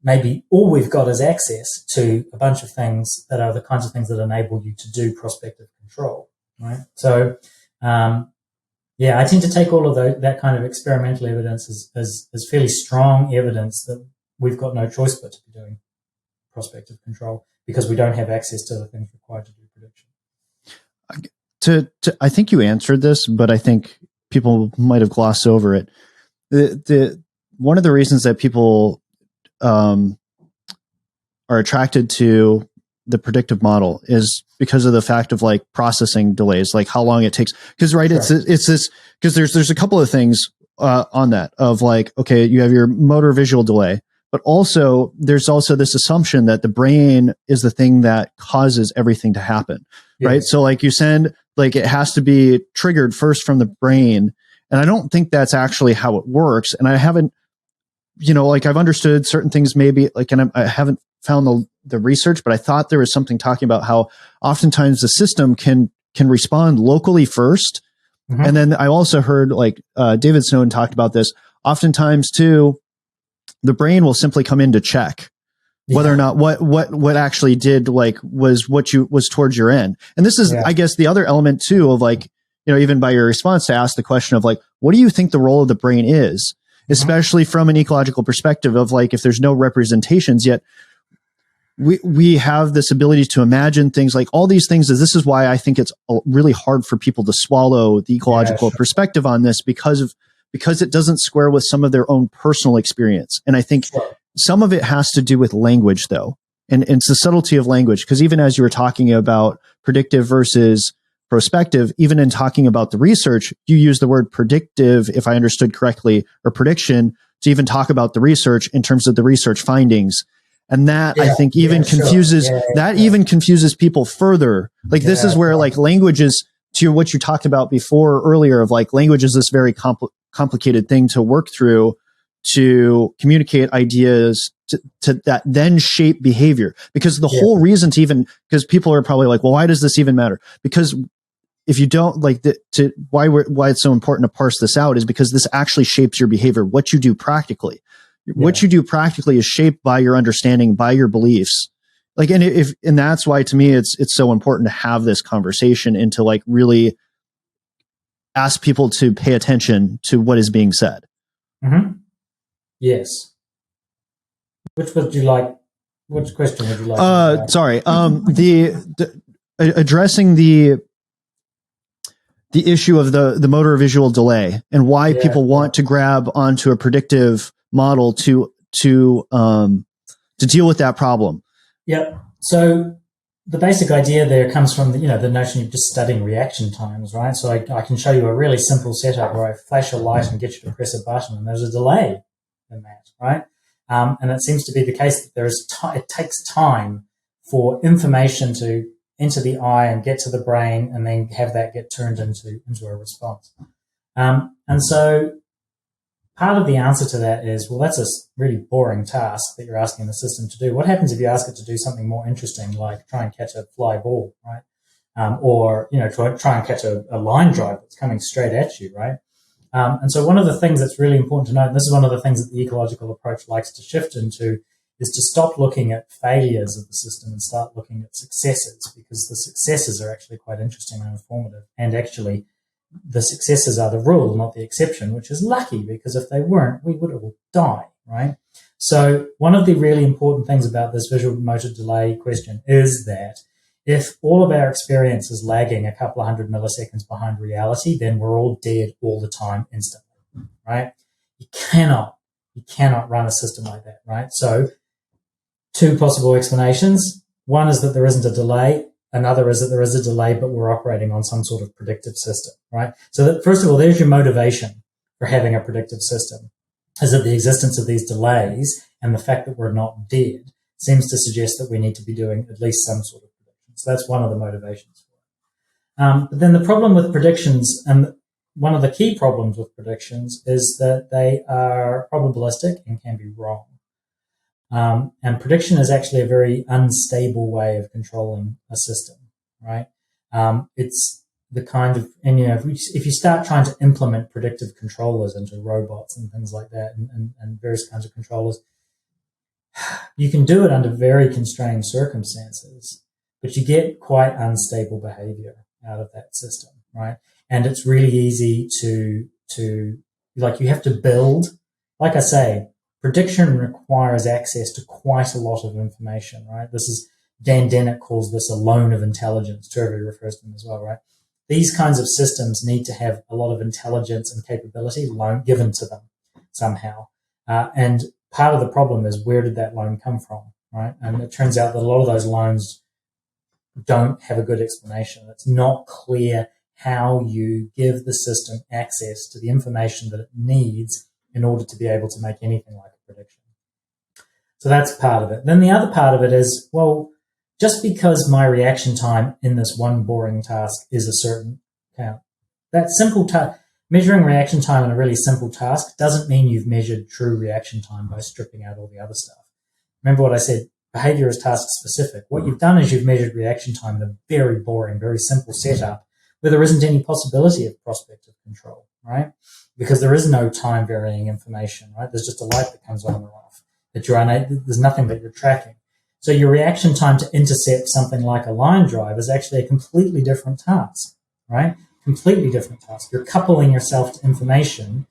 Maybe all we've got is access to a bunch of things that are the kinds of things that enable you to do prospective control, right? So, I tend to take all of that kind of experimental evidence as fairly strong evidence that we've got no choice but to be doing prospective control, because we don't have access to the things required to do prediction. I think you answered this, but I think people might have glossed over it. One of the reasons that people are attracted to the predictive model is because of the fact of like processing delays, like how long it takes. Because it's this, because there's a couple of things on that of like, okay, you have your motor visual delay, but also there's also this assumption that the brain is the thing that causes everything to happen, right? So like you send, like it has to be triggered first from the brain. And I don't think that's actually how it works. And I haven't, like I've understood certain things maybe like, and I haven't found the research, but I thought there was something talking about how oftentimes the system can respond locally first. Mm-hmm. And then I also heard like David Snowden talked about this. Oftentimes too, the brain will simply come in to check whether or not what actually did like was towards your end. And this is, I guess, the other element too of like, even by your response to ask the question of like, what do you think the role of the brain is, especially from an ecological perspective of like, if there's no representations yet, we have this ability to imagine things like all these things. This is why I think it's really hard for people to swallow the ecological perspective on this because it doesn't square with some of their own personal experience. And I think some of it has to do with language though. And it's the subtlety of language. Because even as you were talking about predictive versus prospective, even in talking about the research, you use the word predictive, if I understood correctly, or prediction to even talk about the research in terms of the research findings. And that I think even confuses, even confuses people further. Like this is where like language is to what you talked about before earlier of like language is this very complicated thing to work through to communicate ideas to that then shape behavior. Because the whole reason to even, because people are probably like, well, why does this even matter? Because if you don't like why it's so important to parse this out is because this actually shapes your behavior, what you do practically. What you do practically is shaped by your understanding, by your beliefs. Like, and that's why to me, it's so important to have this conversation and to like really ask people to pay attention to what is being said. Mm-hmm. Yes. Which question would you like? Sorry. Addressing the issue of the motor visual delay and why people want to grab onto a predictive model to deal with that problem. Yep. So the basic idea there comes from the notion of just studying reaction times, right? So I can show you a really simple setup where I flash a light and get you to press a button, and there's a delay in that, right? And it seems to be the case that it takes time for information to enter the eye and get to the brain, and then have that get turned into a response. And so part of the answer to that is, well, that's a really boring task that you're asking the system to do. What happens if you ask it to do something more interesting, like try and catch a fly ball, right? Or try and catch a line drive that's coming straight at you, right? And so one of the things that's really important to note, and this is one of the things that the ecological approach likes to shift into, is to stop looking at failures of the system and start looking at successes, because the successes are actually quite interesting and informative. And actually, the successes are the rule, not the exception, which is lucky, because if they weren't, we would all die, right? So one of the really important things about this visual motor delay question is that if all of our experience is lagging a couple of 100 milliseconds behind reality, then we're all dead all the time instantly, right? You cannot run a system like that, right? So two possible explanations. One is that there isn't a delay. Another is that there is a delay, but we're operating on some sort of predictive system, right? So that, first of all, there's your motivation for having a predictive system, is that the existence of these delays and the fact that we're not dead seems to suggest that we need to be doing at least some sort of prediction. So that's one of the motivations for it. But then the problem with predictions, and one of the key problems with predictions, is that they are probabilistic and can be wrong. And prediction is actually a very unstable way of controlling a system, right? It's the kind of, and if you start trying to implement predictive controllers into robots and things like that, and various kinds of controllers, you can do it under very constrained circumstances, but you get quite unstable behavior out of that system, right? And it's really easy to you have to build, like I say, prediction requires access to quite a lot of information, right? This is, Dan Dennett calls this a loan of intelligence. Turvey refers to them as well, right? These kinds of systems need to have a lot of intelligence and capability given to them somehow. And part of the problem is, where did that loan come from, right? And it turns out that a lot of those loans don't have a good explanation. It's not clear how you give the system access to the information that it needs in order to be able to make anything like a prediction. So that's part of it. Then the other part of it is, well, just because my reaction time in this one boring task is a certain count, that simple measuring reaction time in a really simple task doesn't mean you've measured true reaction time by stripping out all the other stuff. Remember what I said, behavior is task specific. What you've done is you've measured reaction time in a very boring, very simple setup where there isn't any possibility of prospective control, right? Because there is no time varying information, right? There's just a light that comes on or off. There's nothing that you're tracking. So your reaction time to intercept something like a line drive is actually a completely different task, right? Completely different task. You're coupling yourself to information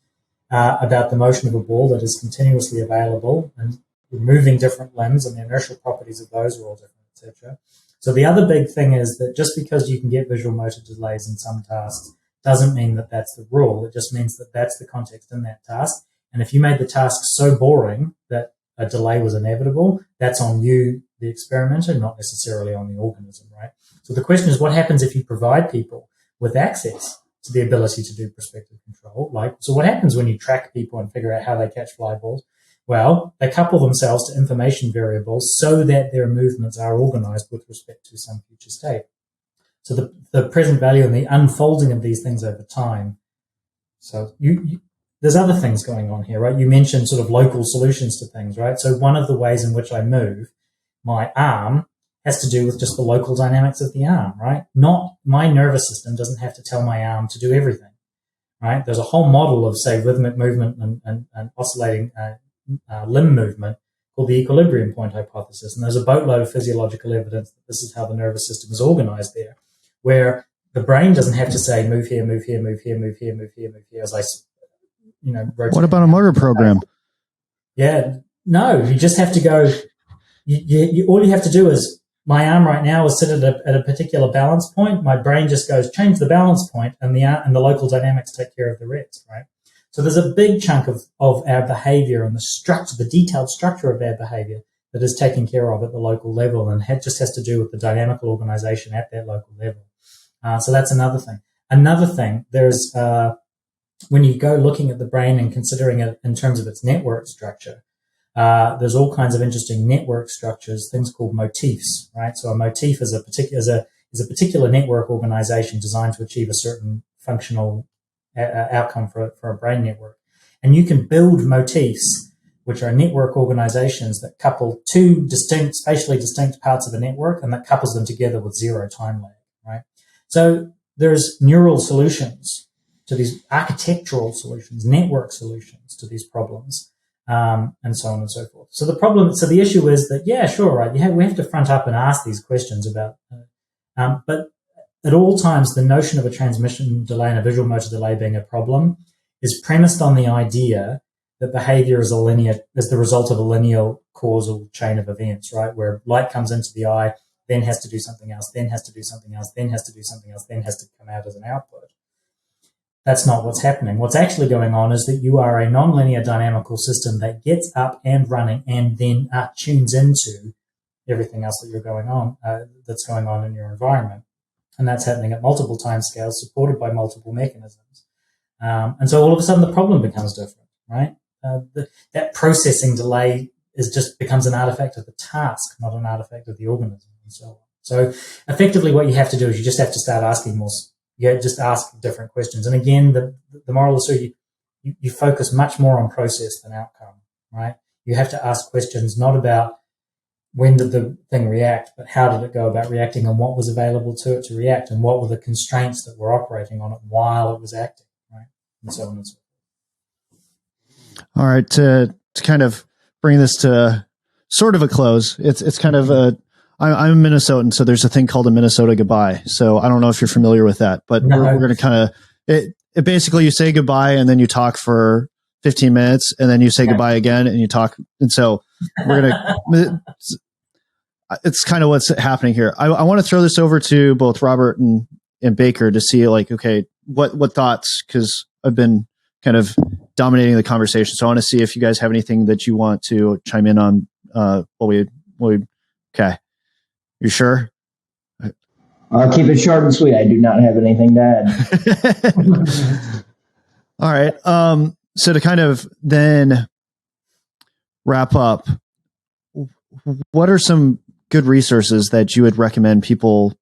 about the motion of a ball that is continuously available, and removing different limbs, and the inertial properties of those are all different, etc. So the other big thing is that just because you can get visual motor delays in some tasks doesn't mean that that's the rule. It just means that that's the context in that task. And if you made the task so boring that a delay was inevitable, that's on you, the experimenter, not necessarily on the organism, right? So the question is, what happens if you provide people with access to the ability to do prospective control? So what happens when you track people and figure out how they catch fly balls? Well, they couple themselves to information variables so that their movements are organized with respect to some future state. So the present value and the unfolding of these things over time. So there's other things going on here, right? You mentioned sort of local solutions to things, right? So one of the ways in which I move my arm has to do with just the local dynamics of the arm, right? Not my nervous system doesn't have to tell my arm to do everything, right? There's a whole model of, say, rhythmic movement and oscillating limb movement called the equilibrium point hypothesis. And there's a boatload of physiological evidence that this is how the nervous system is organized there, where the brain doesn't have to say, move here, move here, move here, move here, move here, move here, as I, rotate. What about a motor program? Yeah, no, you just have to go, all you have to do is, my arm right now is sit at a particular balance point. My brain just goes, change the balance point, and the local dynamics take care of the rest, right? So there's a big chunk of our behavior and the detailed structure of our behavior that is taken care of at the local level, and just has to do with the dynamical organization at that local level. So that's another thing. Another thing, there's when you go looking at the brain and considering it in terms of its network structure, there's all kinds of interesting network structures, things called motifs, right? So a motif is a particular network organization designed to achieve a certain functional outcome for a brain network. And you can build motifs, which are network organizations that couple two spatially distinct parts of a network, and that couples them together with zero time lag, right? So there's neural solutions to these, architectural solutions, network solutions to these problems, and so on and so forth. So the issue is that, yeah, sure, right, we have to front up and ask these questions about, but at all times, the notion of a transmission delay and a visual motor delay being a problem is premised on the idea that behavior is the result of a linear causal chain of events, right? Where light comes into the eye, then has to do something else, then has to do something else, then has to do something else, then has to come out as an output. That's not what's happening. What's actually going on is that you are a nonlinear dynamical system that gets up and running and then tunes into everything else that's going on in your environment. And that's happening at multiple timescales, supported by multiple mechanisms. And so all of a sudden the problem becomes different, right? That processing delay becomes an artifact of the task, not an artifact of the organism, and so on. So effectively what you have to do is you just have to start asking more, just ask different questions. And again, the moral is you focus much more on process than outcome, right? You have to ask questions not about when did the thing react, but how did it go about reacting, and what was available to it to react, and what were the constraints that were operating on it while it was acting, right? And so on and so forth. All right, to kind of bring this to sort of a close, it's kind of I'm a Minnesotan, so there's a thing called a Minnesota goodbye. So I don't know if you're familiar with that, but we're going to kind of it basically you say goodbye and then you talk for 15 minutes and then you say goodbye again and you talk. And so we're going to, it's kind of what's happening here. I want to throw this over to both Robert and Baker to see okay, what thoughts, because I've been kind of dominating the conversation. So I want to see if you guys have anything that you want to chime in on. Okay. You sure? I'll keep it short and sweet. I do not have anything to add. All right. So to kind of then wrap up, what are some good resources that you would recommend people,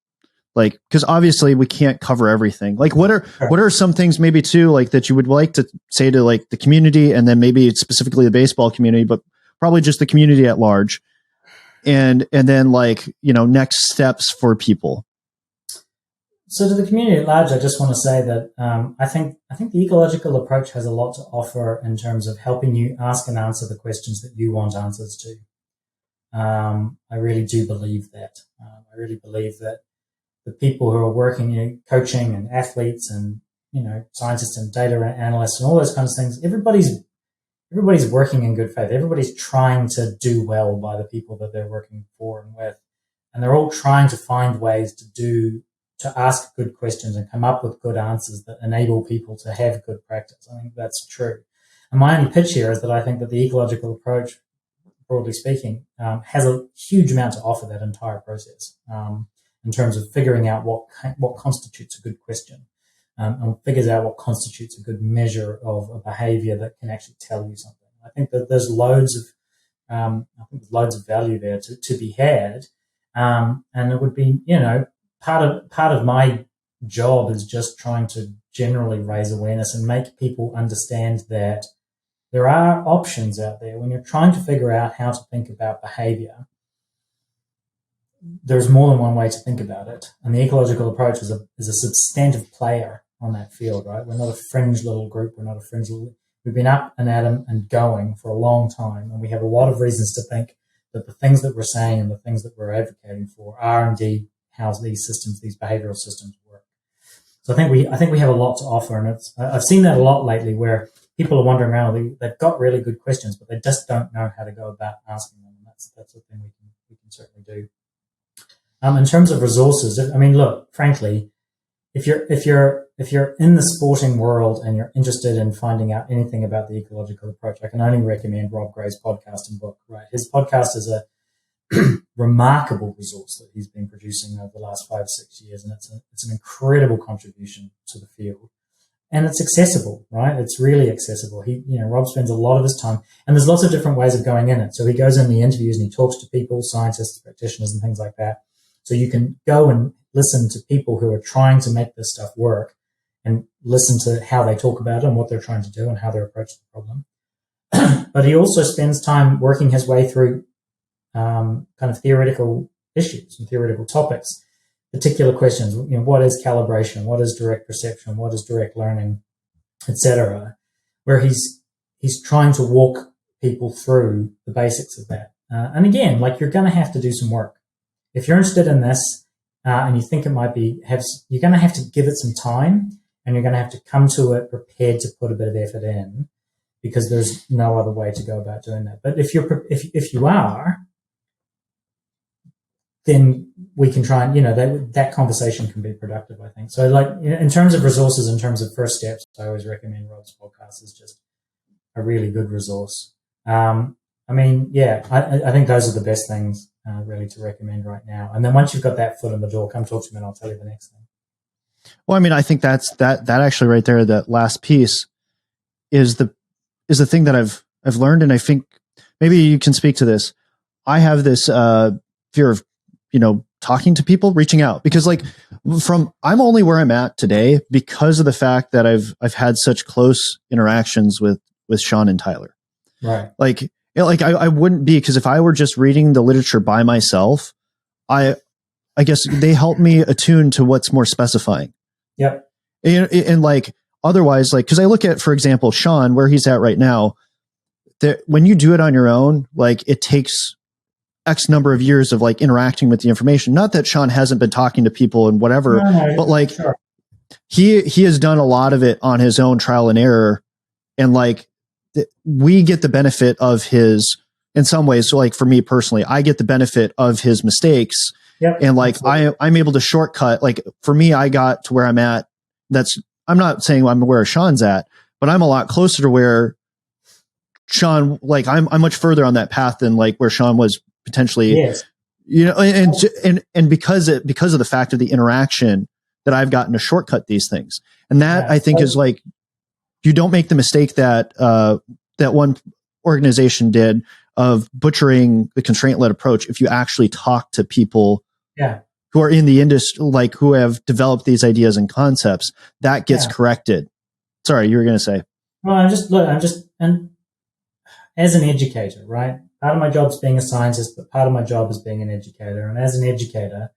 like, because obviously we can't cover everything. Like what are some things maybe too, like that you would like to say to like the community, and then maybe specifically the baseball community, but probably just the community at large, and then like, you know, next steps for people. So to the community at large, I just want to say that I think the ecological approach has a lot to offer in terms of helping you ask and answer the questions that you want answers to. I really do believe that. I really believe that the people who are working, you know, coaching and athletes and, you know, scientists and data analysts and all those kinds of things, everybody's working in good faith. Everybody's trying to do well by the people that they're working for and with. And they're all trying to find ways to ask good questions and come up with good answers that enable people to have good practice. I think that's true. And my only pitch here is that I think that the ecological approach, broadly speaking, has a huge amount to offer that entire process in terms of figuring out what constitutes a good question and figures out what constitutes a good measure of a behavior that can actually tell you something. I think that there's loads of value there to be had, and it would be, you know, part of my job is just trying to generally raise awareness and make people understand that there are options out there when you're trying to figure out how to think about behavior. There's more than one way to think about it, and the ecological approach is a substantive player on that field, right? We're not a fringe little group. We've been up and at 'em and going for a long time, and we have a lot of reasons to think that the things that we're saying and the things that we're advocating for are indeed how these behavioral systems work. So I think we have a lot to offer, and I've seen that a lot lately, where people are wandering around. They've got really good questions, but they just don't know how to go about asking them. And that's the thing we can certainly do. In terms of resources, I mean, look, frankly, if you're in the sporting world and you're interested in finding out anything about the ecological approach, I can only recommend Rob Gray's podcast and book. Right, his podcast is a remarkable resource that he's been producing over the last 5-6 years, and it's an incredible contribution to the field. And it's accessible, right? It's really accessible. Rob spends a lot of his time, and there's lots of different ways of going in it. So he goes in the interviews and he talks to people, scientists, practitioners, and things like that. So you can go and listen to people who are trying to make this stuff work and listen to how they talk about it and what they're trying to do and how they approach the problem. But he also spends time working his way through kind of theoretical issues and theoretical topics, particular questions. You know, what is calibration? What is direct perception? What is direct learning, etc. Where he's trying to walk people through the basics of that. And again, like, you're going to have to do some work. If you're interested in this and you think it might be, you're going to have to give it some time, and you're going to have to come to it prepared to put a bit of effort in, because there's no other way to go about doing that. But if you are, then we can try and, you know, that conversation can be productive, I think. So, like, in terms of resources, in terms of first steps, I always recommend Rob's podcast is just a really good resource. I mean, yeah, I think those are the best things really to recommend right now. And then once you've got that foot in the door, come talk to me and I'll tell you the next thing. Well, I mean, I think that actually right there, that last piece is the thing that I've learned. And I think maybe you can speak to this. I have this fear of, you know, talking to people, reaching out, because like I'm only where I'm at today because of the fact that I've had such close interactions with Sean and Tyler. Right. Like, you know, like I wouldn't be, because if I were just reading the literature by myself, I guess they help me attune to what's more specifying. Yep. And like, otherwise, like, cause I look at, for example, Sean, where he's at right now, that when you do it on your own, like, it takes X number of years of like interacting with the information. Not that Sean hasn't been talking to people and whatever, but like, sure, he has done a lot of it on his own trial and error. And like, we get the benefit of his, in some ways. So like, for me personally, I get the benefit of his mistakes. Yep, and like, I'm able to shortcut. Like, for me, I got to where I'm at. I'm not saying I'm where Sean's at, but I'm a lot closer to where Sean, like, I'm much further on that path than like where Sean was potentially. Yes. You know, and because of the fact of the interaction that I've gotten to shortcut these things. And that, I think, is like, you don't make the mistake that that one organization did of butchering the constraint-led approach if you actually talk to people Yeah. who are in the industry, like who have developed these ideas and concepts. That gets corrected. Sorry, you were going to say. Well, and as an educator, right? Part of my job is being a scientist, but part of my job is being an educator. And as an educator,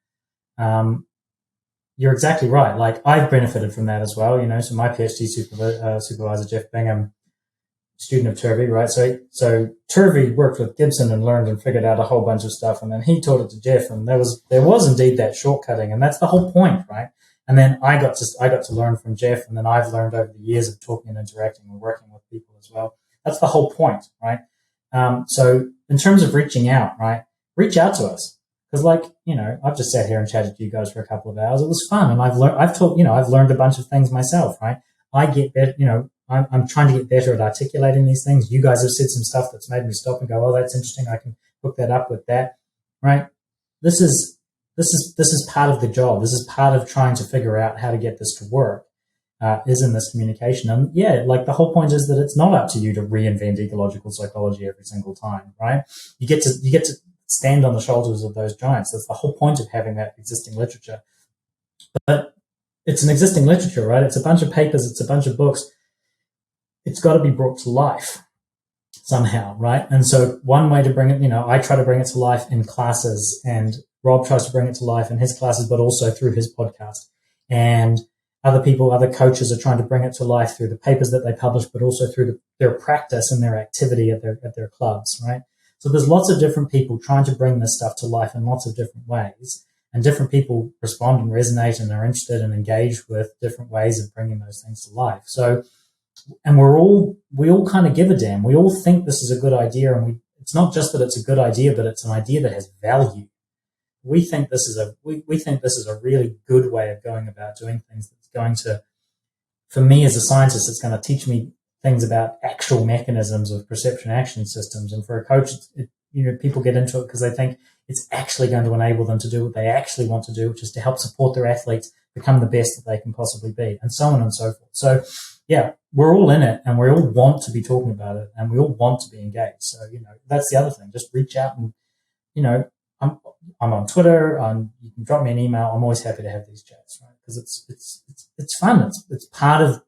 you're exactly right. Like, I've benefited from that as well, you know. So my PhD supervisor, Jeff Bingham, student of Turvey, right? So Turvey worked with Gibson and learned and figured out a whole bunch of stuff, and then he taught it to Jeff, and there was indeed that shortcutting, and that's the whole point, right? And then I got to learn from Jeff, and then I've learned over the years of talking and interacting and working with people as well. That's the whole point, right? So in terms of reaching out, right? Reach out to us. Because, like, you know, I've just sat here and chatted to you guys for a couple of hours. It was fun, and I've learned a bunch of things myself, right? I get better, you know, I'm trying to get better at articulating these things. You guys have said some stuff that's made me stop and go, oh, that's interesting. I can hook that up with that, right? This is part of the job. This is part of trying to figure out how to get this to work, is in this communication. And yeah, like, the whole point is that it's not up to you to reinvent ecological psychology every single time, right? You get to stand on the shoulders of those giants. That's the whole point of having that existing literature. But it's an existing literature, right? It's a bunch of papers. It's a bunch of books. It's got to be brought to life somehow, right? And so one way to bring it, you know, I try to bring it to life in classes, and Rob tries to bring it to life in his classes, but also through his podcast. And other coaches are trying to bring it to life through the papers that they publish, but also through their practice and their activity at their clubs, right? So there's lots of different people trying to bring this stuff to life in lots of different ways, and different people respond and resonate and are interested and engaged with different ways of bringing those things to life. So, and we all kind of give a damn. We all think this is a good idea, and it's not just that it's a good idea, but it's an idea that has value. We think this is a really good way of going about doing things. That's going to, for me as a scientist, it's going to teach me things about actual mechanisms of perception action systems. And for a coach, you know, people get into it because they think it's actually going to enable them to do what they actually want to do, which is to help support their athletes become the best that they can possibly be, and so on and so forth. So yeah, we're all in it, and we all want to be talking about it, and we all want to be engaged. So, you know, that's the other thing. Just reach out, and, you know, I'm on Twitter. You can drop me an email. I'm always happy to have these chats, right? Because it's fun. It's part of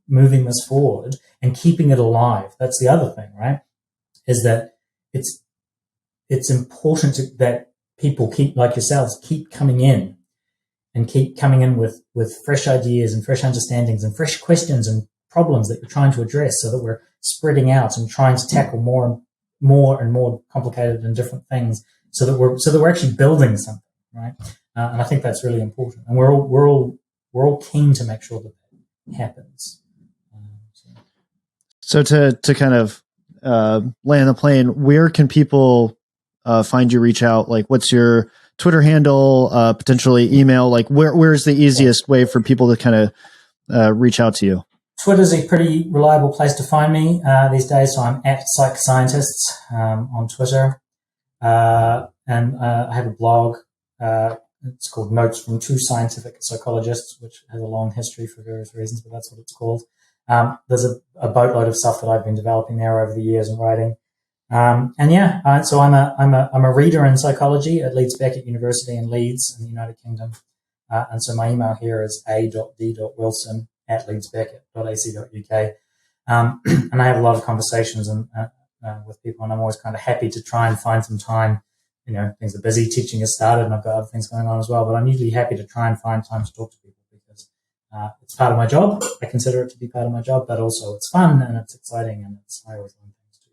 moving this forward and keeping it alive. That's the other thing, right? Is that it's important that people keep, like yourselves, keep coming in with fresh ideas and fresh understandings and fresh questions and problems that you're trying to address, so that we're spreading out and trying to tackle more and more complicated and different things, so that we're actually building something, right? And I think that's really important. And we're all keen to make sure that happens. So to kind of land the plane, where can people find you, reach out? Like, what's your Twitter handle, potentially email? Like, where's the easiest way for people to kind of reach out to you? Twitter's a pretty reliable place to find me these days. So I'm at Psych Scientists on Twitter. And I have a blog. It's called Notes from Two Scientific Psychologists, which has a long history for various reasons, but that's what it's called. There's a boatload of stuff that I've been developing there over the years and writing. So I'm a reader in psychology at Leeds Beckett University in Leeds in the United Kingdom. And so my email here is a.d.wilson@leedsbeckett.ac.uk. And I have a lot of conversations with people, and I'm always kind of happy to try and find some time. You know, things are busy, teaching has started, and I've got other things going on as well, but I'm usually happy to try and find time to talk to people, because it's part of my job. I consider it to be part of my job, but also it's fun and it's exciting, and I always learn things too.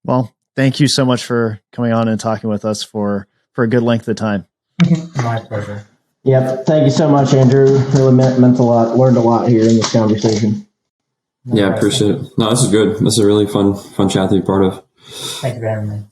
Well, thank you so much for coming on and talking with us for a good length of time. My pleasure. Yep. Thank you so much, Andrew. Really meant a lot. Learned a lot here in this conversation. Yeah, appreciate it. No, this is good. This is a really fun chat to be part of. Thank you for having me.